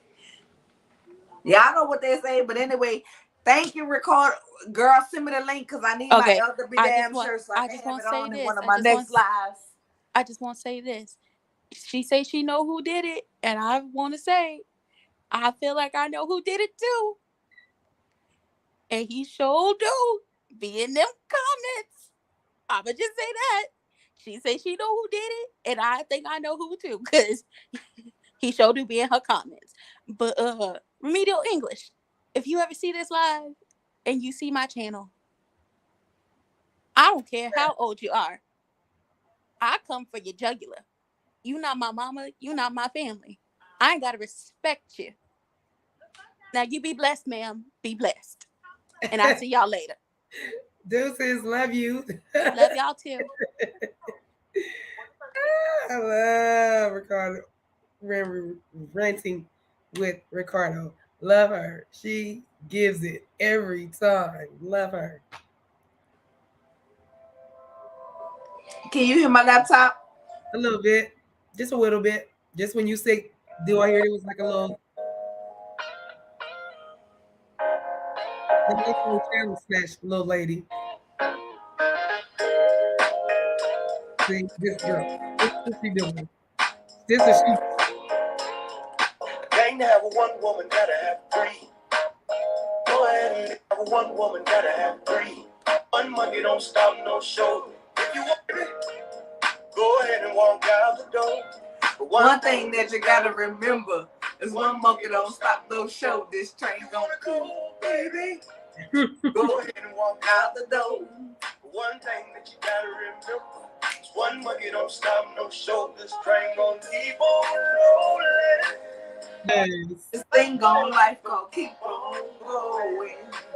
Y'all know what they say, but anyway, thank you, record girl. Send me the link because I need my elder be damn sure so I can have it on in one of my next lives. I just want to say this. She say she know who did it, and I want to say, I feel like I know who did it too, and he sure do be in them comments. I'ma just say that. She say she know who did it, and I think I know who too, because he sure do be in her comments. But Remedial English, if you ever see this live and you see my channel, I don't care how old you are. I come for your jugular. You not my mama, you not my family. I ain't gotta respect you. Now you be blessed, ma'am. Be blessed. And I'll see y'all later. Deuces, love you. Love y'all too. I love Ricardo. Ranting with Ricardo. Love her. She gives it every time. Love her. Can you hear my laptop? A little bit. Just a little bit. Just when you say, do I hear it was like a little. The little channel snatch, little lady. See, this girl. What's she doing? This is she. thing to have one woman, gotta have three. Go ahead and have one woman, gotta have three. One monkey don't stop, no show. If you want it, go ahead and walk out the door. But one thing that you gotta remember is one monkey don't stop, no show. This train gonna go, baby. Go ahead and walk out the door. One thing that you gotta remember is one monkey don't stop, no show. This train gonna keep on rolling. Yes. This thing gonna life gonna keep on going.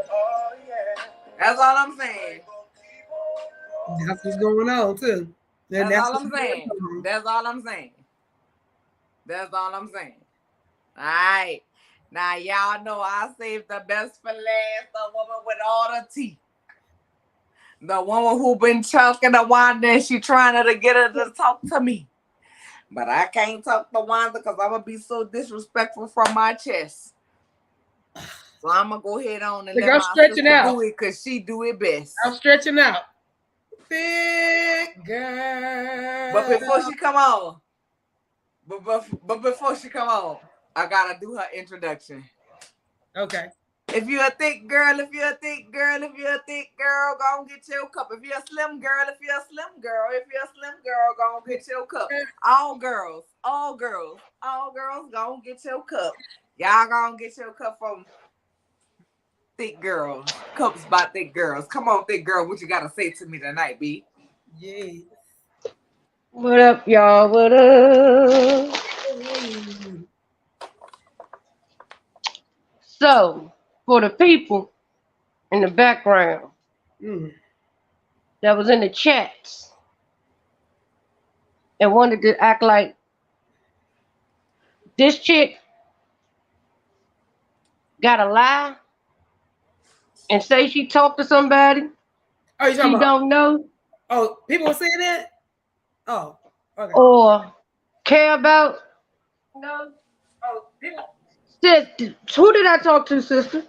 Oh yeah. That's all I'm saying. That's what's going on too. And That's all I'm what's saying. going on. That's all I'm saying. That's all I'm saying. All right. Now y'all know I saved the best for last. The woman with all the teeth. The woman who been choking the Wanda and she trying to get her to talk to me. But I can't talk to Wanda because I'm going to be so disrespectful from my chest. So I'm going to go ahead on and Look, let I'm my stretching sister out. do it because she do it best. I'm stretching out. Big girl. But before she come on, but before she come on, I got to do her introduction. Okay. If you're a thick girl, if you're a thick girl, if you're a thick girl, go and get your cup. If you're a slim girl, if you're a slim girl, if you're a slim girl, go and get your cup. All girls, all girls, all girls, go and get your cup. Y'all go and get your cup from thick girls. Cups by thick girls. Come on, thick girl, what you got to say to me tonight, B? Yeah. What up, y'all? What up? So, for the people in the background that was in the chats and wanted to act like this chick gotta lie and say she talked to somebody Oh, you she talking about? don't know Oh, people were saying that? Oh, okay. or care about. No. Oh, people. Sis, who did I talk to, sister?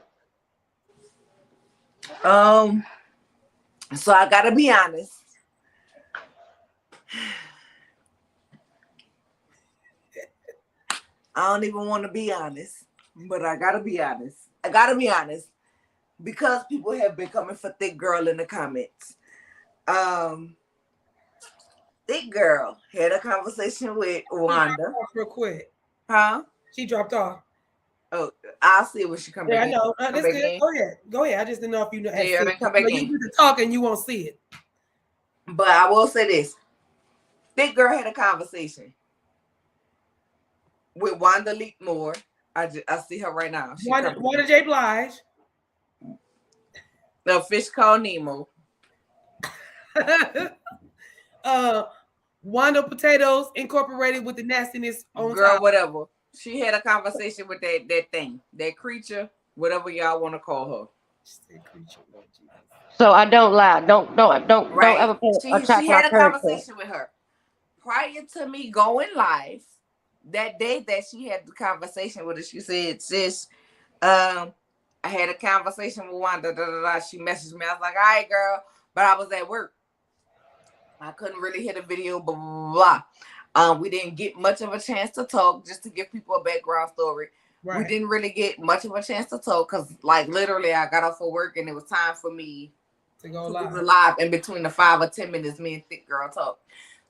So I gotta be honest. I don't even want to be honest, but I gotta be honest. I gotta be honest because people have been coming for thick girl in the comments. Thick girl had a conversation with Wanda. Real quick. Huh? She dropped off. Oh, I'll see when she comes Yeah, back. I know. Come That's back good. in. Go ahead. Go ahead. I just didn't know if you know. Yeah, then come back in. You do the talking, you won't see it. But I will say this: thick girl had a conversation with Wanda Leakmore. I see her right now. Wanda J. Blige. The fish called Nemo. Wanda Potatoes Incorporated with the nastiness on Girl, top. whatever. She had a conversation with that thing, that creature, whatever y'all want to call her. So I don't lie. Don't Right. don't ever attack She my had a character. conversation with her prior to me going live. That day that she had the conversation with her, she said, "Sis, I had a conversation with Wanda." She messaged me. I was like, "All right, girl," but I was at work. I couldn't really hear the video. Blah blah blah. We didn't get much of a chance to talk. Just to give people a background story, Right. we didn't really get much of a chance to talk because, like, literally, I got off of work and it was time for me to go to live. do the live. In between the 5 or 10 minutes, me and thick girl talked.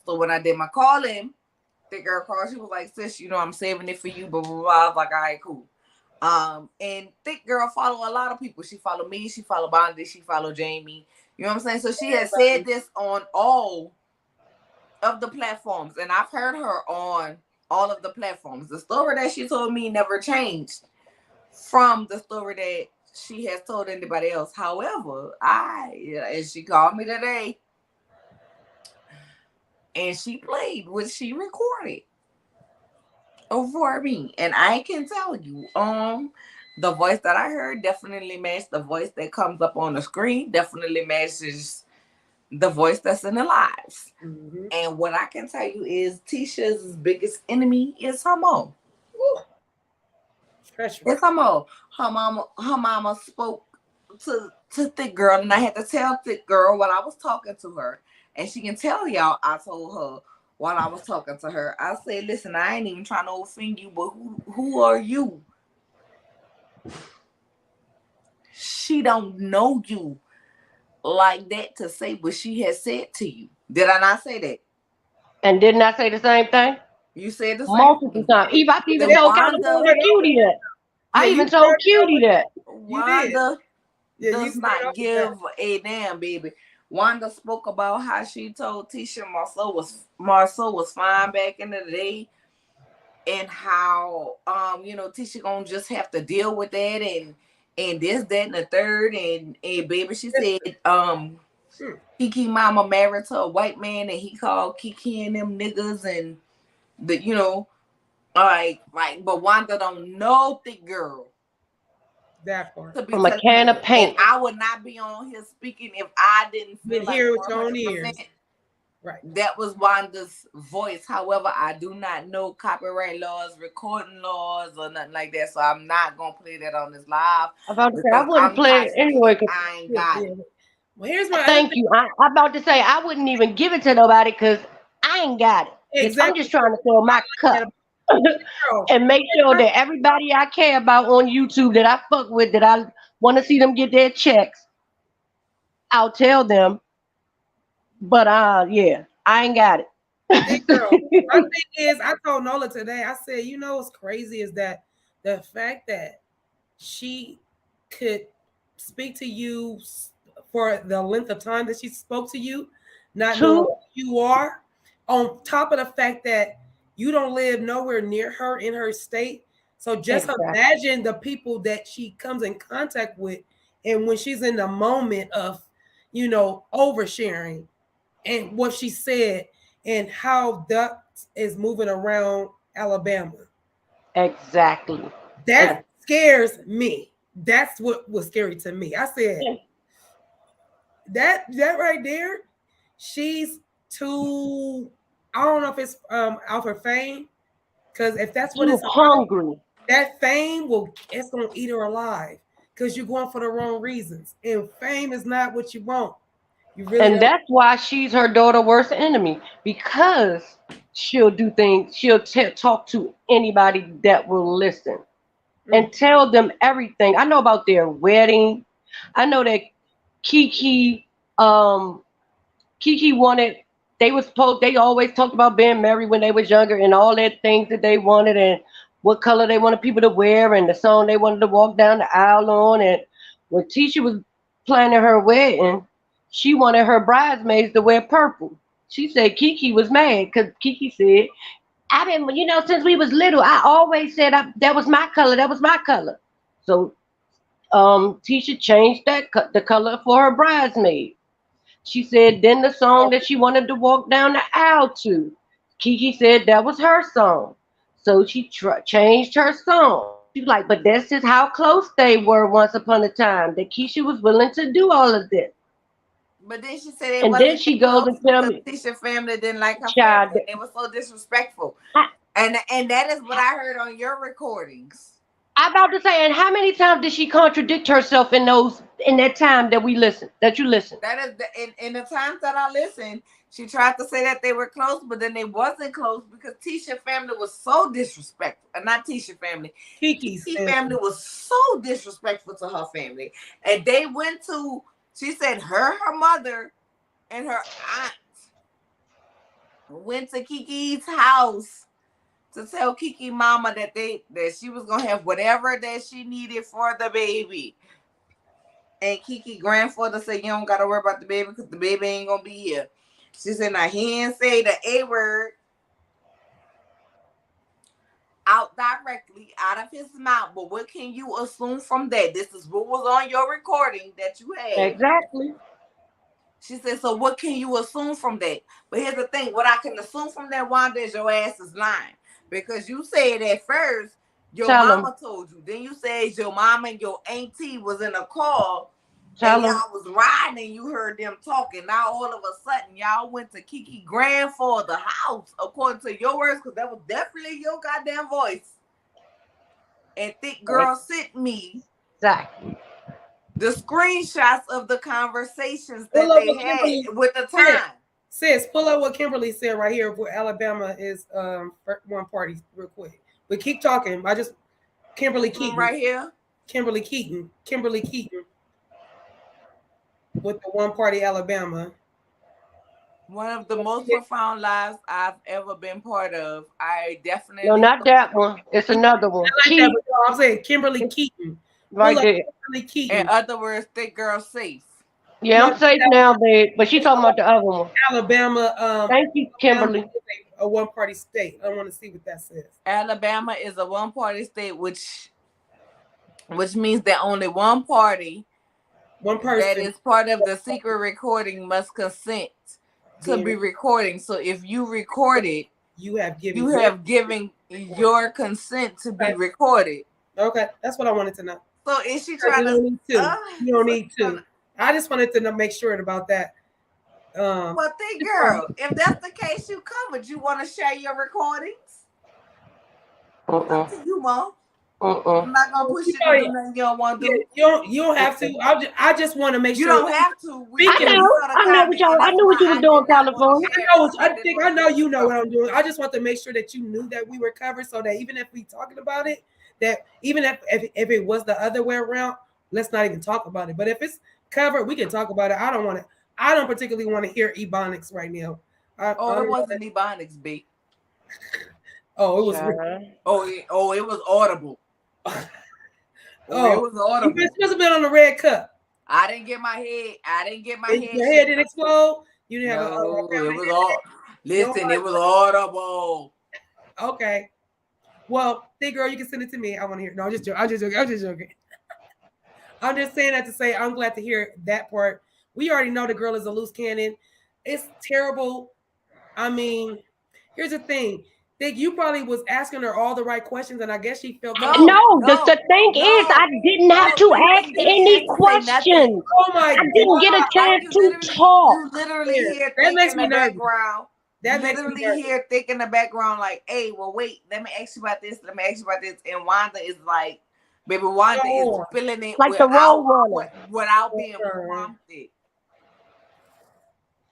So when I did my call in, thick girl called. She was like, "Sis, you know I'm saving it for you." Blah blah blah. I was like, "All right, cool." And thick girl follow a lot of people. She followed me. She followed Bondi. She followed Jamie. You know what I'm saying? So she has said this on all of the platforms, and I've heard her on all of the platforms. The story that she told me never changed from the story that she has told anybody else. However, and she called me today, and she played what she recorded for me, and I can tell you, the voice that I heard definitely matched the voice that comes up on the screen. Definitely matches the voice that's in the lives. Mm-hmm. And what I can tell you is Tisha's biggest enemy is her mom. It's her mom. Her mama spoke to thick girl, and I had to tell thick girl when I was talking to her, and she can tell y'all I told her while I was talking to her. I said, listen, I ain't even trying to offend you, but who are you? She don't know you like that to say what she has said to you. Did I not say that? And didn't I say the same thing? You said the same Multiple thing. times. Eve, I even So told Wanda, California Cutie that. I Yeah, even you told started off Cutie with that. Wanda Yeah, you does started not off with that. give a damn, baby. Wanda spoke about how she told Tisha Marsau was fine back in the day, and how Tisha gonna just have to deal with that and this, that, and the third, and baby, she said Kiki mama married to a white man, and he called Kiki and them niggas, and but Wanda don't know the girl That part. to be From a telling can her, of paint. and I would not be on here speaking if I didn't feel Didn't like hear with your own 100% ears. Right. that was Wanda's voice. However, I do not know copyright laws, recording laws, or nothing like that, so I'm not gonna play that on this live I'm about to say, I because wouldn't I'm play it anyway. copyright. I ain't got it. Well, here's my other Thank thing. you. I'm about to say, I wouldn't even give it to nobody because I ain't got it. I'm Exactly. just trying to fill my cup Girl, and make sure that everybody I care about on YouTube that I fuck with, that I want to see them get their checks, I'll tell them. But yeah, I ain't got girl, my it. thing is, I told Nola today, I said, you know what's crazy is that the fact that she could speak to you for the length of time that she spoke to you, not knowing Two, who you are, on top of the fact that you don't live nowhere near her in her state. So just exactly. imagine the people that she comes in contact with, and when she's in the moment of, oversharing, and what she said, and how that is moving around Alabama. Exactly. That scares me. That's what was scary to me. I said that right there, she's too. I don't know if it's out for fame, because if that's what Too it's about, hungry. that fame it's gonna eat her alive, because you're going for the wrong reasons, and fame is not what you want. You really And don't. that's why she's her daughter's worst enemy, because she'll do things, she'll talk to anybody that will listen and tell them everything. I know about their wedding. I know that Kiki, Kiki wanted, they always talked about being married when they was younger and all that things that they wanted and what color they wanted people to wear and the song they wanted to walk down the aisle on. And when Tisha was planning her wedding, she wanted her bridesmaids to wear purple. She said Kiki was mad because Kiki said, I didn't, since we was little, I always said that was my color, that was my color. So Tisha changed the color for her bridesmaid. She said then the song that she wanted to walk down the aisle to, Kiki said that was her song. So she changed her song. She's like, but that's just how close they were once upon a time, that Keisha was willing to do all of this. But then she said it And then wasn't she that goes close and tell because me, Tisha family didn't like her child, family. They were so disrespectful. I, And that is what I heard on your recordings. I'm about to say, and how many times did she contradict herself in that time that you listened? That is in the times that I listened, she tried to say that they were close, but then they wasn't close because Tisha family was so disrespectful. Not Tisha family. Kiki's Kiki family was so disrespectful to her family. And they went to, she said her mother and her aunt went to Kiki's house to tell Kiki mama that she was gonna have whatever that she needed for the baby. And Kiki grandfather said, you don't gotta worry about the baby because the baby ain't gonna be here. She said, now he didn't say the A word out directly out of his mouth, but what can you assume from that? This is what was on your recording that you had. Exactly. She said, so what can you assume from that? But here's the thing, what I can assume from that, Wanda, is your ass is lying. Because you said at first your mama told you. Then you said your mama and your auntie was in a car and y'all was riding and you heard them talking. Now all of a sudden y'all went to Kiki grandfather's house, according to your words, because that was definitely your goddamn voice. And Thick Girl sent me the screenshots of the conversations that they had with the time. Sis, pull up what Kimberly said right here. Where Alabama is one party, real quick. But keep talking. Kimberly Keaton. Right here. Kimberly Keaton with the one party Alabama. One of the most profound lives I've ever been part of. I definitely. No, not that one. It's another one. I like that, but no, I'm saying Kimberly Keaton. Right there. Kimberly Keaton. In other words, thick girl safe. Yeah, No, I'm safe now, babe. But she's talking about the other one. Alabama. Thank you, Kimberly. Alabama is a one party state. I want to see what that says. Alabama is a one party state, which means that only one party, one person that is part of the secret recording must consent to be recording. So if you record it, you have given your consent to be recorded. Okay, that's what I wanted to know. So is she trying to? You don't need to. I just wanted to make sure about that. Well, think, girl, if that's the case, you covered. You want to share your recordings? Up to you, Mom. I'm not gonna push you to do nothing you don't want to do. You don't have to. I just want to make sure. You don't have to. I knew what you were doing, California. I know you know what I'm doing. I just want to make sure that you knew that we were covered, so that even if we talking about it, that even if it was the other way around, let's not even talk about it. But if it's covered, we can talk about it. I don't particularly want to hear ebonics right now. It wasn't ebonics, B. Oh, it was. It was audible. It was audible. You must have been on the red cup. I didn't get my head. Your head didn't explode. You didn't have it was all. Listen, it was audible. Okay. Well, thick girl, you can send it to me. I want to hear. No, I'm just joking. I'm just saying that to say I'm glad to hear that part. We already know the girl is a loose cannon. It's terrible. I mean, here's the thing. Think you probably was asking her all the right questions, and I guess she felt the thing is, I didn't have to ask any questions. Oh my! I didn't get a chance to talk. You literally hear that makes me nervous. That literally hear thick in the background, like, "Hey, well, wait, let me ask you about this. Let me ask you about this." And Wanda is like, "Baby, Wanda is feeling it like the role runner without being prompted."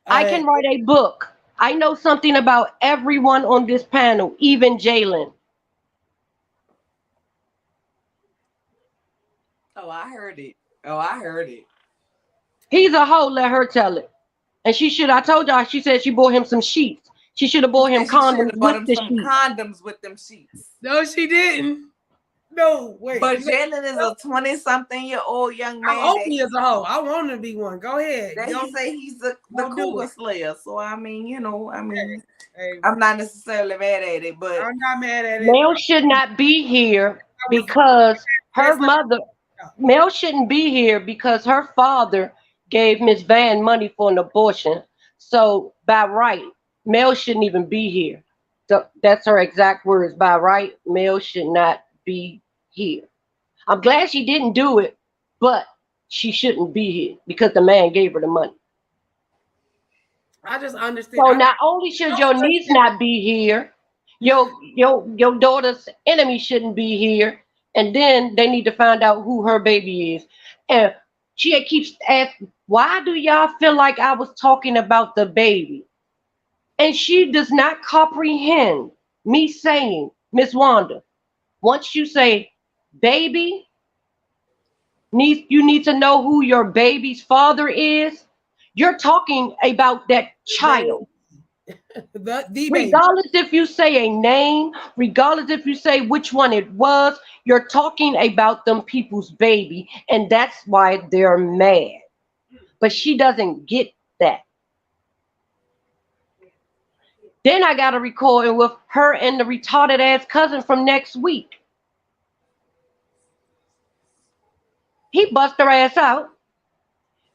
I can write a book. I know something about everyone on this panel, even Jalen. Oh, I heard it. He's a hoe, let her tell it. And she should, I told y'all, she said she bought him some sheets. She should have bought him condoms with the sheets. Condoms with them sheets. No, she didn't. No, wait. But Jalen is a 20-something-year-old young man. I hope he is a hoe. I want him to be one. Go ahead. They say he's the cougar slayer. So, I mean, I'm not necessarily mad at it, but I'm not mad at it. Mel should not be here because her mother. Mel shouldn't be here because her father gave Miss Van money for an abortion. So, by right, Mel shouldn't even be here. So that's her exact words. By right, Mel should not be here. I'm glad she didn't do it, but she shouldn't be here because the man gave her the money. I just understand. So not only should your niece not be here, your daughter's enemy shouldn't be here, and then they need to find out who her baby is. And she keeps asking, why do y'all feel like I was talking about the baby? And she does not comprehend me saying, Miss Wanda, once you say baby, you need to know who your baby's father is. You're talking about that child. Regardless if you say a name, regardless if you say which one it was, you're talking about them people's baby, and that's why they're mad. But she doesn't get that. Then I got a recording with her and the retarded ass cousin from next week. He bust her ass out.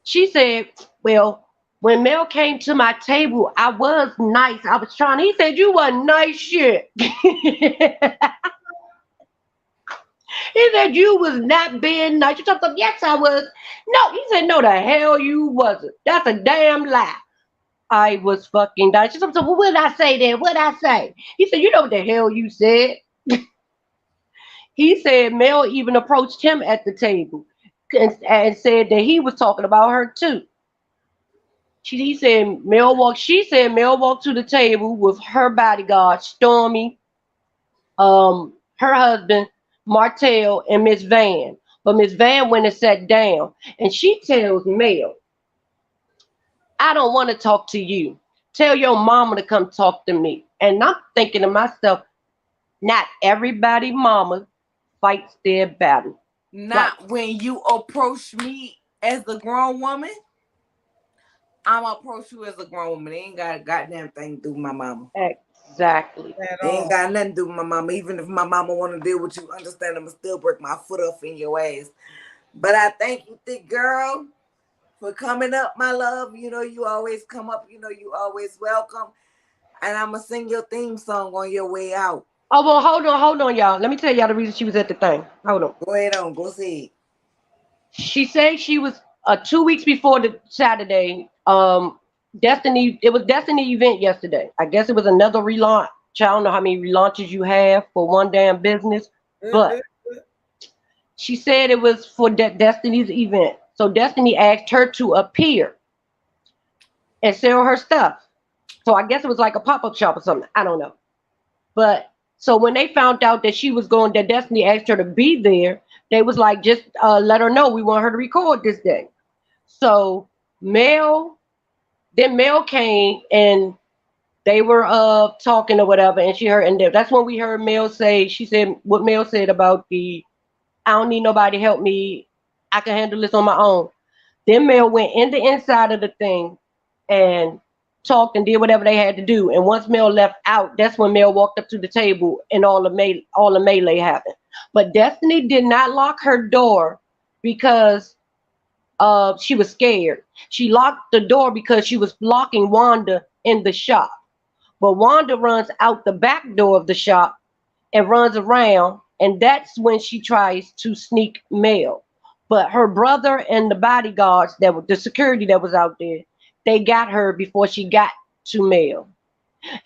She said, well, when Mel came to my table, I was nice. I was trying. He said, you were nice shit. He said, you was not being nice. You talked about, yes, I was. No, he said, no, the hell you wasn't. That's a damn lie. I was fucking nice. She said, well, what did I say then? What did I say? He said, you know what the hell you said. He said Mel even approached him at the table and said that he was talking about her too. She said Mel walked to the table with her bodyguard, Stormy, her husband, Martell, and Miss Van. But Miss Van went and sat down, and she tells Mel, I don't want to talk to you. Tell your mama to come talk to me. And I'm thinking to myself, not everybody mama fights their battle. Not when you approach me as a grown woman. I'm gonna approach you as a grown woman. They ain't got a goddamn thing to do with my mama. Exactly. They ain't got nothing to do with my mama. Even if my mama want to deal with you, understand I'ma still break my foot off in your ass. But I thank you, thick girl, for coming up, my love. You know you always come up. You know you always welcome. And I'ma sing your theme song on your way out. Oh, well, hold on, y'all. Let me tell y'all the reason she was at the thing. Hold on. Go ahead on. Go see it. She said she was 2 weeks before the Saturday. Destiny. It was Destiny event yesterday. I guess it was another relaunch. I don't know how many relaunches you have for one damn business, but she said it was for Destiny's event. So Destiny asked her to appear and sell her stuff. So I guess it was like a pop-up shop or something. I don't know. But so when they found out that she was going, that Destiny asked her to be there, they was like, just let her know we want her to record this day. So Mel came and they were talking or whatever, and she heard, and that's when we heard Mel say, she said what Mel said about I don't need nobody help me, I can handle this on my own. Then Mel went in the inside of the thing and talked and did whatever they had to do. And once Mel left out, that's when Mel walked up to the table and all the melee happened. But Destiny did not lock her door because she was scared. She locked the door because she was blocking Wanda in the shop. But Wanda runs out the back door of the shop and runs around, and that's when she tries to sneak Mel. But her brother and the bodyguards, the security that was out there, they got her before she got to Mel.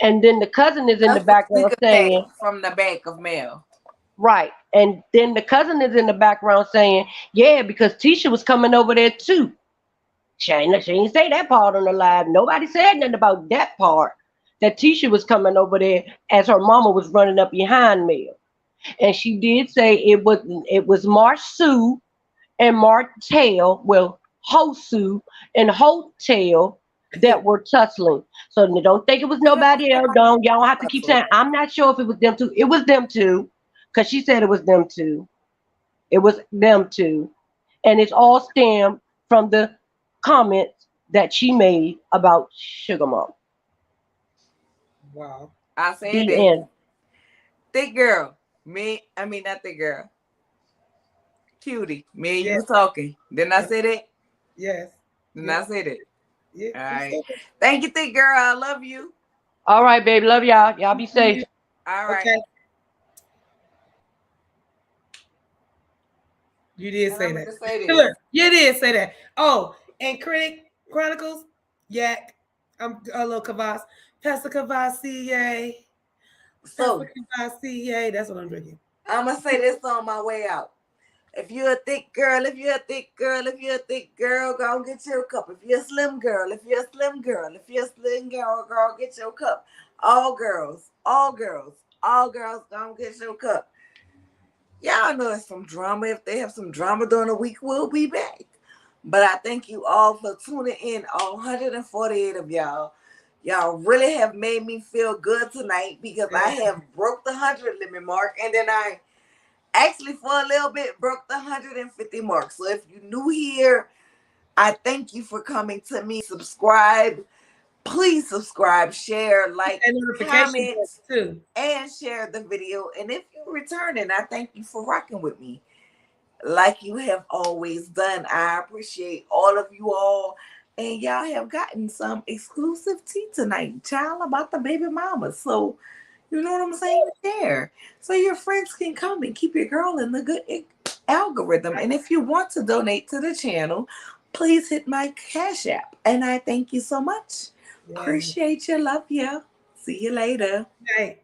And then the cousin is in the background saying, from the back of Mel. Right. And then the cousin is in the background saying, yeah, because Tisha was coming over there too. She ain't say that part on the live. Nobody said nothing about that part. That Tisha was coming over there as her mama was running up behind Mel. And she did say it was Marsau and Martell, well, Hosu and Hotel that were tussling. So don't think it was nobody else. Y'all don't have to keep saying, I'm not sure if it was them two. It was them two, because she said it was them two. It was them two. And it's all stemmed from the comments that she made about Sugar Mom. Wow. I said The that. end. Thick girl. Not thick girl. Cutie. Me and Yes. you talking. Didn't I say that? Yes. Didn't I say that? Yeah. All right. Thank you, thick girl. I love you. All right, baby. Love y'all. Y'all be safe. All right. Okay. You did say that. Look, you did say that. Oh, and Critic Chronicles, Yak. I'm a little Kavas. Pastor Kavasi, yay. So, yay. That's what I'm drinking. I'm going to say this on my way out. If you're a thick girl, go get your cup. If you're a slim girl, girl, get your cup. All girls, go get your cup. Y'all know it's some drama. If they have some drama during the week, we'll be back. But I thank you all for tuning in, all 148 of y'all. Y'all really have made me feel good tonight because I have broke the 100 limit mark, and then I actually for a little bit broke the 150 mark. So if you're new here, I thank you for coming to me. Subscribe. Please subscribe, share, like, comment, too, and share the video. And if you're returning, I thank you for rocking with me like you have always done. I appreciate all of you all. And y'all have gotten some exclusive tea tonight, child, about the baby mama. So, you know what I'm saying? There. So your friends can come and keep your girl in the good algorithm. And if you want to donate to the channel, please hit my Cash App. And I thank you so much. Appreciate you. Love you. See you later. Right.